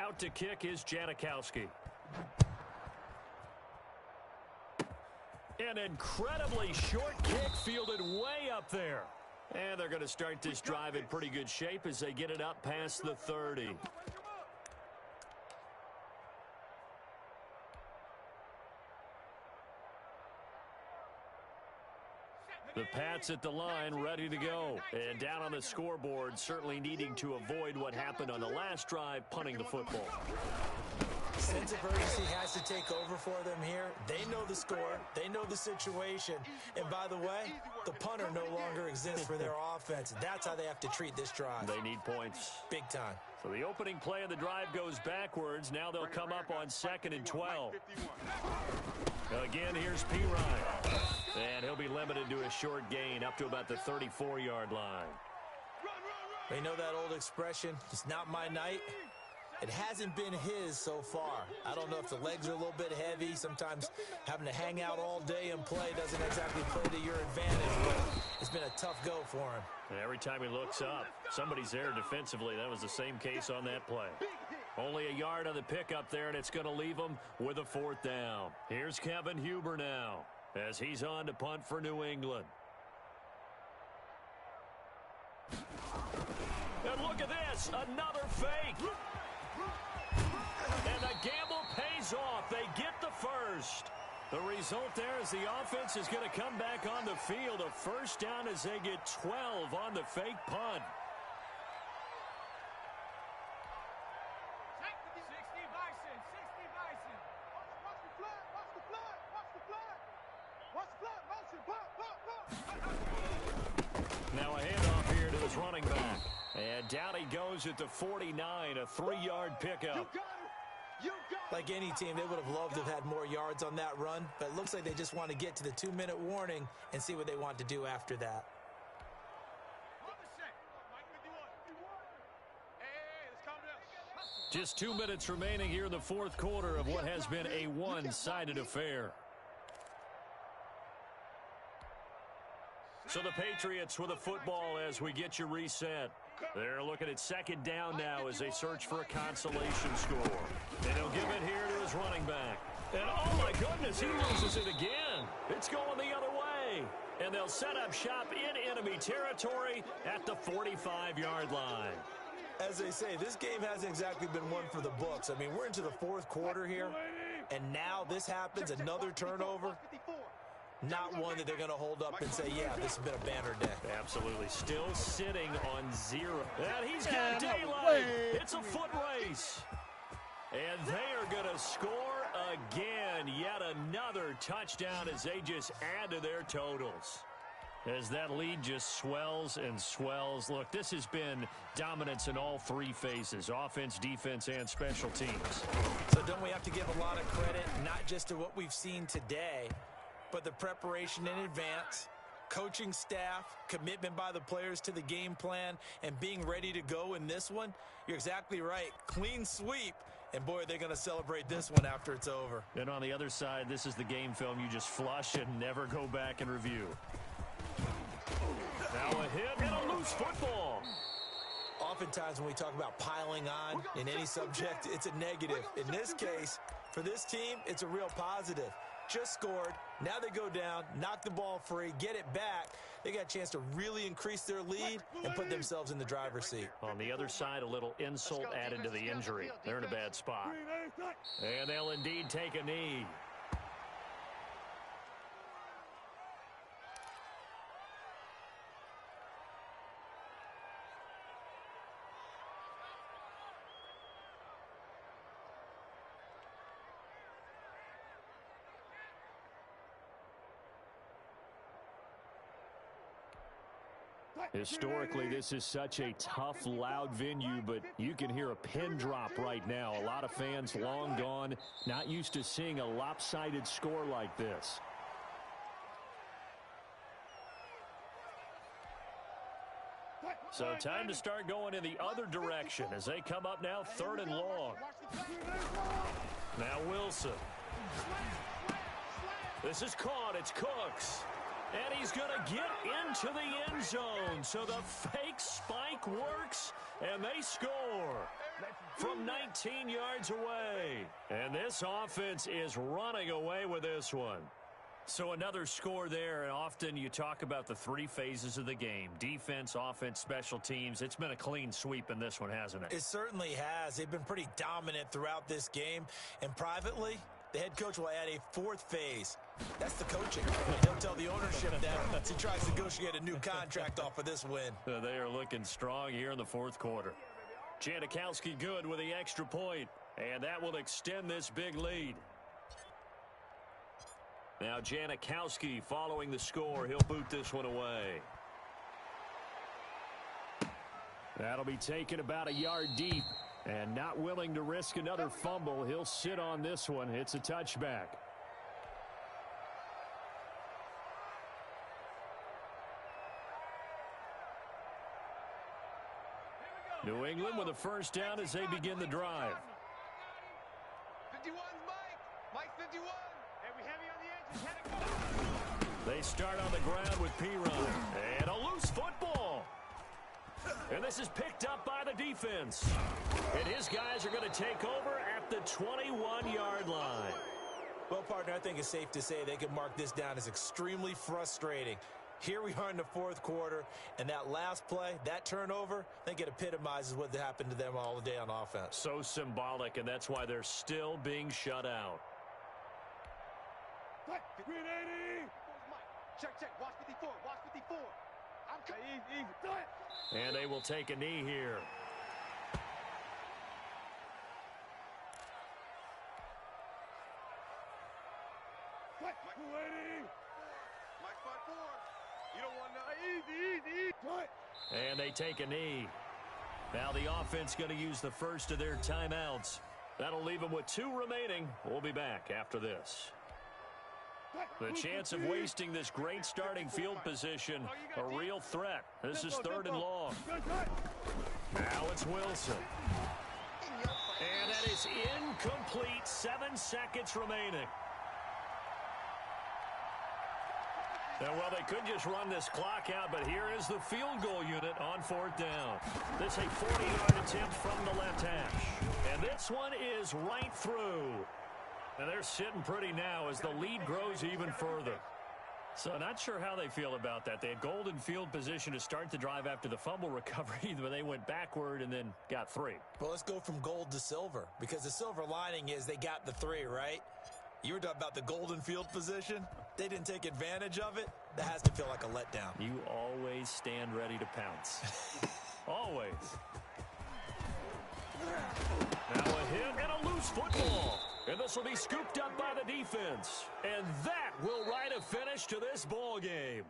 Out to kick is Janikowski. An incredibly short kick fielded way up there. And they're going to start this drive in pretty good shape as they get it up past the 30. The Pats at the line, ready to go. And down on the scoreboard, certainly needing to avoid what happened on the last drive, punting the football. Sense of urgency has to take over for them here. They know the score. They know the situation. And by the way, the punter no longer exists for their offense. That's how they have to treat this drive. They need points. Big time. So the opening play of the drive goes backwards. Now they'll come up on 2nd and 12. Again, here's P. Ryan. And he'll be limited to a short gain up to about the 34-yard line. They know that old expression, it's not my night. It hasn't been his so far. I don't know if the legs are a little bit heavy. Sometimes having to hang out all day and play doesn't exactly play to your advantage, but it's been a tough go for him. And every time he looks up, somebody's there defensively. That was the same case on that play. Only a yard on the pickup there, and it's going to leave him with a 4th down. Here's Kevin Huber now, as he's on to punt for New England. And look at this, another fake. And the gamble pays off. They get the first. The result there is the offense is going to come back on the field. A first down as they get 12 on the fake punt. 60 Bison, 60 Bison. Watch the flood, watch the flood, watch the flood. Watch the flood, motion, pop, pop, pop. Now a handoff here to the his running back. And down he goes at the 49, a 3-yard pickup. Like any team, they would have loved to have had more yards on that run, but it looks like they just want to get to the 2-minute warning and see what they want to do after that. Just 2 minutes remaining here in the fourth quarter of what has been a one-sided affair. So the Patriots with a football as we get you reset. They're looking at second down now as they search for a consolation score. And he'll give it here to his running back. And oh my goodness, he loses it again. It's going the other way. And they'll set up shop in enemy territory at the 45-yard line. As they say, this game hasn't exactly been one for the books. I mean, we're into the fourth quarter here, and now this happens, another turnover. Not one that they're going to hold up and say, yeah, this has been a banner day. Absolutely. Still sitting on 0. And he's got daylight. It's a foot race. And they are going to score again. Yet another touchdown as they just add to their totals. As that lead just swells and swells. Look, this has been dominance in all three phases, offense, defense, and special teams. So don't we have to give a lot of credit, not just to what we've seen today, but the preparation in advance, coaching staff, commitment by the players to the game plan, and being ready to go in this one? You're exactly right. Clean sweep. And, boy, they're going to celebrate this one after it's over. And on the other side, this is the game film you just flush and never go back and review. Now a hit and a loose football. Oftentimes when we talk about piling on in any subject, it's a negative. In this case, for this team, it's a real positive. Just scored. Now they go down, knock the ball free, get it back. They got a chance to really increase their lead and put themselves in the driver's seat. On the other side, a little insult added to the injury. They're in a bad spot. And they'll indeed take a knee. Historically, this is such a tough, loud venue, but you can hear a pin drop right now. A lot of fans long gone, not used to seeing a lopsided score like this. So time to start going in the other direction as they come up now 3rd and long. Now Wilson. This is caught. It's Cooks. And he's going to get into the end zone. So the fake spike works, and they score from 19 yards away. And this offense is running away with this one. So another score there, and often you talk about the three phases of the game. Defense, offense, special teams. It's been a clean sweep in this one, hasn't it? It certainly has. They've been pretty dominant throughout this game. And privately, the head coach will add a 4th phase. That's the coaching. And he'll tell the ownership that as he tries to negotiate a new contract off of this win. They are looking strong here in the 4th quarter. Janikowski good with the extra point, and that will extend this big lead. Now Janikowski following the score. He'll boot this one away. That'll be taken about a yard deep, and not willing to risk another fumble. He'll sit on this one. It's a touchback. New England with a first down as they begin the drive. 51's Mike. Mike 51. Hey, we heavy on the edges. They start on the ground with P-Run. And a loose football. And this is picked up by the defense. And his guys are going to take over at the 21-yard line. Well, partner, I think it's safe to say they can mark this down as extremely frustrating. Here we are in the 4th quarter, and that last play, that turnover, I think it epitomizes what happened to them all day on offense. So symbolic, and that's why they're still being shut out. Green 80. Check. Watch 54. Watch 54. I'm coming. Easy. Do it. And they will take a knee here. Mike 280. Mike 54. You don't want no easy. What? And they take a knee. Now the offense going to use the first of their timeouts. That'll leave them with 2 remaining. We'll be back after this. The chance of wasting this great starting field position, a real threat. This is 3rd and long. Now it's Wilson. And that is incomplete. 7 seconds remaining. Well, they could just run this clock out, but here is the field goal unit on 4th down. This a 40-yard attempt from the left hash. And this one is right through. And they're sitting pretty now as the lead grows even further. So not sure how they feel about that. They had golden field position to start the drive after the fumble recovery, but they went backward and then got 3. Well, let's go from gold to silver, because the silver lining is they got the 3, right? You were talking about the golden field position. They didn't take advantage of it. That has to feel like a letdown. You always stand ready to pounce. Always. Now a hit and a loose football. And this will be scooped up by the defense. And that will write a finish to this ball game.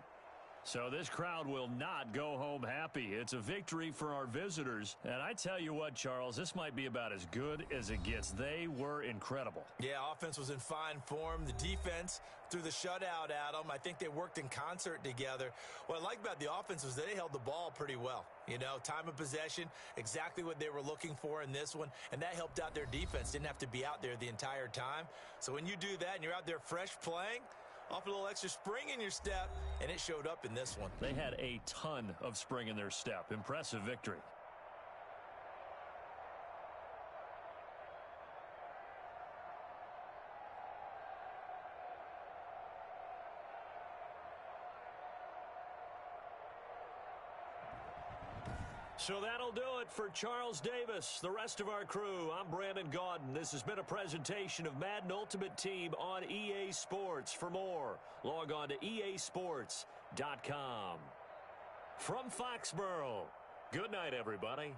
So this crowd will not go home happy. It's a victory for our visitors. And I tell you what, Charles, this might be about as good as it gets. They were incredible. Yeah, offense was in fine form. The defense threw the shutout at them. I think they worked in concert together. What I like about the offense was they held the ball pretty well. You know, time of possession, exactly what they were looking for in this one. And that helped out their defense. Didn't have to be out there the entire time. So when you do that and you're out there fresh playing, off a little extra spring in your step, and it showed up in this one. They had a ton of spring in their step. Impressive victory. So that'll do it for Charles Davis, the rest of our crew. I'm Brandon Gaudin. This has been a presentation of Madden Ultimate Team on EA Sports. For more, log on to easports.com. From Foxborough, good night, everybody.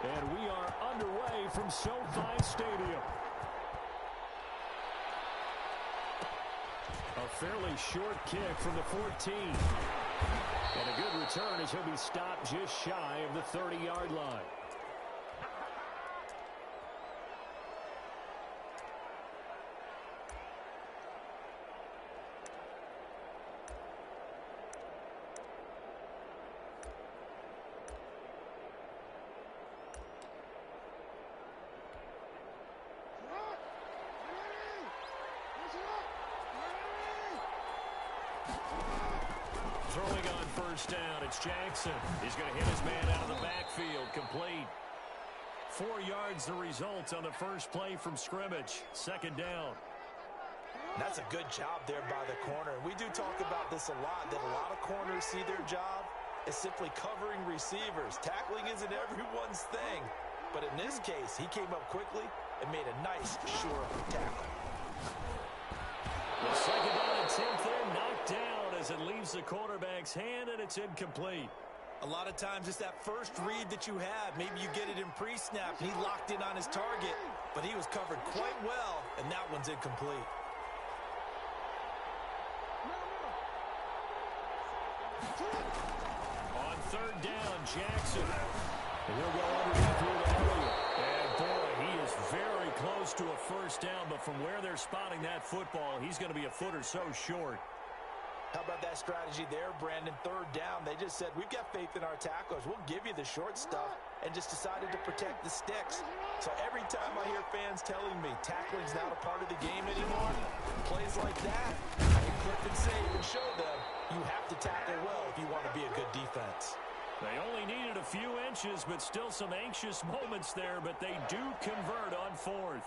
And we are underway from SoFi Stadium. A fairly short kick from the 14. And a good return as he'll be stopped just shy of the 30-yard line. Throwing on first down, it's Jackson. He's going to hit his man out of the backfield, complete. 4 yards the result on the first play from scrimmage. Second down. That's a good job there by the corner. We do talk about this a lot, that a lot of corners see their job as simply covering receivers. Tackling isn't everyone's thing. But in this case, he came up quickly and made a nice, sure tackle. The second down attempt there knocked down as it leaves the quarterback's hand, and it's incomplete. A lot of times it's that first read that you have. Maybe you get it in pre-snap, and he locked in on his target, but he was covered quite well, and that one's incomplete. On third down, Jackson. And he'll go underneath here to Elliott. And boy, he is very close to a first down, but from where they're spotting that football, he's going to be a foot or so short. How about that strategy there, Brandon? Third down, they just said, we've got faith in our tacklers. We'll give you the short stuff, and just decided to protect the sticks. So every time I hear fans telling me tackling's not a part of the game anymore, plays like that, I can clip and save and show them you have to tackle well if you want to be a good defense. They only needed a few inches, but still some anxious moments there, but they do convert on fourth.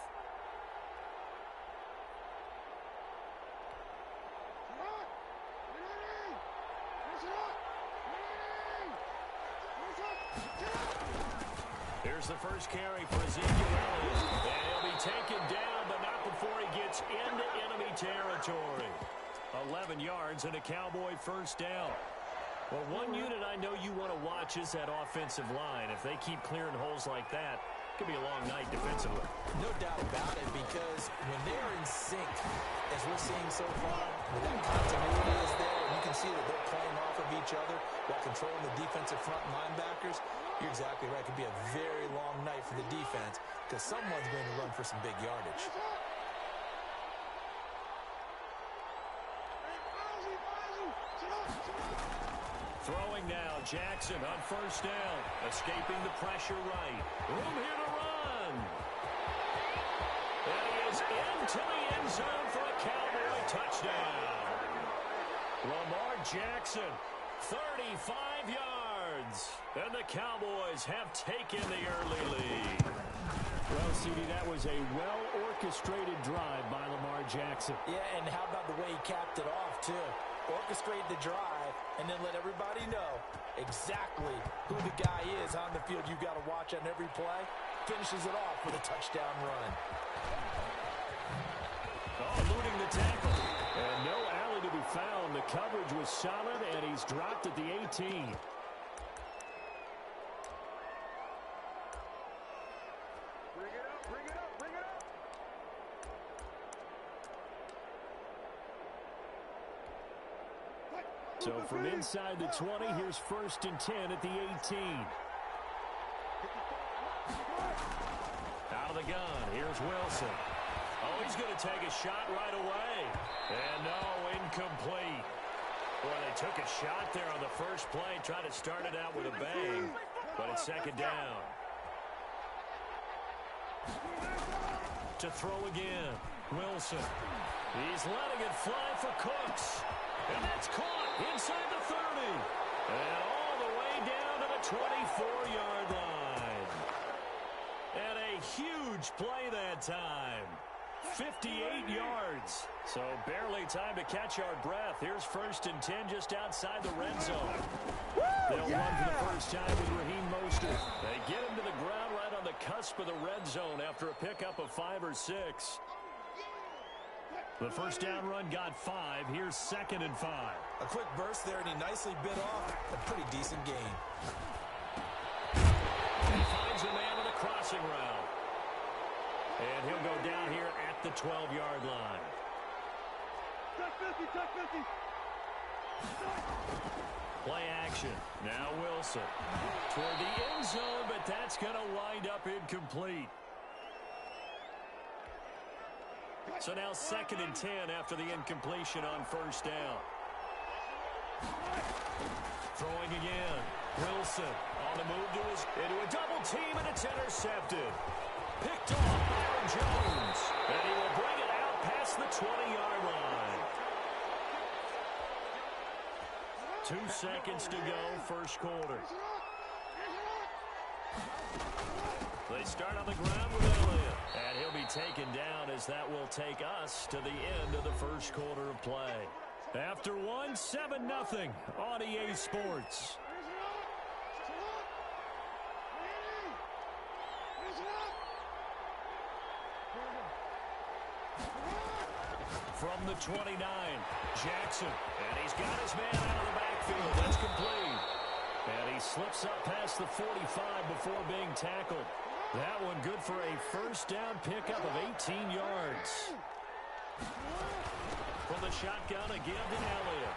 Here's the first carry for Ezekiel Elliott. And he'll be taken down, but not before he gets into enemy territory. 11 yards and a Cowboy first down. Well, one unit I know you want to watch is that offensive line. If they keep clearing holes like that, it could be a long night defensively. No doubt about it, because when they're in sync, as we're seeing so far, when that continuity is there, and you can see that they're playing off of each other while controlling the defensive front linebackers, you're exactly right. It could be a very long night for the defense because someone's going to run for some big yardage. Throwing now, Jackson on first down. Escaping the pressure right. Room here to run. And he is into the end zone for a Cowboy touchdown. Lamar Jackson, 35 yards. And the Cowboys have taken the early lead. Well, CD, that was a well-orchestrated drive by Lamar Jackson. Yeah, and how about the way he capped it off, too? Orchestrate the drive, and then let everybody know exactly who the guy is on the field you've got to watch on every play. Finishes it off with a touchdown run. Oh, eluding the tackle. And no alley to be found. The coverage was solid, and he's dropped at the 18. So from inside the 20, here's 1st and 10 at the 18. Out of the gun, here's Wilson. Oh, he's going to take a shot right away. And no, incomplete. Boy, they took a shot there on the first play, tried to start it out with a bang, but it's second down. To throw again, Wilson. He's letting it fly for Cooks. And that's caught inside the 30. And all the way down to the 24-yard line. And a huge play that time. 58 yards. So barely time to catch our breath. Here's 1st and 10 just outside the red zone. They'll run for the first time with Raheem Mostert. They get him to the ground right on the cusp of the red zone after a pickup of 5 or 6. The first down run got 5. Here's 2nd and 5. A quick burst there, and he nicely bit off a pretty decent gain. He finds a man on the crossing route. And he'll go down here at the 12-yard line. Play action. Now Wilson. Toward the end zone, but that's going to wind up incomplete. So now 2nd and 10 after the incompletion on first down. Throwing again. Wilson on the move into a double team, and it's intercepted. Picked off Byron Jones. And he will bring it out past the 20-yard line. 2 seconds to go, first quarter. They start on the ground with Elliott. And he'll be taken down as that will take us to the end of the first quarter of play. After one, 7-0 on EA Sports. From the 29, Jackson. And he's got his man out of the backfield. That's complete. And he slips up past the 45 before being tackled. That one good for a first down pickup of 18 yards. From the shotgun again to Elliott.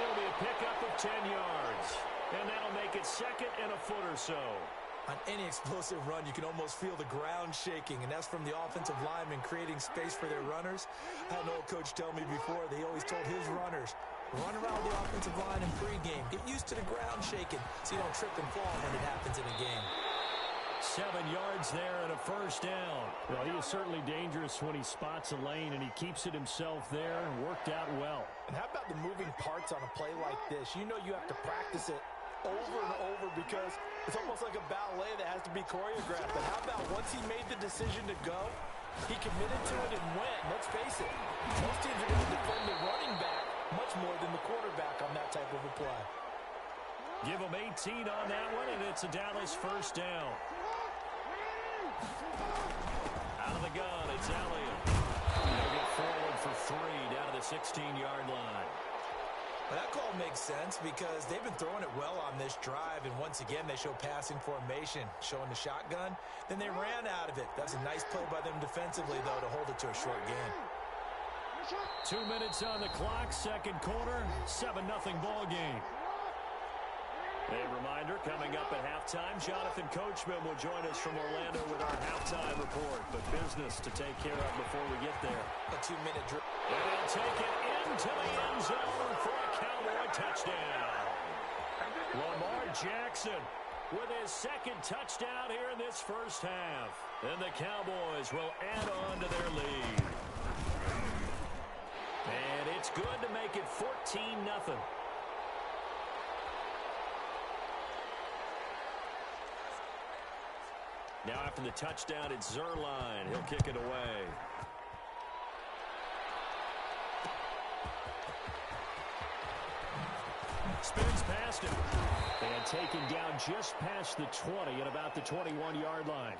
It'll be a pickup of 10 yards. And that'll make it 2nd and a foot or so. On any explosive run, you can almost feel the ground shaking, and that's from the offensive linemen creating space for their runners. I had an old coach tell me before, they always told his runners, run around the offensive line in pregame. Get used to the ground shaking so you don't trip and fall when it happens in a game. 7 yards there and a first down. Well, he is certainly dangerous when he spots a lane, and he keeps it himself there and worked out well. And how about the moving parts on a play like this? You know you have to practice it over and over because it's almost like a ballet that has to be choreographed. But how about once he made the decision to go, he committed to it and went. Let's face it, most teams are going to defend the running back much more than the quarterback on that type of a play. Give him 18 on that one, and it's a Dallas first down. Out of the gun, it's Elliott. They'll get forward for 3 down to the 16-yard line. Well, that call makes sense because they've been throwing it well on this drive, and once again they show passing formation, showing the shotgun. Then they ran out of it. That's a nice play by them defensively, though, to hold it to a short gain. 2 minutes on the clock, second quarter, 7-0 ball game. A reminder, coming up at halftime, Jonathan Coachman will join us from Orlando with our halftime report. But business to take care of before we get there. A 2-minute drill. And he'll take it into the end zone for a Cowboy touchdown. Lamar Jackson with his 2nd touchdown here in this first half. And the Cowboys will add on to their lead. And it's good to make it 14-0. Now after the touchdown, it's Zerline. He'll kick it away. Spins past him. And taken down just past the 20 at about the 21-yard line.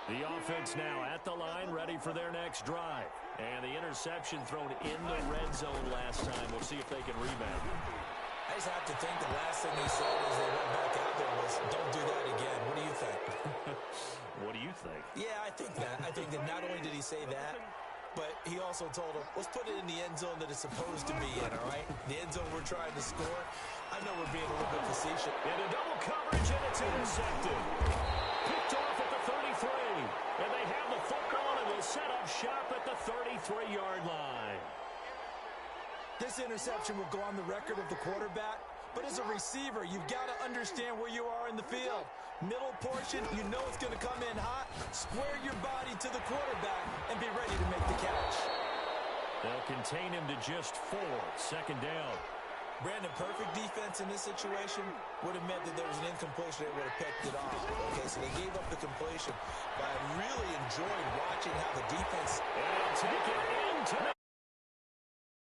The offense now at the line, ready for their next drive. And the interception thrown in the red zone last time. We'll see if they can rebound. I just have to think the last thing he said as they went back out there was, don't do that again. What do you think? What do you think? Yeah, I think that. I think that not only did he say that, but he also told him, let's put it in the end zone that it's supposed to be in, all right? The end zone we're trying to score. I know we're being a little bit facetious. Into double coverage, and it's intercepted. Picked off at the 33. And they have the football and will set up shop at the 33-yard line. This interception will go on the record of the quarterback, but as a receiver, you've got to understand where you are in the field. Middle portion, you know it's going to come in hot. Square your body to the quarterback and be ready to make the catch. They'll contain him to just 4. Second down. Brandon, perfect defense in this situation would have meant that there was an incompletion. They would have picked it off. Okay, so they gave up the completion. But I really enjoyed watching how the defense... And he'll take it into the